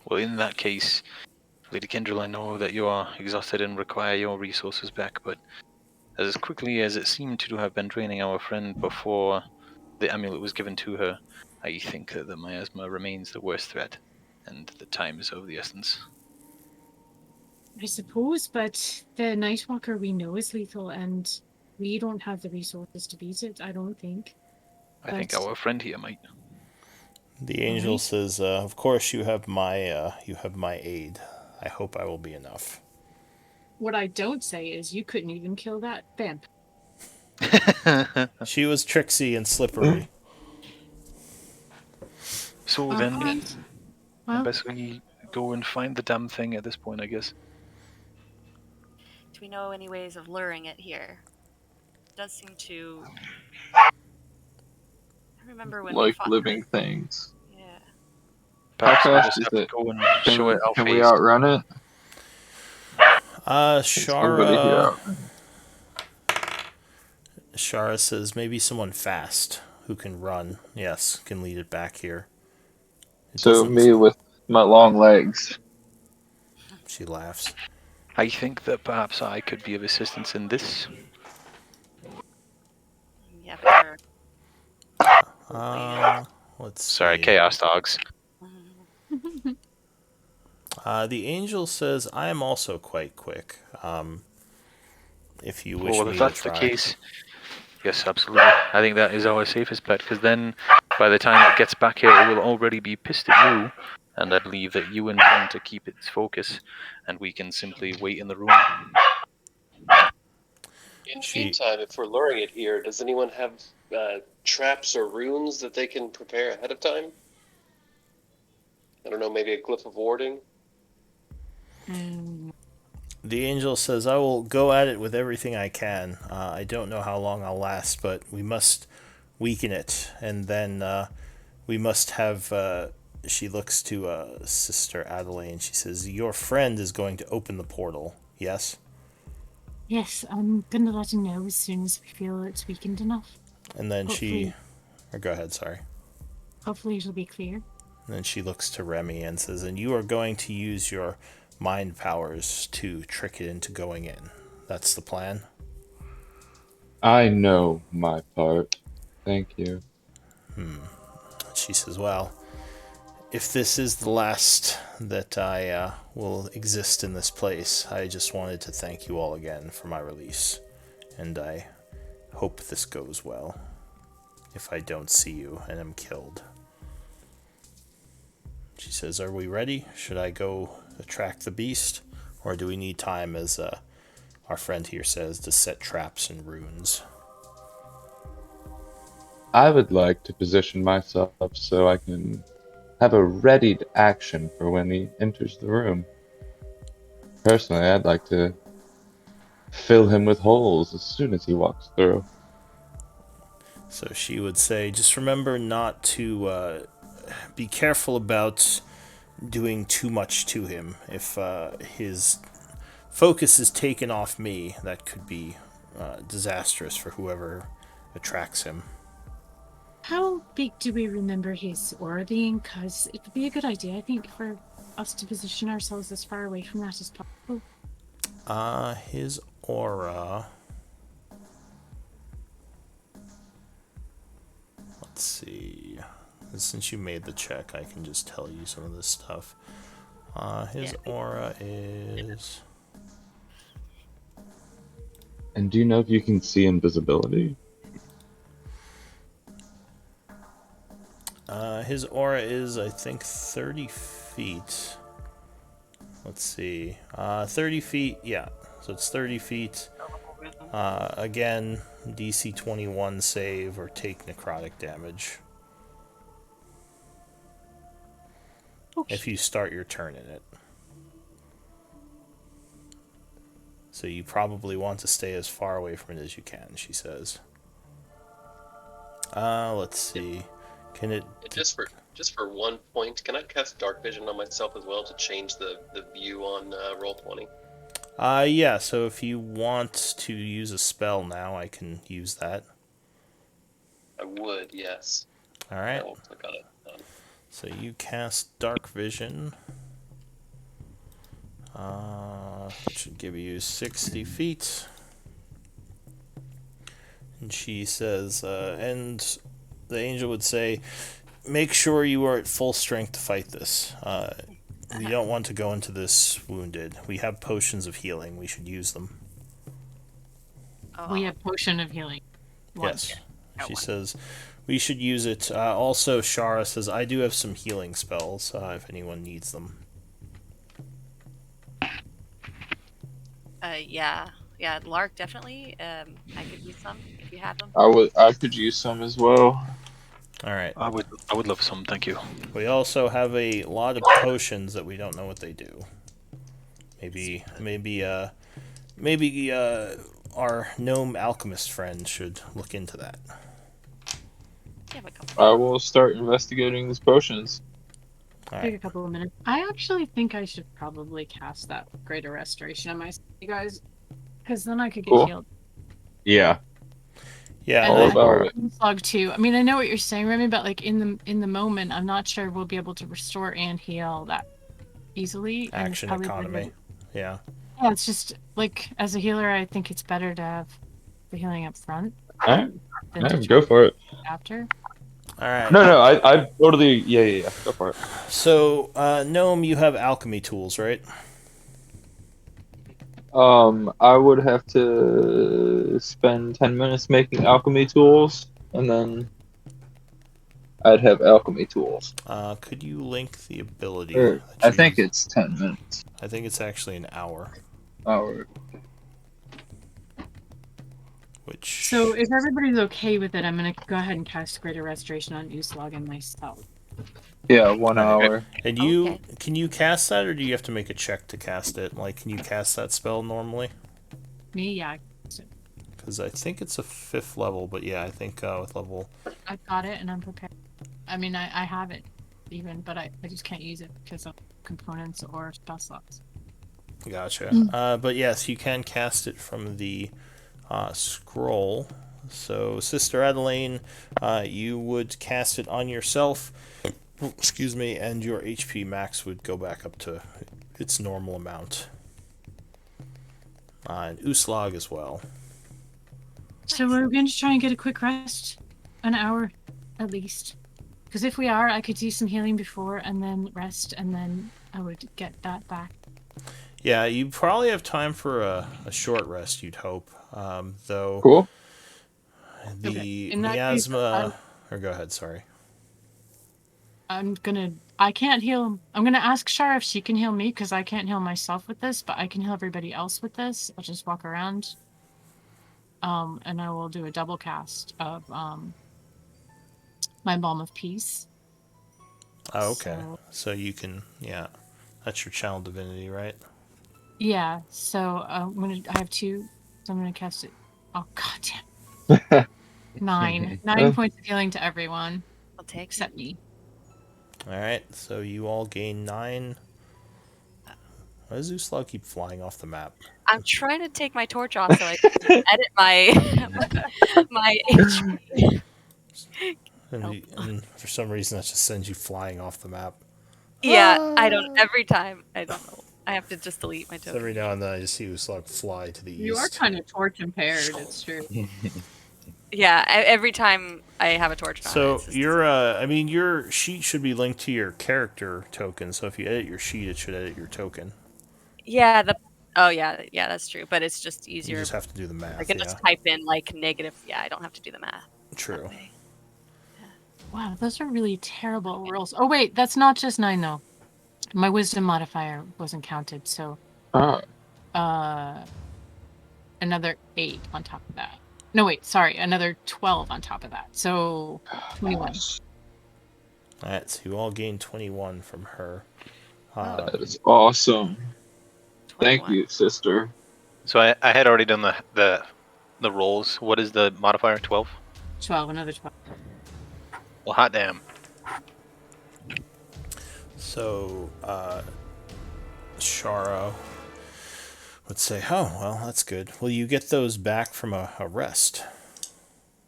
Well, in that case, Lady Kendrill, I know that you are exhausted and require your resources back, but as quickly as it seemed to have been draining our friend before the amulet was given to her, I think that the miasma remains the worst threat, and the time is of the essence. I suppose, but the Nightwalker we know is lethal, and we don't have the resources to beat it. I don't think. I think But our friend here might. The angel Alright. says, "Of course you have my aid. I hope I will be enough." what I don't say is you couldn't even kill that vamp. She was tricksy and slippery. So All then, right. I Well, best we go and find the damn thing at this point, I guess. Do we know any ways of luring it here? It does seem to. I remember when we Like fought living the. things. Yeah. How Perhaps we'll fast just is have to it? go and show it our Can we face. outrun it? Can somebody here Shara outrun it? Shara says maybe someone fast who can run. Yes, can lead it back here. It So doesn't. me with my long legs. She laughs. I think that perhaps I could be of assistance in this. Yeah, but Let's Sorry, see. Chaos Dogs. The angel says I am also quite quick. If you wish Well, if me to that's the try. case, yes, absolutely. I think that is our safest bet, because then by the time it gets back here, it will already be pissed at you, and I believe that you intend to keep its focus, and we can simply wait in the room. In the She meantime, if we're luring it here, does anyone have traps or runes that they can prepare ahead of time? I don't know, maybe a glyph of warding? The angel says, I will go at it with everything I can. I don't know how long I'll last, but we must weaken it. And then we must have. She looks to Sister Adelaide. She says, your friend is going to open the portal. Yes? yes, I'm gonna let him know as soon as we feel it's weakened enough. And then she. Hopefully, Or go ahead, sorry. hopefully it'll be clear. And then she looks to Remy and says, and you are going to use your mind powers to trick it into going in. That's the plan? I know my part. Thank you. She says, well, if this is the last that I will exist in this place, I just wanted to thank you all again for my release. And I hope this goes well. If I don't see you and am killed. She says, are we ready? Should I go attract the beast? Or do we need time, as our friend here says, to set traps and runes? I would like to position myself so I can have a readied action for when he enters the room. Personally, I'd like to fill him with holes as soon as he walks through. So she would say, just remember not to be careful about doing too much to him. If his focus is taken off me, that could be disastrous for whoever attracts him. How big do we remember his aura being? Because it would be a good idea, I think, for us to position ourselves as far away from that as possible. His aura. Let's see. Since you made the check, I can just tell you some of this stuff. His aura is. And do you know if you can see invisibility? His aura is, I think, 30 feet. Let's see. 30 feet, yeah. So it's 30 feet. Again, DC 21 save or take necrotic damage. Okay. If you start your turn in it. So you probably want to stay as far away from it as you can, she says. Let's see. Can it... Just for 1 point, can I cast Dark Vision on myself as well to change the view on Roll20? Yeah, so if you want to use a spell now, I can use that. I would, yes. Alright. I will click on it. So you cast Dark Vision. It should give you 60 feet. And she says, and the angel would say, make sure you are at full strength to fight this. We don't want to go into this wounded. We have potions of healing. We should use them. We have potion of healing. Yes. She says, we should use it. Also, Shara says, I do have some healing spells, if anyone needs them. Yeah, Lark definitely. I could use some if you have them. I could use some as well. Alright. I would love some, thank you. We also have a lot of potions that we don't know what they do. Maybe our gnome alchemist friend should look into that. Yeah, a couple. I will start investigating these potions. Take a couple of minutes. I actually think I should probably cast that Greater Restoration on myself, you guys, because then I could get healed. Yeah. Yeah. All about it. Slug too. I mean, I know what you're saying, Remy, but like in the moment, I'm not sure we'll be able to restore and heal that easily. Action economy. Yeah. Yeah, it's just like as a healer, I think it's better to have the healing up front Alright. than to Go for it. after. Alright. No, I totally, yeah, go for it. So, gnome, you have alchemy tools, right? I would have to spend 10 minutes making alchemy tools, and then I'd have alchemy tools. Could you link the ability? I think it's 10 minutes. I think it's actually an hour. Hour. Which... So if everybody's okay with it, I'm gonna go ahead and cast Greater Restoration on Uslag and myself. Yeah, 1 hour. And you can you cast that, or do you have to make a check to cast it? Like, can you cast that spell normally? Me, yeah. Because I think it's a 5th level, but yeah, I think with level... I've got it and I'm prepared. I mean, I have it even, but I just can't use it because of components or spell slots. Gotcha. But yes, you can cast it from the scroll. So, Sister Adelaine, you would cast it on yourself. Excuse me, and your HP max would go back up to its normal amount. And Uslag as well. So we're going to try and get a quick rest, an hour at least. Because if we are, I could do some healing before and then rest, and then I would get that back. Yeah, you probably have time for a short rest, you'd hope. Though Cool. the In that miasma... case, or go ahead, sorry. I can't heal him. I'm gonna ask Shar if she can heal me, because I can't heal myself with this, but I can heal everybody else with this. I'll just walk around. And I will do a double cast of my Balm of Peace. Oh, okay. So you can, that's your channel divinity, right? Yeah, so I have 2 So I'm gonna cast it. Oh god damn. 9. 9 points of healing to everyone I'll take it. except me. All right, so you all gain 9. Why does Uslag keep flying off the map? I'm trying to take my torch off so I can edit my my HP. And for some reason, that just sends you flying off the map. Yeah, I don't. Every time, I don't know. I have to just delete my So token. every now and then, I just see Uslag fly to the You are east. kind of torch impaired, it's true. Yeah, every time I have a torch on. So it's just- your sheet should be linked to your character token. So if you edit your sheet, it should edit your token. yeah, yeah, that's true. But it's just You easier. just have to do the math. I can just type in like negative. Yeah, I don't have to do the math. True. That way. Wow, those are really terrible rolls. Oh wait, that's not just 9 though. My wisdom modifier wasn't counted, so another 8 on top of that. No wait, sorry, another 12 on top of that. So 21. Alright, so you all gain 21 from her. That is awesome. Thank 21. you, sister. So I had already done the rolls. What is the modifier? 12? 12, another 12. Well, hot damn. So, Shara would say, "Oh, well, that's good. Well, you get those back from a rest."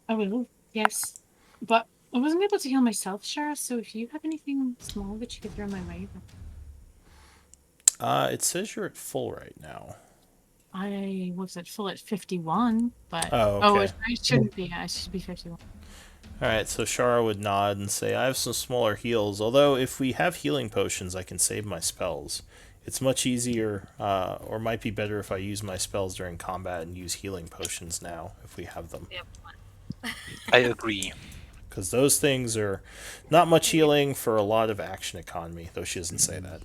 I will, yes. But I wasn't able to heal myself, Shara, so if you have anything small that you could throw my way. It says you're at full right now. I was at full at 51, but Oh, okay. I shouldn't be. I should be 51. Alright, so Shara would nod and say, "I have some smaller heals, although if we have healing potions, I can save my spells. It's much easier, or might be better if I use my spells during combat and use healing potions now, if we have them. I agree. Because those things are not much healing for a lot of action economy, though she doesn't say that.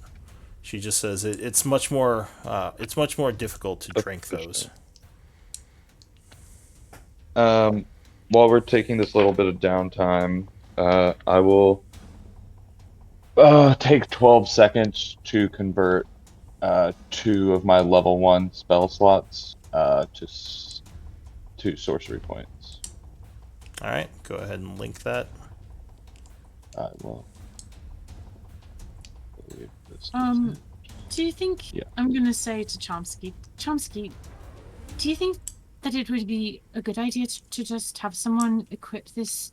She just says it's much more difficult to drink those." While we're taking this little bit of downtime, I will take 12 seconds to convert 2 of my level 1 spell slots to sorcery points. Alright, go ahead and link that. I will. Leave this Do you think, Yeah. I'm going to say to Chomsky, do you think that it would be a good idea to just have someone equip this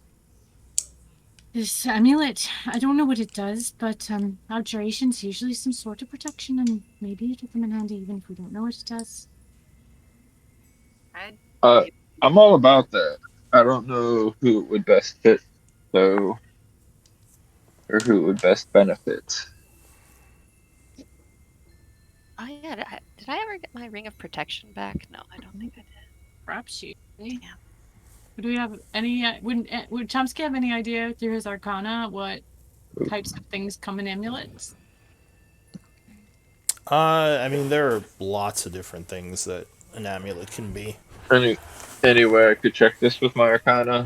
amulet? I don't know what it does, but abjuration's usually some sort of protection, and maybe it'll come in handy even if we don't know what it does. I'm all about that. I don't know who it would best fit, though, or who it would best benefit. Oh yeah, did I ever get my ring of protection back? No, I don't think I did. Perhaps you. Yeah. Do we have any? Would Chomsky have any idea through his arcana what types of things come in amulets? I mean, there are lots of different things that an amulet can be. Any way I could check this with my Arcana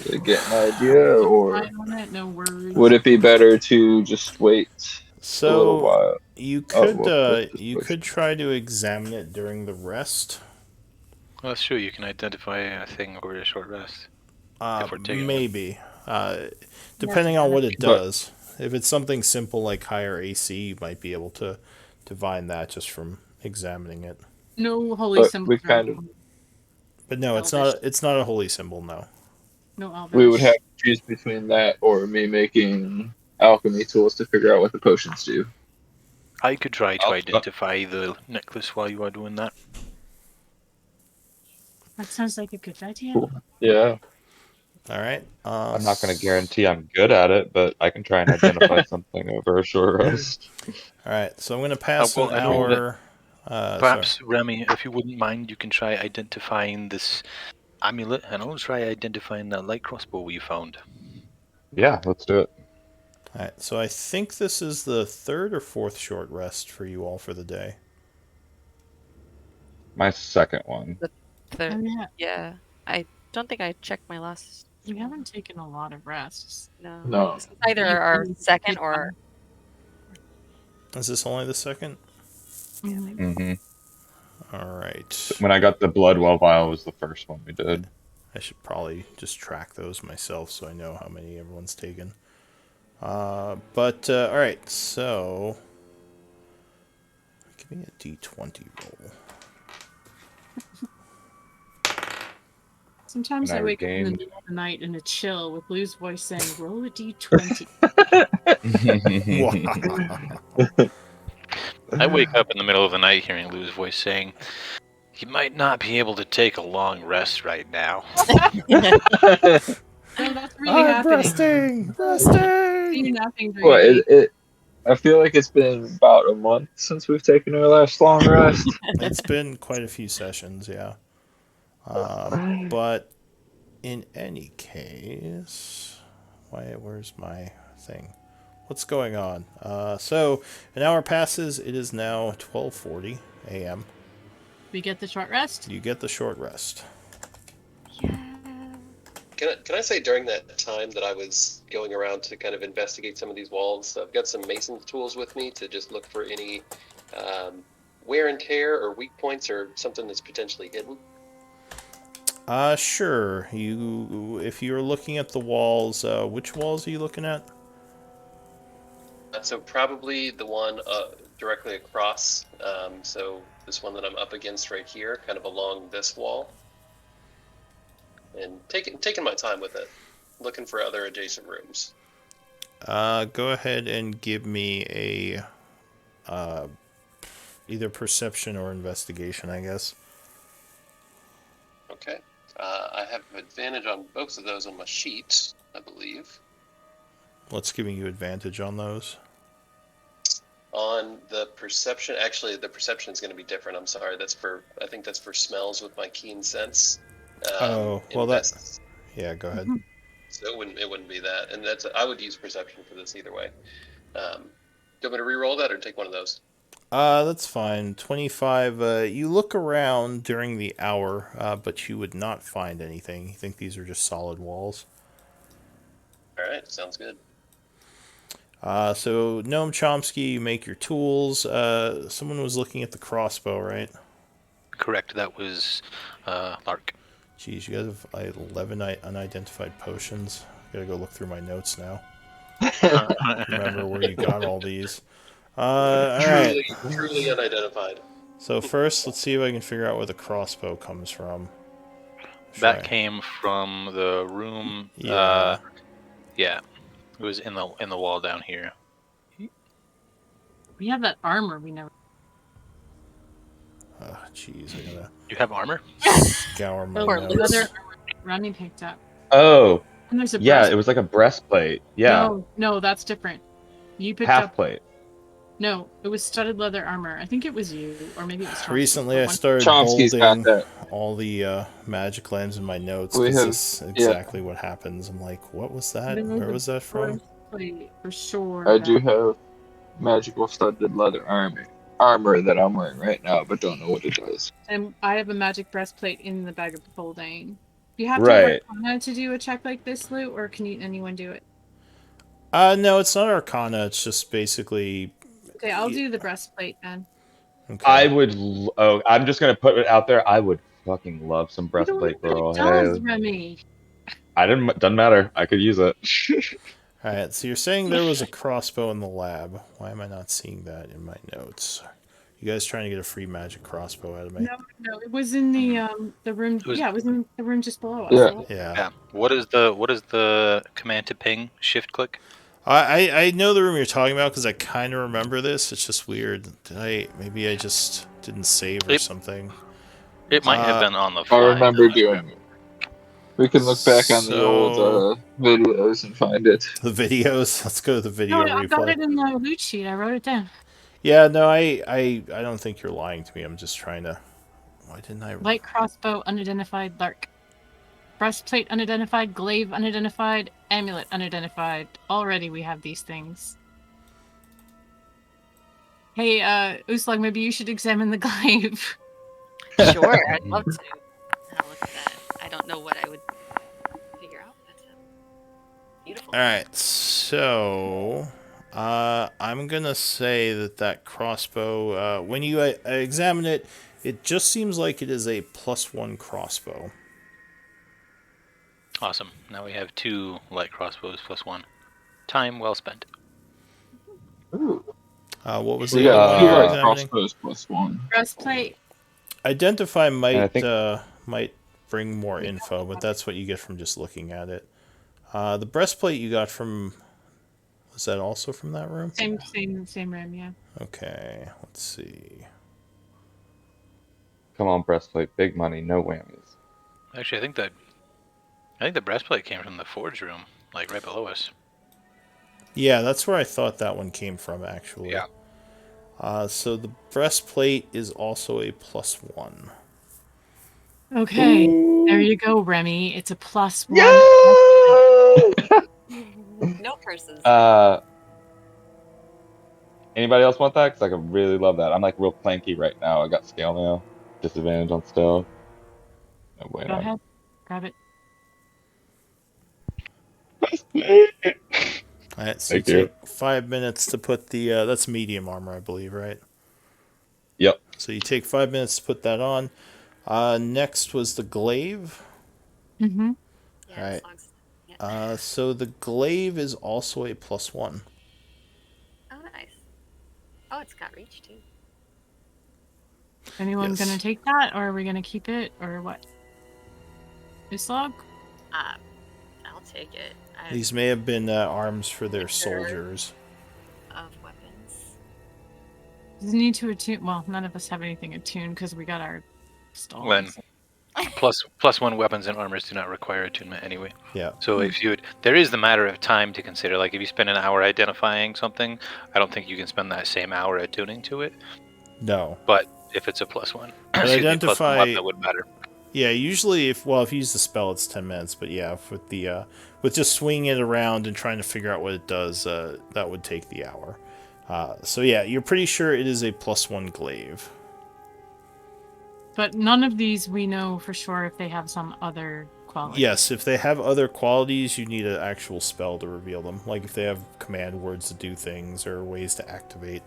to get an idea, or No words. would it be better to just wait a little So while? you could try to examine it during the rest. Well, that's true. You can identify a thing over a short rest. If we're taking Maybe, depending on what it does. If it's something simple like higher AC, you might be able to divine that just from examining it. No holy But symbol. we kind of But no, it's not. It's not a holy symbol. No. No Elvish. we would have to choose between that or me making alchemy tools to figure out what the potions do. I could try to I'll- identify the necklace while you are doing that. That sounds like a good idea. Cool. Yeah. All right. I'm not going to guarantee I'm good at it, but I can try and identify something over a short rest. All right. So I'm going to pass Well, an I know hour. Perhaps, Remy, if you wouldn't mind, you can try identifying this amulet, and I'll try identifying that light crossbow we found. Yeah, let's do it. All right. So I think this is the 3rd or 4th short rest for you all for the day. My second one. Yeah, I don't think I checked my last. We haven't taken a lot of rests. No. This is either our second or. Is this only the second? Mm-hmm. All right. When I got the blood well vial was the first one we did. I should probably just track those myself so I know how many everyone's taken. All right. So, give me a D20 roll. Sometimes And I I wake up in the regained. middle of the night in a chill with Lou's voice saying, roll a d20. Wow. I wake up in the middle of the night hearing Lou's voice saying, "You might not be able to take a long rest right now." No, that's really I'm happening. resting. You're napping Well, dreamy. I feel like it's been about a month since we've taken our last long rest. It's been quite a few sessions, yeah. But in any case, where's my thing? What's going on? So an hour passes. It is now 12:40 a.m. We get the short rest. You get the short rest. Yeah. Can I say during that time that I was going around to kind of investigate some of these walls, I've got some mason's tools with me to just look for any wear and tear or weak points or something that's potentially hidden. Sure. If you're looking at the walls, which walls are you looking at? So probably the one directly across. So this one that I'm up against right here, kind of along this wall. And taking my time with it, looking for other adjacent rooms. Go ahead and give me a either perception or investigation, I guess. Okay. I have advantage on both of those on my sheet, I believe. What's giving you advantage on those? On the perception, actually, the perception is going to be different. I'm sorry. I think that's for smells with my keen sense. Yeah, go ahead. So it wouldn't be that, and I would use perception for this either way. Do you want me to re-roll that or take one of those? That's fine. 25. You look around during the hour, but you would not find anything. You think these are just solid walls. All right, sounds good. So Noam Chomsky, you make your tools. Someone was looking at the crossbow, right? Correct. That was Lark. Jeez, you guys have 11 unidentified potions. Gotta go look through my notes now. Remember where you got all these. Alright. Truly unidentified. So first, let's see if I can figure out where the crossbow comes from. That came from the room. Yeah. Yeah. It was in the wall down here. We have that armor we never. Oh, jeez, I gotta You have armor? scour my The notes. leather armor Ronnie picked up. Oh, And there's a yeah, it was like a breastplate. Yeah, No, that's different. You picked half up. plate. No, it was studded leather armor. I think it was you, or maybe it was Chomsky. Recently, I started Chomsky's got bolding that. all the magic lens in my notes. We This have- is exactly what happens. I'm like, what was that? There Where a was that from? breastplate for sure. I do have magical studded leather armor that I'm wearing right now, but don't know what it does. And I have a magic breastplate in the bag of holding. Do you have Right. to Arcana to do a check like this, Lou, or can anyone do it? No, it's not Arcana. It's just basically. Okay, I'll do the breastplate then. Okay. I'm just gonna put it out there. I would fucking love some breastplate, You don't know girl. what it does, Hey, Remy. doesn't matter. I could use it. All right. So you're saying there was a crossbow in the lab. Why am I not seeing that in my notes? You guys trying to get a free magic crossbow out of me? No, it was in the room. It was- Yeah, it was in the room just below us. Yeah. Yeah. Yeah. What is the command to ping? Shift click. I know the room you're talking about because I kind of remember this. It's just weird. Maybe I just didn't save or something. It might have been on the fly. I remember doing it. We can look back on the old videos and find it. The videos. Let's go to the video No, I got replay. it in the loot sheet. I wrote it down. Yeah, no, I don't think you're lying to me. I'm just trying to. Why didn't I? Light crossbow, unidentified, Lark. Breastplate, unidentified. Glaive, unidentified. Amulet, unidentified. Already we have these things. Hey, Uslag, maybe you should examine the glaive. Sure, I'd love to. I'll look at that. I don't know what I would figure out. That's beautiful. All right, so I'm gonna say that crossbow. When you examine it, It just seems like it is a +1 crossbow. Awesome. Now we have 2 light crossbows +1. Time well spent. Ooh. What was We the other got one 2 you were light examining? crossbows +1. Breastplate. Identify And I think might bring more info, but that's what you get from just looking at it. The breastplate you got from... Was that also from that room? Same room, yeah. Okay, let's see. come on, breastplate, big money, no whammies. Actually, I think the breastplate came from the forge room, like right below us. Yeah, that's where I thought that one came from, actually. Yeah. So the breastplate is also a +1. Okay, there you go, Remy. It's a +1. Yeah! No curses. Anybody else want that? Because I could really love that. I'm like real clanky right now. I got scale mail, disadvantage on stealth. No Go bueno. ahead, grab it. Alright, so you Thank you. take 5 minutes to put the... that's medium armor, I believe, right? Yep. So you take 5 minutes to put that on. Next was the glaive. Mm-hmm. Yeah, Alright. as long as, yeah. So the glaive is also a +1. Oh, nice. Oh, it's got reach too. Anyone Yes. gonna take that, or are we gonna keep it, or what? This log? I'll take it. I have These may have been arms for their Sure. soldiers. of weapons. Does it need to attune? Well, none of us have anything attuned because we got our stalls. When +1 weapons and armors do not require attunement anyway. Yeah. So if you there is the matter of time to consider. Like if you spend an hour identifying something, I don't think you can spend that same hour attuning to it. No. But if it's a +1, But excuse me, +1 identify... weapon, that would matter. Yeah, usually if you use the spell, it's 10 minutes. But yeah, with the with just swinging it around and trying to figure out what it does, that would take the hour. So yeah, you're pretty sure it is a +1 glaive. But none of these we know for sure if they have some other quality. Yes, if they have other qualities, you need an actual spell to reveal them. Like if they have command words to do things or ways to activate.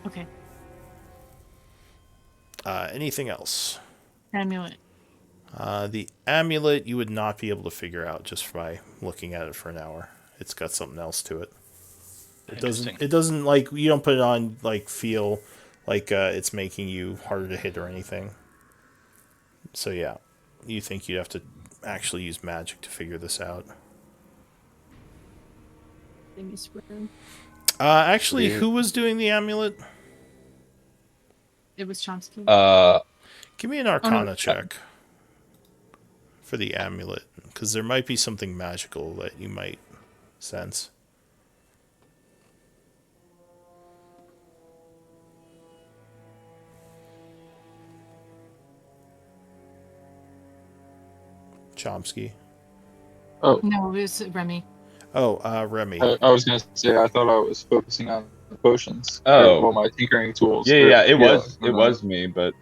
Okay. Anything else? Amulet. The amulet you would not be able to figure out just by looking at it for an hour. It's got something else to it. It doesn't like, you don't put it on like feel like it's making you harder to hit or anything. So yeah, you think you'd have to actually use magic to figure this out. Actually, who was doing the amulet? It was Chomsky. Give me an Arcana check for the amulet, because there might be something magical that you might sense. Chomsky. Oh, No, it was Remy. Oh, Remy. I was gonna say I thought I was focusing on the potions. Oh. Well, my tinkering tools. Yeah, but it was no, it no. was me, but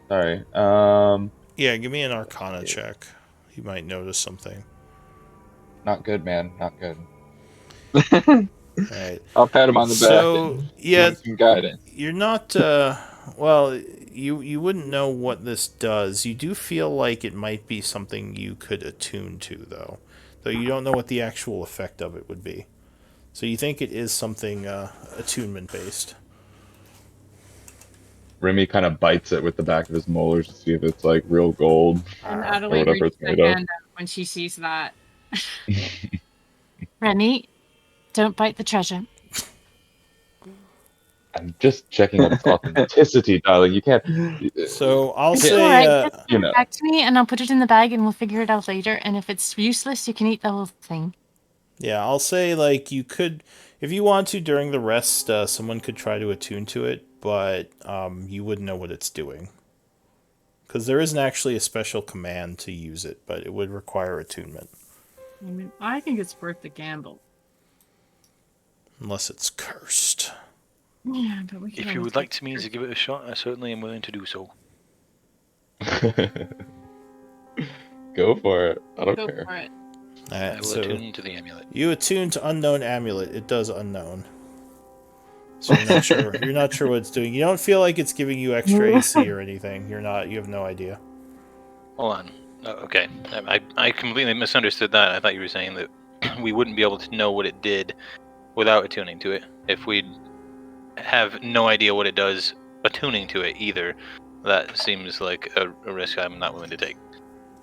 sorry. Yeah, give me an Arcana check. You might notice something. Not good, man. Not good. Right. I'll pat him on the back. So and yeah, give him some guidance. you're not. Well, you wouldn't know what this does. You do feel like it might be something you could attune to, though you don't know what the actual effect of it would be. So you think it is something attunement based. Remy kind of bites it with the back of his molars to see if it's like real gold And or Adelaide whatever reaches it's her made of. hand out when she sees that. Remy, don't bite the treasure. I'm just checking its authenticity, darling. You can't. So I'll It's say, alright, just you give know. it back to me and I'll put it in the bag and we'll figure it out later. And if it's useless, you can eat the whole thing. yeah, I'll say like you could, if you want to during the rest, someone could try to attune to it, but you wouldn't know what it's doing. Because there isn't actually a special command to use it, but it would require attunement. I mean, I think it's worth the gamble. Unless it's cursed. Yeah, but we can If you always would like take me to give it a shot, I certainly am willing to do so. Go for it. I don't Go care. for it. I will So attune to the amulet. you attune to unknown amulet. It does unknown. So you're not sure. You're not sure what it's doing. You don't feel like it's giving you extra AC or anything. You're not. You have no idea. Hold on. Oh, okay. I completely misunderstood that. I thought you were saying that we wouldn't be able to know what it did without attuning to it. If we have no idea what it does attuning to it either, that seems like a risk I'm not willing to take.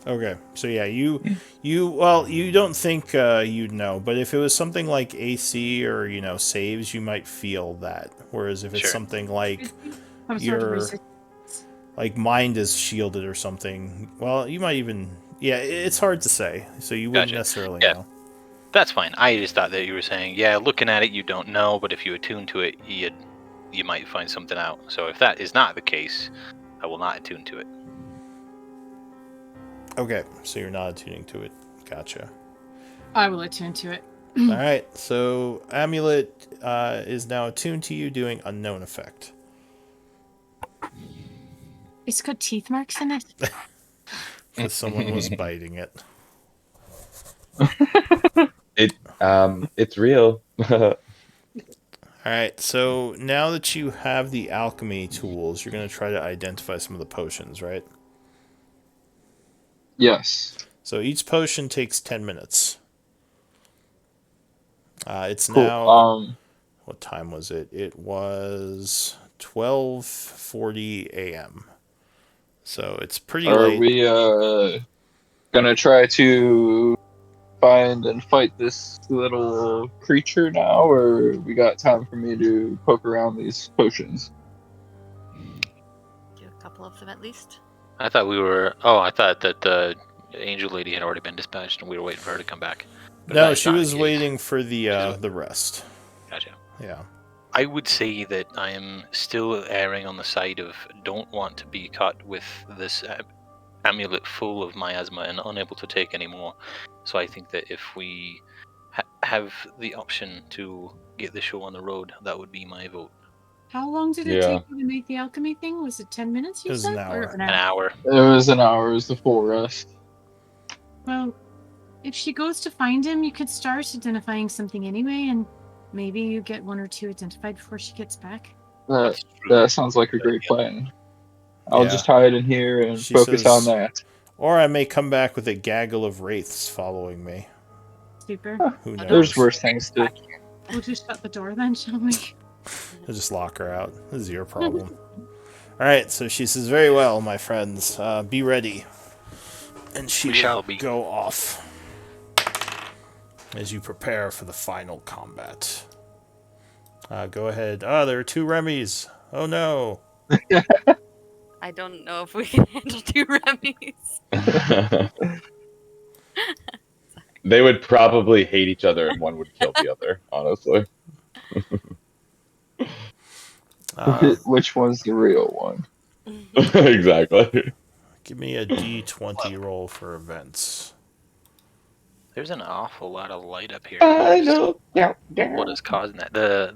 Okay, so yeah, you don't think you'd know, but if it was something like AC or saves, you might feel that. Whereas if it's Sure. something like Some sort of your resistance. like mind is shielded or something, well, you might even it's hard to say. So you wouldn't Gotcha. necessarily Yeah. know. That's fine. I just thought that you were saying, yeah, looking at it, you don't know, but if you attune to it, you might find something out. So if that is not the case, I will not attune to it. Okay, so you're not attuning to it. Gotcha. I will attune to it. All right, so amulet is now attuned to you, doing unknown effect. It's got teeth marks in it. Because someone was biting it. It's real. Alright, so now that you have the alchemy tools, you're going to try to identify some of the potions, right? Yes. So each potion takes 10 minutes. It's Cool. now... What time was it? It was 12:40 a.m. So it's pretty Are late. we gonna try to find and fight this little creature now, or we got time for me to poke around these potions? Do a couple of them at least. I thought we were. Oh, I thought that the angel lady had already been dispatched, and we were waiting for her to come back. But No, that is she not the was case. waiting for the rest. Gotcha. Yeah. I would say that I am still erring on the side of don't want to be caught with this amulet full of miasma and unable to take any more. So I think that if we have the option to get the show on the road, that would be my vote. How long did it Yeah. take you to make the alchemy thing? Was it 10 minutes, you It was said? an hour. Or an An hour. It was an hour. It was the full rest. Well, if she goes to find him, you could start identifying something anyway, and maybe you get one or two identified before she gets back. That sounds like a great plan. I'll Yeah. just hide in here and She focus on says- that. Or I may come back with a gaggle of wraiths following me. Super. Who knows? There's worse things to. We'll just shut the door then, shall we? I'll just lock her out. This is your problem. Alright, so she says, very well, my friends. Be ready. And she We will shall be. go off as you prepare for the final combat. Go ahead. There are 2 Remys. Oh no. I don't know if we can handle 2 Remys. They would probably hate each other and one would kill the other, honestly. Which one's the real one? Exactly. Give me a D20 roll for events. There's an awful lot of light up here. I know. What is causing that? The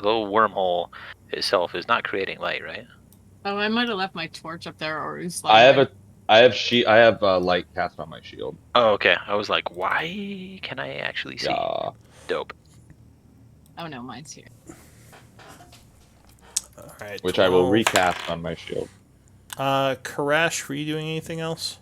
little wormhole itself is not creating light, right? Oh, I might have left my torch up there, or it's I have light cast on my shield. Oh, okay. I was like, why can I actually see? Yeah. Dope. Oh no, mine's here. Alright. Which I will 12. recast on my shield. Karash, were you doing anything else?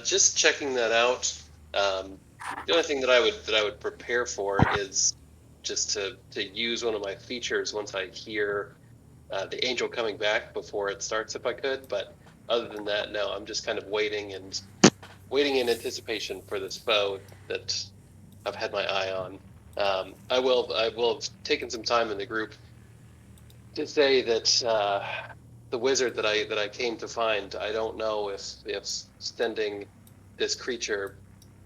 Just checking that out. The only thing that I would prepare for is just to use one of my features once I hear the angel coming back before it starts, if I could. But other than that, no. I'm just kind of waiting in anticipation for this foe that I've had my eye on. I will have taken some time in the group to say that the wizard that I came to find, I don't know if sending this creature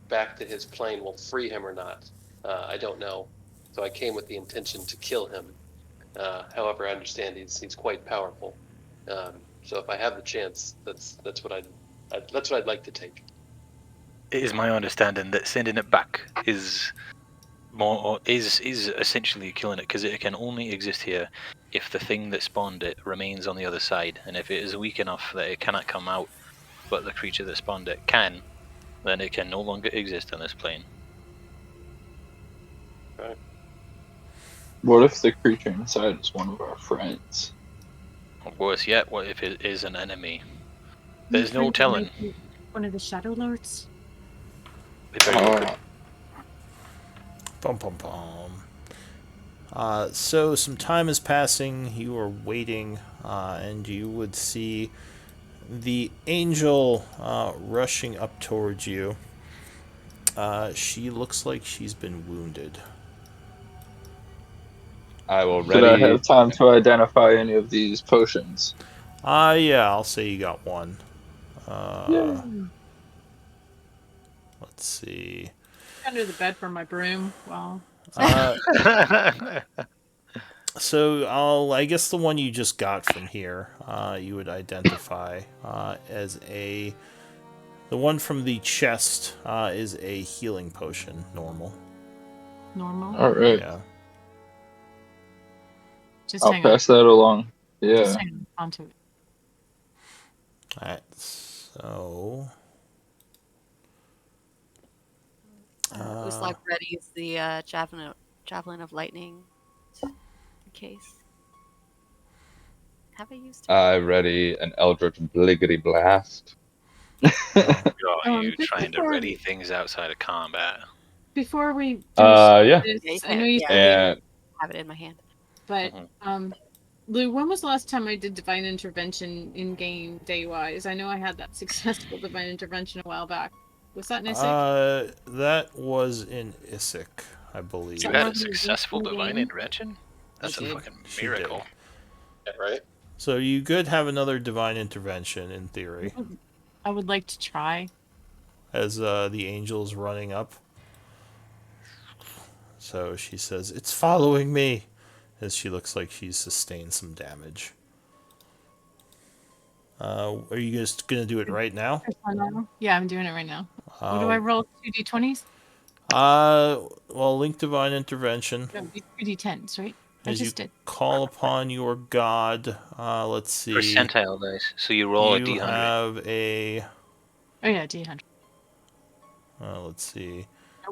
back to his plane will free him or not. I don't know. So I came with the intention to kill him. However, I understand he's quite powerful. So if I have the chance, that's what I'd like to take. It is my understanding that sending it back is essentially killing it, because it can only exist here if the thing that spawned it remains on the other side, and if it is weak enough that it cannot come out, but the creature that spawned it can, then it can no longer exist on this plane. Right. What if the creature inside is one of our friends? Or worse yet, what if it is an enemy? You There's no think it telling. might be one of the Shadow Lords? It very well could. Bum bum bum. So some time is passing. You are waiting, and you would see the angel rushing up towards you. She looks like she's been wounded. I will Did I ready. have time to identify any of these potions? Yeah, I'll say you got one. Let's see. Under the bed for my broom. Wow. So I guess the one you just got from here, you would identify as the one from the chest is a healing potion, normal. Normal. All right, Yeah. Just I'll hang on. pass that along. Just Yeah. hang on to it. All right. So. Uslag readies the javelin of lightning in case. Have I used it? I ready an Eldritch Bliggity Blast. You Just trying to before- ready things outside of combat. Before we finish Yeah. Yeah, this, you I know can- you yeah. said that, And Have it in my hand. but Mhm. Lou, when was the last time I did divine intervention in game day wise? I know I had that successful divine intervention a while back. Was that in Isaac? That was in Issac, I believe. You So had a was it successful in divine game? intervention? That's She a did. fucking She miracle. Yeah, right? So you could have another divine intervention in theory, I would like to try. as the angel's running up. So she says, "It's following me," as she looks like she's sustained some damage. Are you guys gonna do it right now? Yeah, I'm doing it right now. What do I roll? 2d20s? Well, link divine intervention. No, 2d10s, right? I As you just did. call upon your god, let's see. Percentile dice. So you roll a You d100. have a. Oh yeah, d100. Let's see.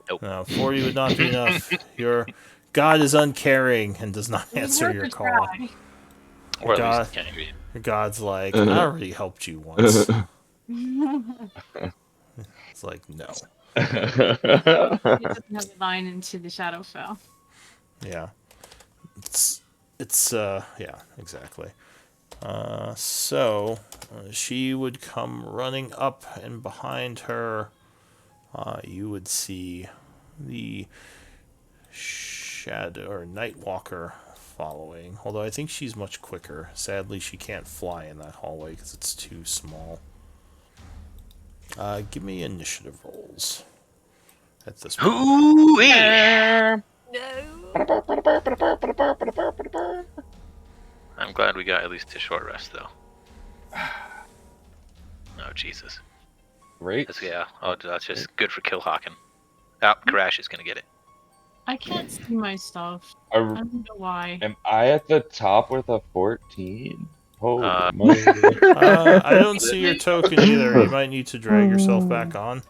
Nope. No, 40 would not be enough. Your god is uncaring and does not answer your call. Or at God. least can't read. Your god's like, I already helped you once. It's like, no. It doesn't have the line into the shadow fell. Yeah. It's yeah, exactly. So she would come running up, and behind her, you would see the shadow or Nightwalker following. Although I think she's much quicker. Sadly, she can't fly in that hallway because it's too small. Give me initiative rolls at this point. Hoo-wee! No. I'm glad we got at least a short rest, though. Oh, Jesus. Great. That's just good for Killhawken. Crash is going to get it. I can't see my stuff. I Are, don't know why. am I at the top with a 14? Holy Uh, moly. I don't see your token either. You might need to drag yourself back on.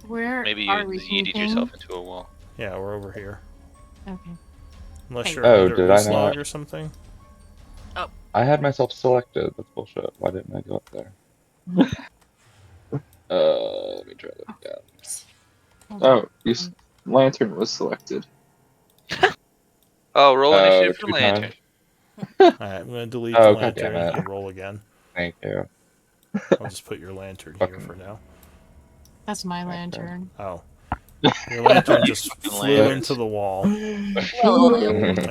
Where Maybe are you we yeeted thinking? yourself into a wall. Yeah, we're over here. Okay. Unless Hey. you're Oh, under did I Uslag not? or something. I had myself selected. That's bullshit. Why didn't I go up there? Let me try that again. Hold on. Lantern was selected. Oh, roll initiative the for 2 Lantern. times? Alright, I'm going to delete Oh, the God damn lantern. it. You can roll again. Thank you. I'll just put your lantern here Fucking- for now. That's my lantern. Oh. Your lantern just fucking flew lanterns. into the wall. Well,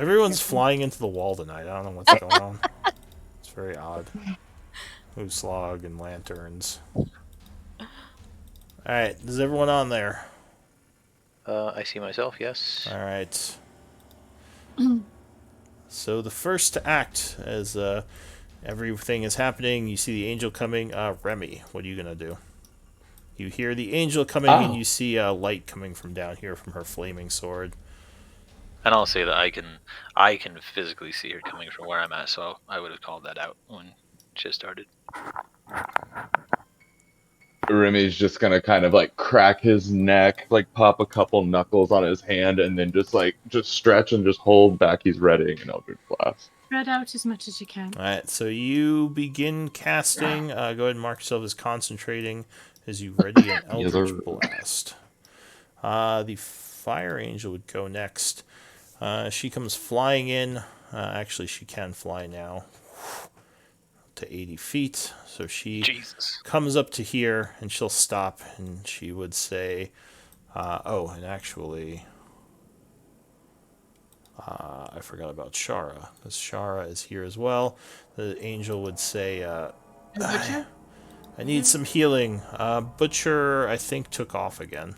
Everyone's flying into the wall tonight. I don't know what's going on. It's very odd. Uslag and lanterns. Alright, is everyone on there? I see myself, yes. Alright. So the first act, as everything is happening, you see the angel coming. Remy, what are you gonna do? You hear the angel coming, and you see light coming from down here from her flaming sword. And I'll say that I can physically see her coming from where I'm at, so I would have called that out when shit started. Remy's just gonna kind of like crack his neck, like pop a couple knuckles on his hand, and then just stretch and just hold back. He's readying an Eldritch Blast. Spread out as much as you can. All right, so you begin casting. Go ahead and mark yourself as concentrating as you ready an Yes, Eldritch sir. Blast. The Fire Angel would go next. She comes flying in. Actually, she can fly now to 80 feet. So she Jesus. comes up to here, and she'll stop, and she would say, and actually, I forgot about Shara, because Shara is here as well. The angel would say, And Butcher? I need some healing. Butcher, I think, took off again.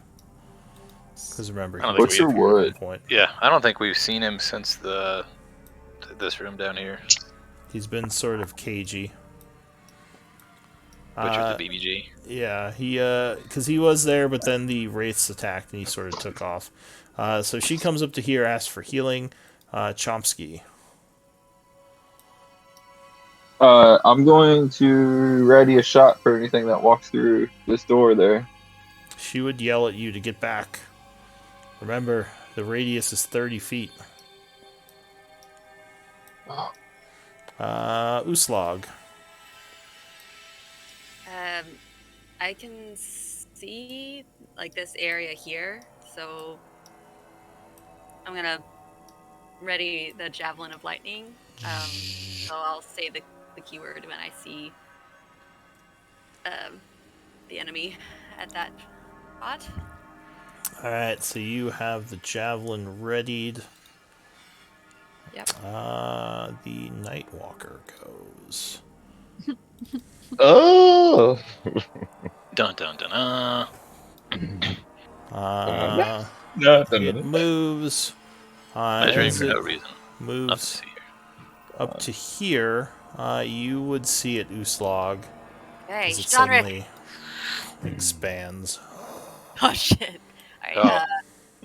Because remember, I don't he think was Butcher up here at one would. point. Yeah, I don't think we've seen him since this room down here. He's been sort of cagey. Butcher's the BBG. Yeah, because he was there, but then the wraiths attacked and he sort of took off. So she comes up to here, asks for healing. Chomsky. I'm going to ready a shot for anything that walks through this door there. She would yell at you to get back. Remember, the radius is 30 feet. Uslog. I can see like this area here, so I'm gonna ready the javelin of lightning. So I'll say the keyword when I see the enemy at that spot. Alright, so you have the javelin readied. Yep. The Nightwalker goes. Oh. Dun dun dun. It moves. Measuring As for it no reason. Not to moves see here. up to here, you would see it, Uslog, Hey, as it Shodrick! suddenly expands. Oh shit! All Oh. right.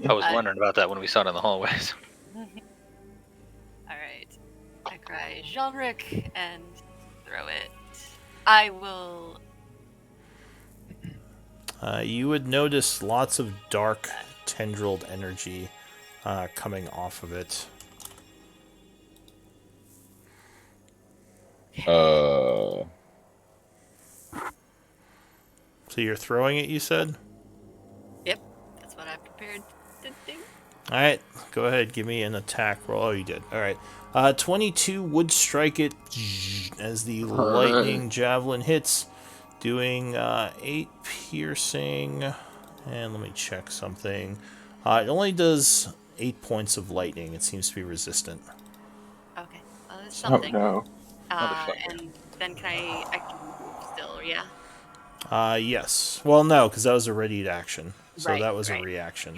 I was wondering about that when we saw it in the hallways. All right. I cry Jean-Ric and throw it. I will. You would notice lots of dark, tendrilled energy coming off of it. Uh. So you're throwing it, you said? Yep, that's what I'm prepared to do. Alright, go ahead, give me an attack roll. Oh, you did. Alright. 22 would strike it as the lightning javelin hits, doing 8 piercing. And let me check something. It only does 8 points of lightning. It seems to be resistant. Okay, well, that's Oh something. no. Motherfucker. And then can I can move still, yeah? Yes. Well, no, because that was a readied action. So Right, that was right. a reaction.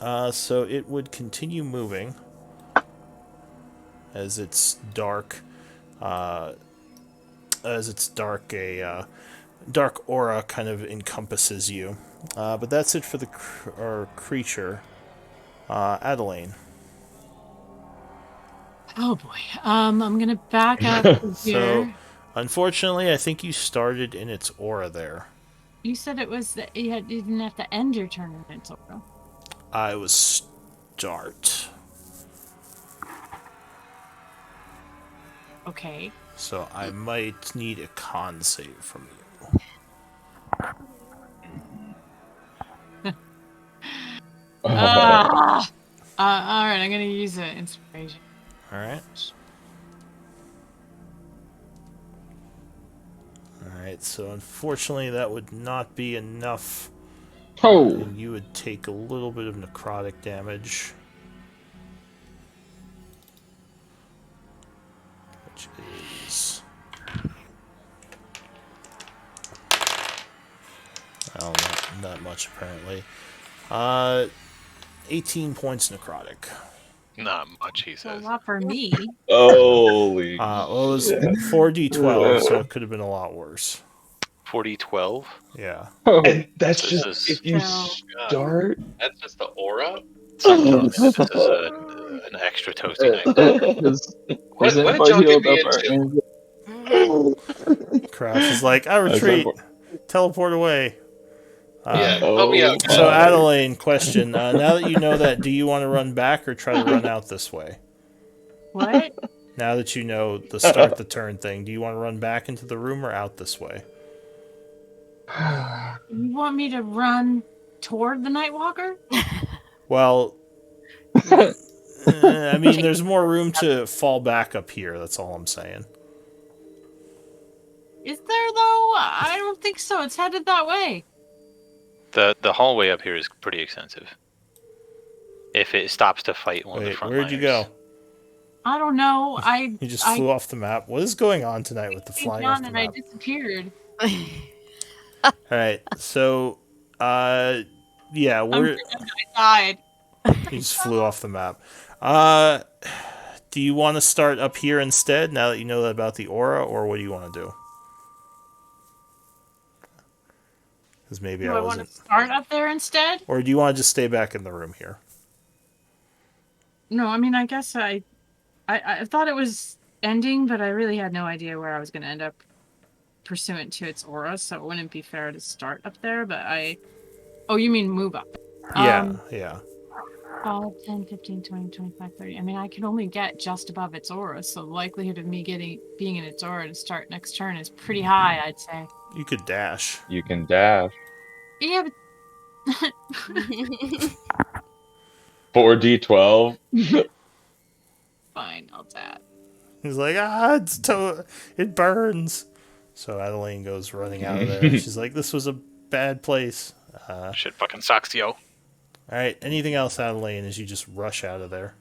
Yeah. So it would continue moving as it's dark. A dark aura kind of encompasses you. But that's it for the creature. Adelaine. Oh boy. I'm gonna back up So, here. unfortunately, I think you started in its aura there. You said it was that you didn't have to end your turn in its aura. It was start. Okay. So I might need a con save from you. All right, I'm gonna use an inspiration. Alright. Alright, so unfortunately that would not be enough. Oh. And you would take a little bit of necrotic damage. Which is... well, not much apparently. 18 points necrotic. Not much, he A says. lot for me. Holy. Well, it was 4d12, so it could have been a lot worse. 40-12? Yeah. And that's This just is- if you So- start. That's just the aura. So I'm telling you, this is an extra toasty night. Has What did anybody John get healed me up our into? angel? Crash is like, I retreat. Teleport away. Yeah. Oh Yeah. So, my. Adelaine, question. Now that you know that, do you want to run back or try to run out this way? What? Now that you know the start the turn thing, do you want to run back into the room or out this way? You want me to run toward the Nightwalker? Well, I mean, there's more room to fall back up here. That's all I'm saying. Is there though? I don't think so. It's headed that way. The hallway up here is pretty extensive. If it stops to fight one of the Wait, frontliners. where'd you go? I don't know. You just flew off the map. What is going on tonight with the flying off the and I map? disappeared. All right, so, yeah, we're. I died. You just flew off the map. Do you want to start up here instead? Now that you know about the aura, or what do you want to do? Because maybe Do I I want to wasn't. start up there instead? Or do you want to just stay back in the room here? No, I mean, I guess I thought it was ending, but I really had no idea where I was going to end up pursuant to its aura, so it wouldn't be fair to start up there, but Oh, you mean move up. Yeah, yeah. 5, 10, 15, 20, 25, 30. I mean, I can only get just above its aura, so the likelihood of me being in its aura to start next turn is pretty high, I'd say. You could dash. You can dash. Yeah, but 4d12. fine, I'll dash. He's like, it burns. So Adeline goes running out of there. She's like, this was a bad place. Shit fucking sucks, yo. All right, anything else, Adeline, as you just rush out of there?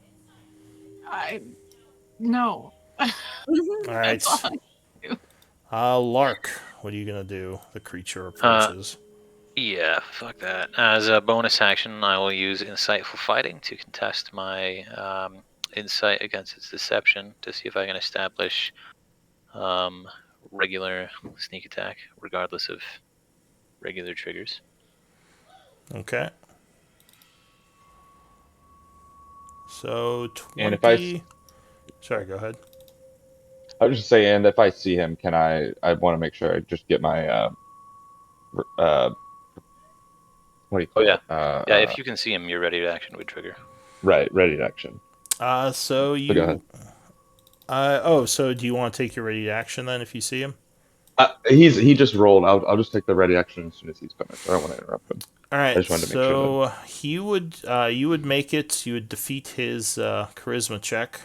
No. All right. Lark, what are you going to do? The creature approaches. Yeah, fuck that. As a bonus action, I will use Insightful Fighting to contest my insight against its deception to see if I can establish regular sneak attack, regardless of regular triggers. Okay. So 20. And if Sorry, go ahead. I was just saying, and if I see him, I want to make sure I just get my what do you call it? Yeah, if you can see him, your ready to action would trigger. Right, ready to action. So you. Go ahead. So do you want to take your ready to action then if you see him? He just rolled. I'll just take the ready action as soon as he's finished. I don't want to interrupt him. All right. I just wanted to make sure he would. You would make it. You would defeat his charisma check.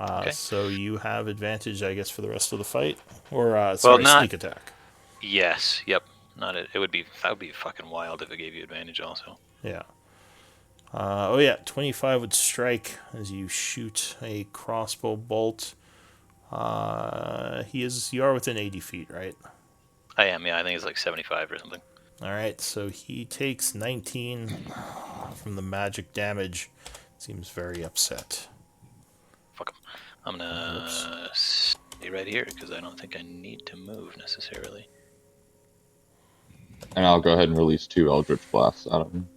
Okay. So you have advantage, I guess, for the rest of the fight, or sneak attack. Yes. Yep. Not it. That would be fucking wild if it gave you advantage also. Yeah. 25 would strike as you shoot a crossbow bolt. You are within 80 feet, right? I am. Yeah, I think it's like 75 or something. All right. So he takes 19 from the magic damage. Seems very upset. Fuck him. I'm gonna stay right here because I don't think I need to move necessarily. And I'll go ahead and release 2 Eldritch Blasts out of him.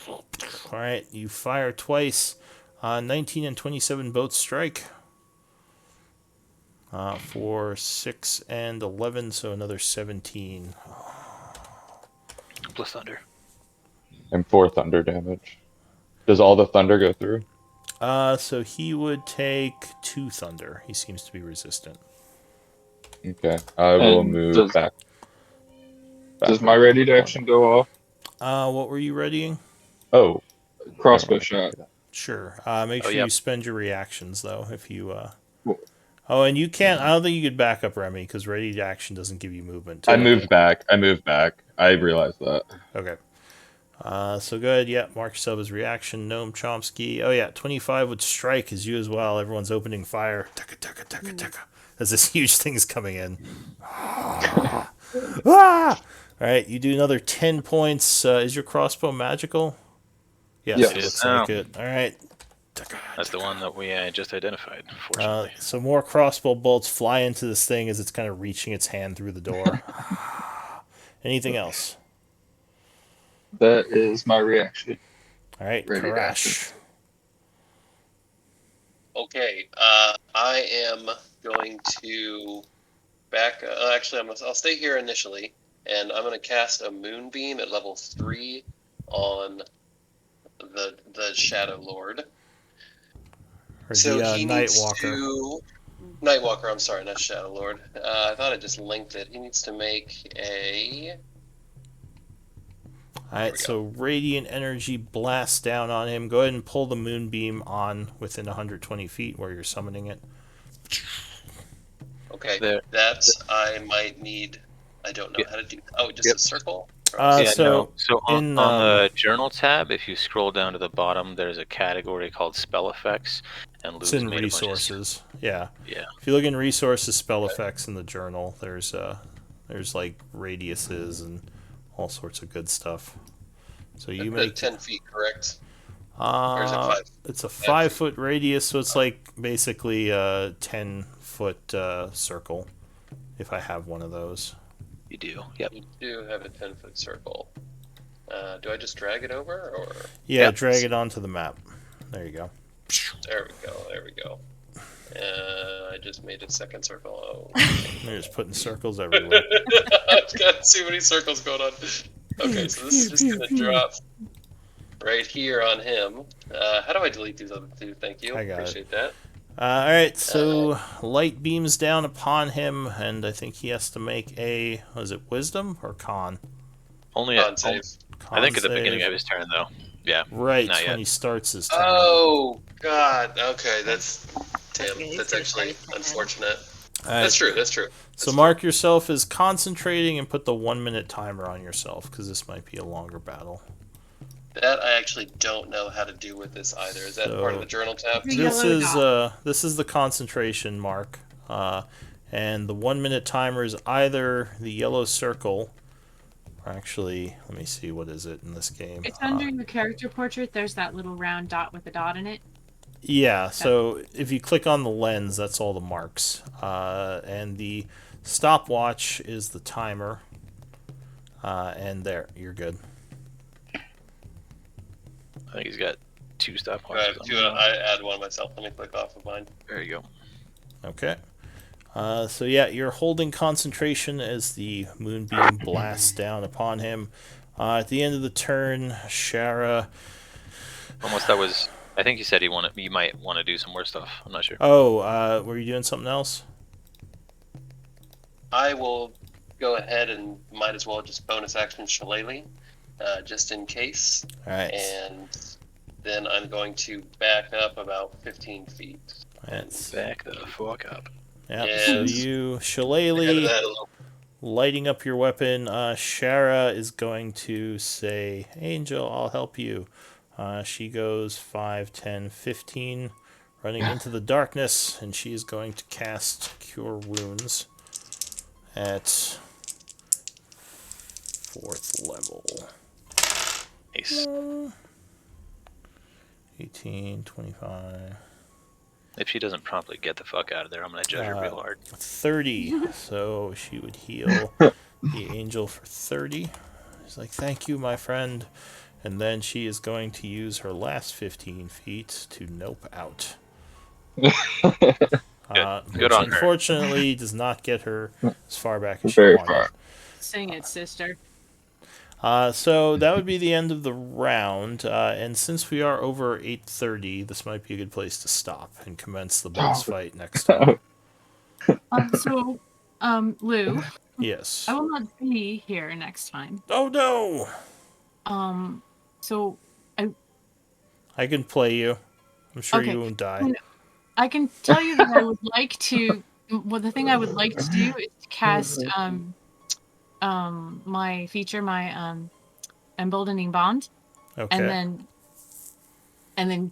All right, you fire twice. 19 and 27 both strike. For 6 and 11, so another 17. Plus thunder. And 4 thunder damage. Does all the thunder go through? So he would take 2 thunder. He seems to be resistant. Okay, I will move back. Does my ready to action go off? What were you readying? Oh, Crossbow shot. Sure. Make sure yep. you spend your reactions though. If you. Oh, and you can't. I don't think you could back up Remy because ready to action doesn't give you movement. I moved back. I realized that. Okay. So good. Yeah, mark yourself as reaction. Noam Chomsky. Oh yeah, 25 would strike as you as well. Everyone's opening fire. Tucka, tucka, tucka, tucka. As this huge thing's coming in. Ah! All right, you do another 10 points. Is your crossbow magical? Yes, Yes. it looks like it. All right. That's the one that we just identified, fortunately. So more crossbow bolts fly into this thing as it's kind of reaching its hand through the door. Anything else? That is my reaction. All right, Ready to Karash. Okay, I am going to back. Actually, I'll stay here initially, and I'm gonna cast a moonbeam at level 3 on the Shadow Lord. Or So the he Night needs Walker. to Nightwalker. I'm sorry, not Shadow Lord. I thought I just linked it. He needs to make a. Alright, so radiant energy blasts down on him. Go ahead and pull the moonbeam on within 120 feet where you're summoning it. Okay, There. that I might need. I don't know Yeah. how to do. Oh, just Yep. a circle. Yeah, So no. So in on the journal tab, if you scroll down to the bottom, there's a category called spell effects, and it's Lou's in made resources. Yeah. Yeah. If you look in resources, spell effects in the journal, there's like radiuses and all sorts of good stuff. So you make 10 feet, correct? Or is it 5? it's a 5-foot radius, so it's like basically a 10-foot circle. If I have one of those. You do. Yep. You do have a 10-foot circle. Do I just drag it over, or? Yeah, Yep. drag it onto the map. There you go. There we go. There we go. I just made a second circle. Oh. You're just putting circles everywhere. I've got too many circles going on. Okay, so this is just gonna drop right here on him. How do I delete these other two? Thank you. I got Appreciate that. Alright, so light beams down upon him, and I think he has to make a, was it wisdom or con? Only Con at save. I think at the Con beginning save. of his turn, though. Yeah. Right, not when yet. he starts his turn. Oh God. Okay, that's damn. Okay, That's so actually it's like- unfortunate. Alright, That's true. That's true. so mark yourself as concentrating and put the 1-minute timer on yourself, because this might be a longer battle. That I actually don't know how to do with this either. Is that part of the journal tab? The This yellow is dot. this is the concentration mark, and the 1-minute timer is either the yellow circle, or actually, let me see, what is it in this game? It's under the character portrait. There's that little round dot with a dot in it. Yeah, so if you click on the lens, that's all the marks, and the stopwatch is the timer, and there, you're good. I think he's got 2 I stopwatches. have two. I add one myself. Let me click off of mine. There you go. Okay. So yeah, you're holding concentration as the moonbeam blasts down upon him. At the end of the turn, Shara. Almost. That was. I think you said you might want to do some more stuff. I'm not sure. Oh, were you doing something else? I will go ahead and might as well just bonus action Shillelagh, just in case. All right. And then I'm going to back up about 15 feet. That's Back the fuck up. yeah. Yes. So you Ahead of shillelagh, that a little. lighting up your weapon. Shara is going to say, "Angel, I'll help you." She goes 5, 10, 15, running into the darkness, and she is going to cast Cure Wounds at 4th level. Nice. 18, 25, If she doesn't promptly get the fuck out of there, I'm gonna judge her real hard. 30. So she would heal the angel for 30. She's like, "Thank you, my friend." And then she is going to use her last 15 feet to nope out. Good Which on her. unfortunately does not get her as far back as she Very wanted. far. Sing it, sister. So that would be the end of the round. And since we are over 8:30, this might be a good place to stop and commence the boss fight next time. So, Lou, Yes. I will not be here next time. Oh no! So I can play you. I'm sure Okay. you won't die. I can tell you that I would like to. Well, the thing I would like to do is to cast my feature, my emboldening bond, Okay. and then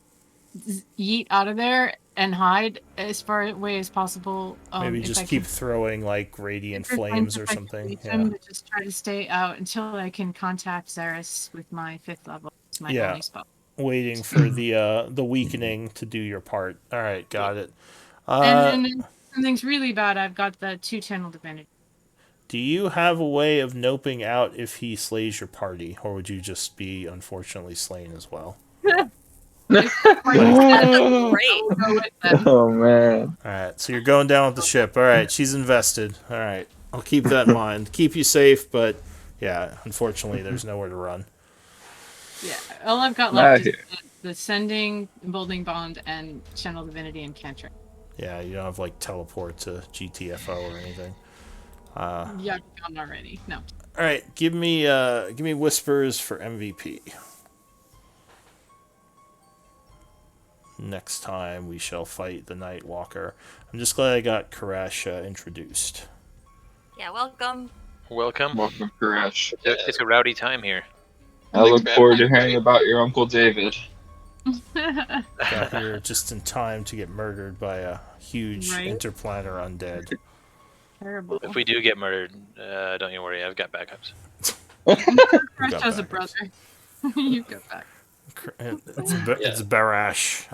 yeet out of there and hide as far away as possible. Maybe if just I keep can. throwing like radiant If I flames can or reach something. them, Yeah. but just try to stay out until I can contact Xeris with my 5th level. It's my Yeah. only spell. Waiting for the weakening to do your part. All right, got it. And then if something's really bad, I've got the 2 channel divinity. Do you have a way of noping out if he slays your party, or would you just be unfortunately slain as well? That's great. Go with them. Oh man. All right, so you're going down with the ship. All right, she's invested. All right, I'll keep that in mind. Keep you safe, but yeah, unfortunately, there's nowhere to run. Yeah, all I've got Nah, left is the sending, emboldening bond, and channel divinity and cantrip. Yeah, you don't have like teleport to GTFO or anything. Yeah, I've gone already. No. All right, give me whispers for MVP. Next time we shall fight the Night Walker. I'm just glad I got Koresh introduced. Yeah, welcome. Welcome. Welcome, Koresh. It's a rowdy time here. I look forward to hearing about your Uncle David. Got here just in time to get murdered by a huge Right. interplanar undead. Terrible. If we do get murdered, don't you worry, I've got backups. Crush got has a back. brother. You go back. It's Barash.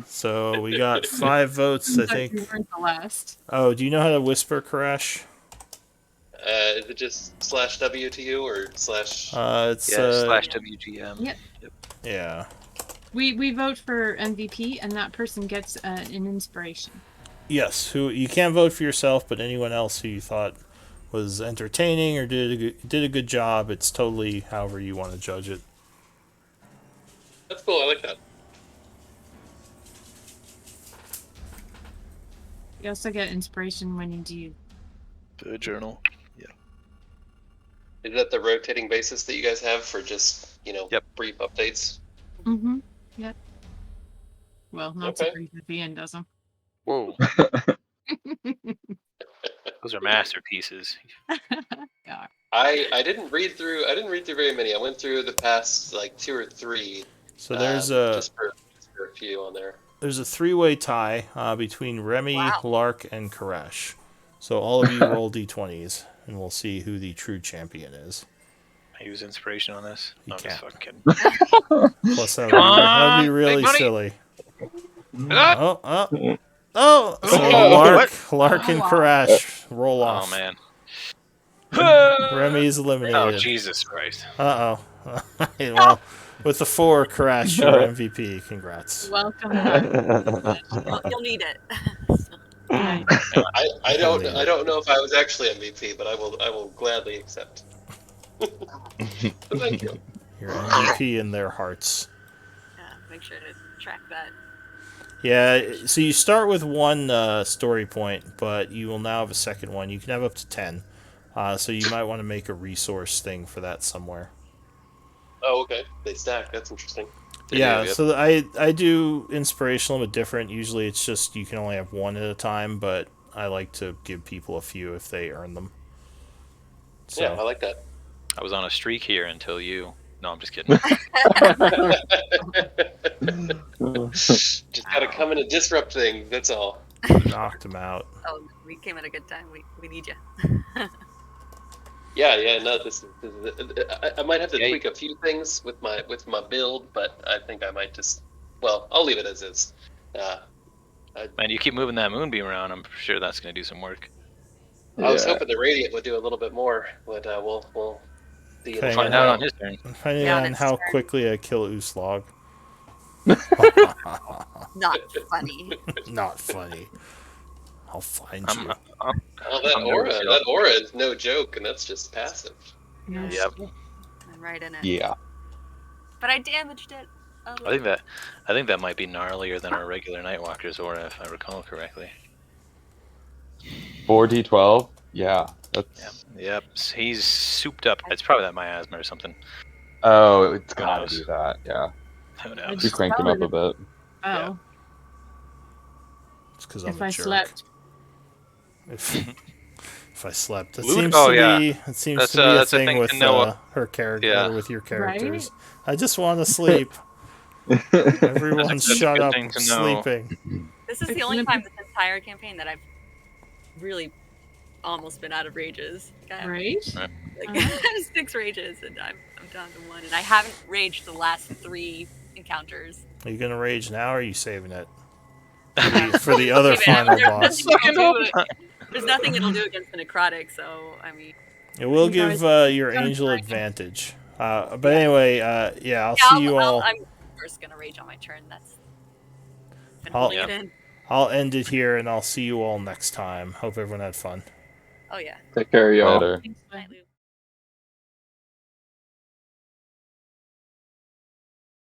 So we got 5 votes, I think. You weren't the last. Oh, do you know how to whisper, Koresh? Is it just /WTU or slash? It's Slash WGM. Yeah. yeah. We vote for MVP, and that person gets an inspiration. Yes, who you can't vote for yourself, but anyone else who you thought was entertaining or did a good job. It's totally however you want to judge it. That's cool. I like that. You also get inspiration when you do. The journal. Is that the rotating basis that you guys have for just Yep. brief updates? Mm-hmm. Yep. Well, not so Okay. brief at the end, does them. Whoa. Those are masterpieces. Yeah. I didn't read through very many. I went through the past like 2 or 3. So there's just for a few on there. there's a 3-way tie between Remy, Wow. Lark, and Koresh. So all of you roll d20s, and we'll see who the true champion is. I use inspiration on this. You No, I'm just can't. fucking Plus, that Come on, would be really big money. silly. Ah! Oh! So Oh, Lark and wow. Koresh roll Oh off. man. Remy's eliminated. Oh Jesus Christ. Uh-oh. Well, with the 4, Koresh, your MVP. Congrats. Welcome back. You'll need it. Okay. I don't know if I was actually MVP, but I will gladly accept. Thank you. Your MVP in their hearts. Yeah, make sure to track that. Yeah, so you start with 1 story point, but you will now have a second one. You can have up to 10. So you might want to make a resource thing for that somewhere. Oh, okay. They stack. That's interesting. Yeah, yep. so I do inspirational but different. Usually it's just you can only have 1 at a time, but I like to give people a few if they earn them. So, Yeah, I like that. I was on a streak here until you. No, I'm just kidding. Just gotta come in and disrupt things. That's all. knocked them out. Oh, we came at a good time. We need you. Yeah. No, this is I might have to Yeah, tweak a few things with my build, but I think I might just. Well, I'll leave it as is. Man, you keep moving that moonbeam around. I'm sure that's gonna do some work. I was hoping the radiant would do a little bit more, but we'll see. Okay. Find out on his turn. Depending Yeah, on it's how fair. quickly I kill Uslog. Not funny. Not funny. I'll find you. Oh, that I'm aura! nervous, yeah. That aura is no joke, and that's just passive. No Yep. shit. I'm right in it. Yeah. But I damaged it. A I think that might be gnarlier than our regular Nightwalker's aura, if I recall correctly. 4d12. Yeah. That's. Yep, he's souped up. It's probably that miasma or something. Oh, it's gotta knows? be that. Yeah. Who I knows? We just cranked him up a followed bit. Oh, It's because I'm if a I jerk. slept. If I slept, that Luke? seems Oh, to yeah. be it seems That's, to be a that's a thing thing with to know. her character, Yeah. with your characters. I just want to sleep. That's Everyone, a shut good up! thing to know. Sleeping. This is the only time this entire campaign that I've really almost been out of rages. Like, I have, Right? like, I have 6 rages, and I'm down to 1, and I haven't raged the last 3 encounters. Are you gonna rage now, or are you saving it for the other Wait a minute, final there's boss? nothing it'll do- There's nothing it'll do against the necrotic, so I mean. It will You guys- give your Sounds angel like- advantage. But anyway, yeah, I'll Yeah, see you all. I'm course, gonna rage on my turn. That's been I'll- holding Yeah. it in. I'll end it here, and I'll see you all next time. Hope everyone had fun. Oh yeah. Take care, y'all. Later. Thanks, bye. Night, Luke.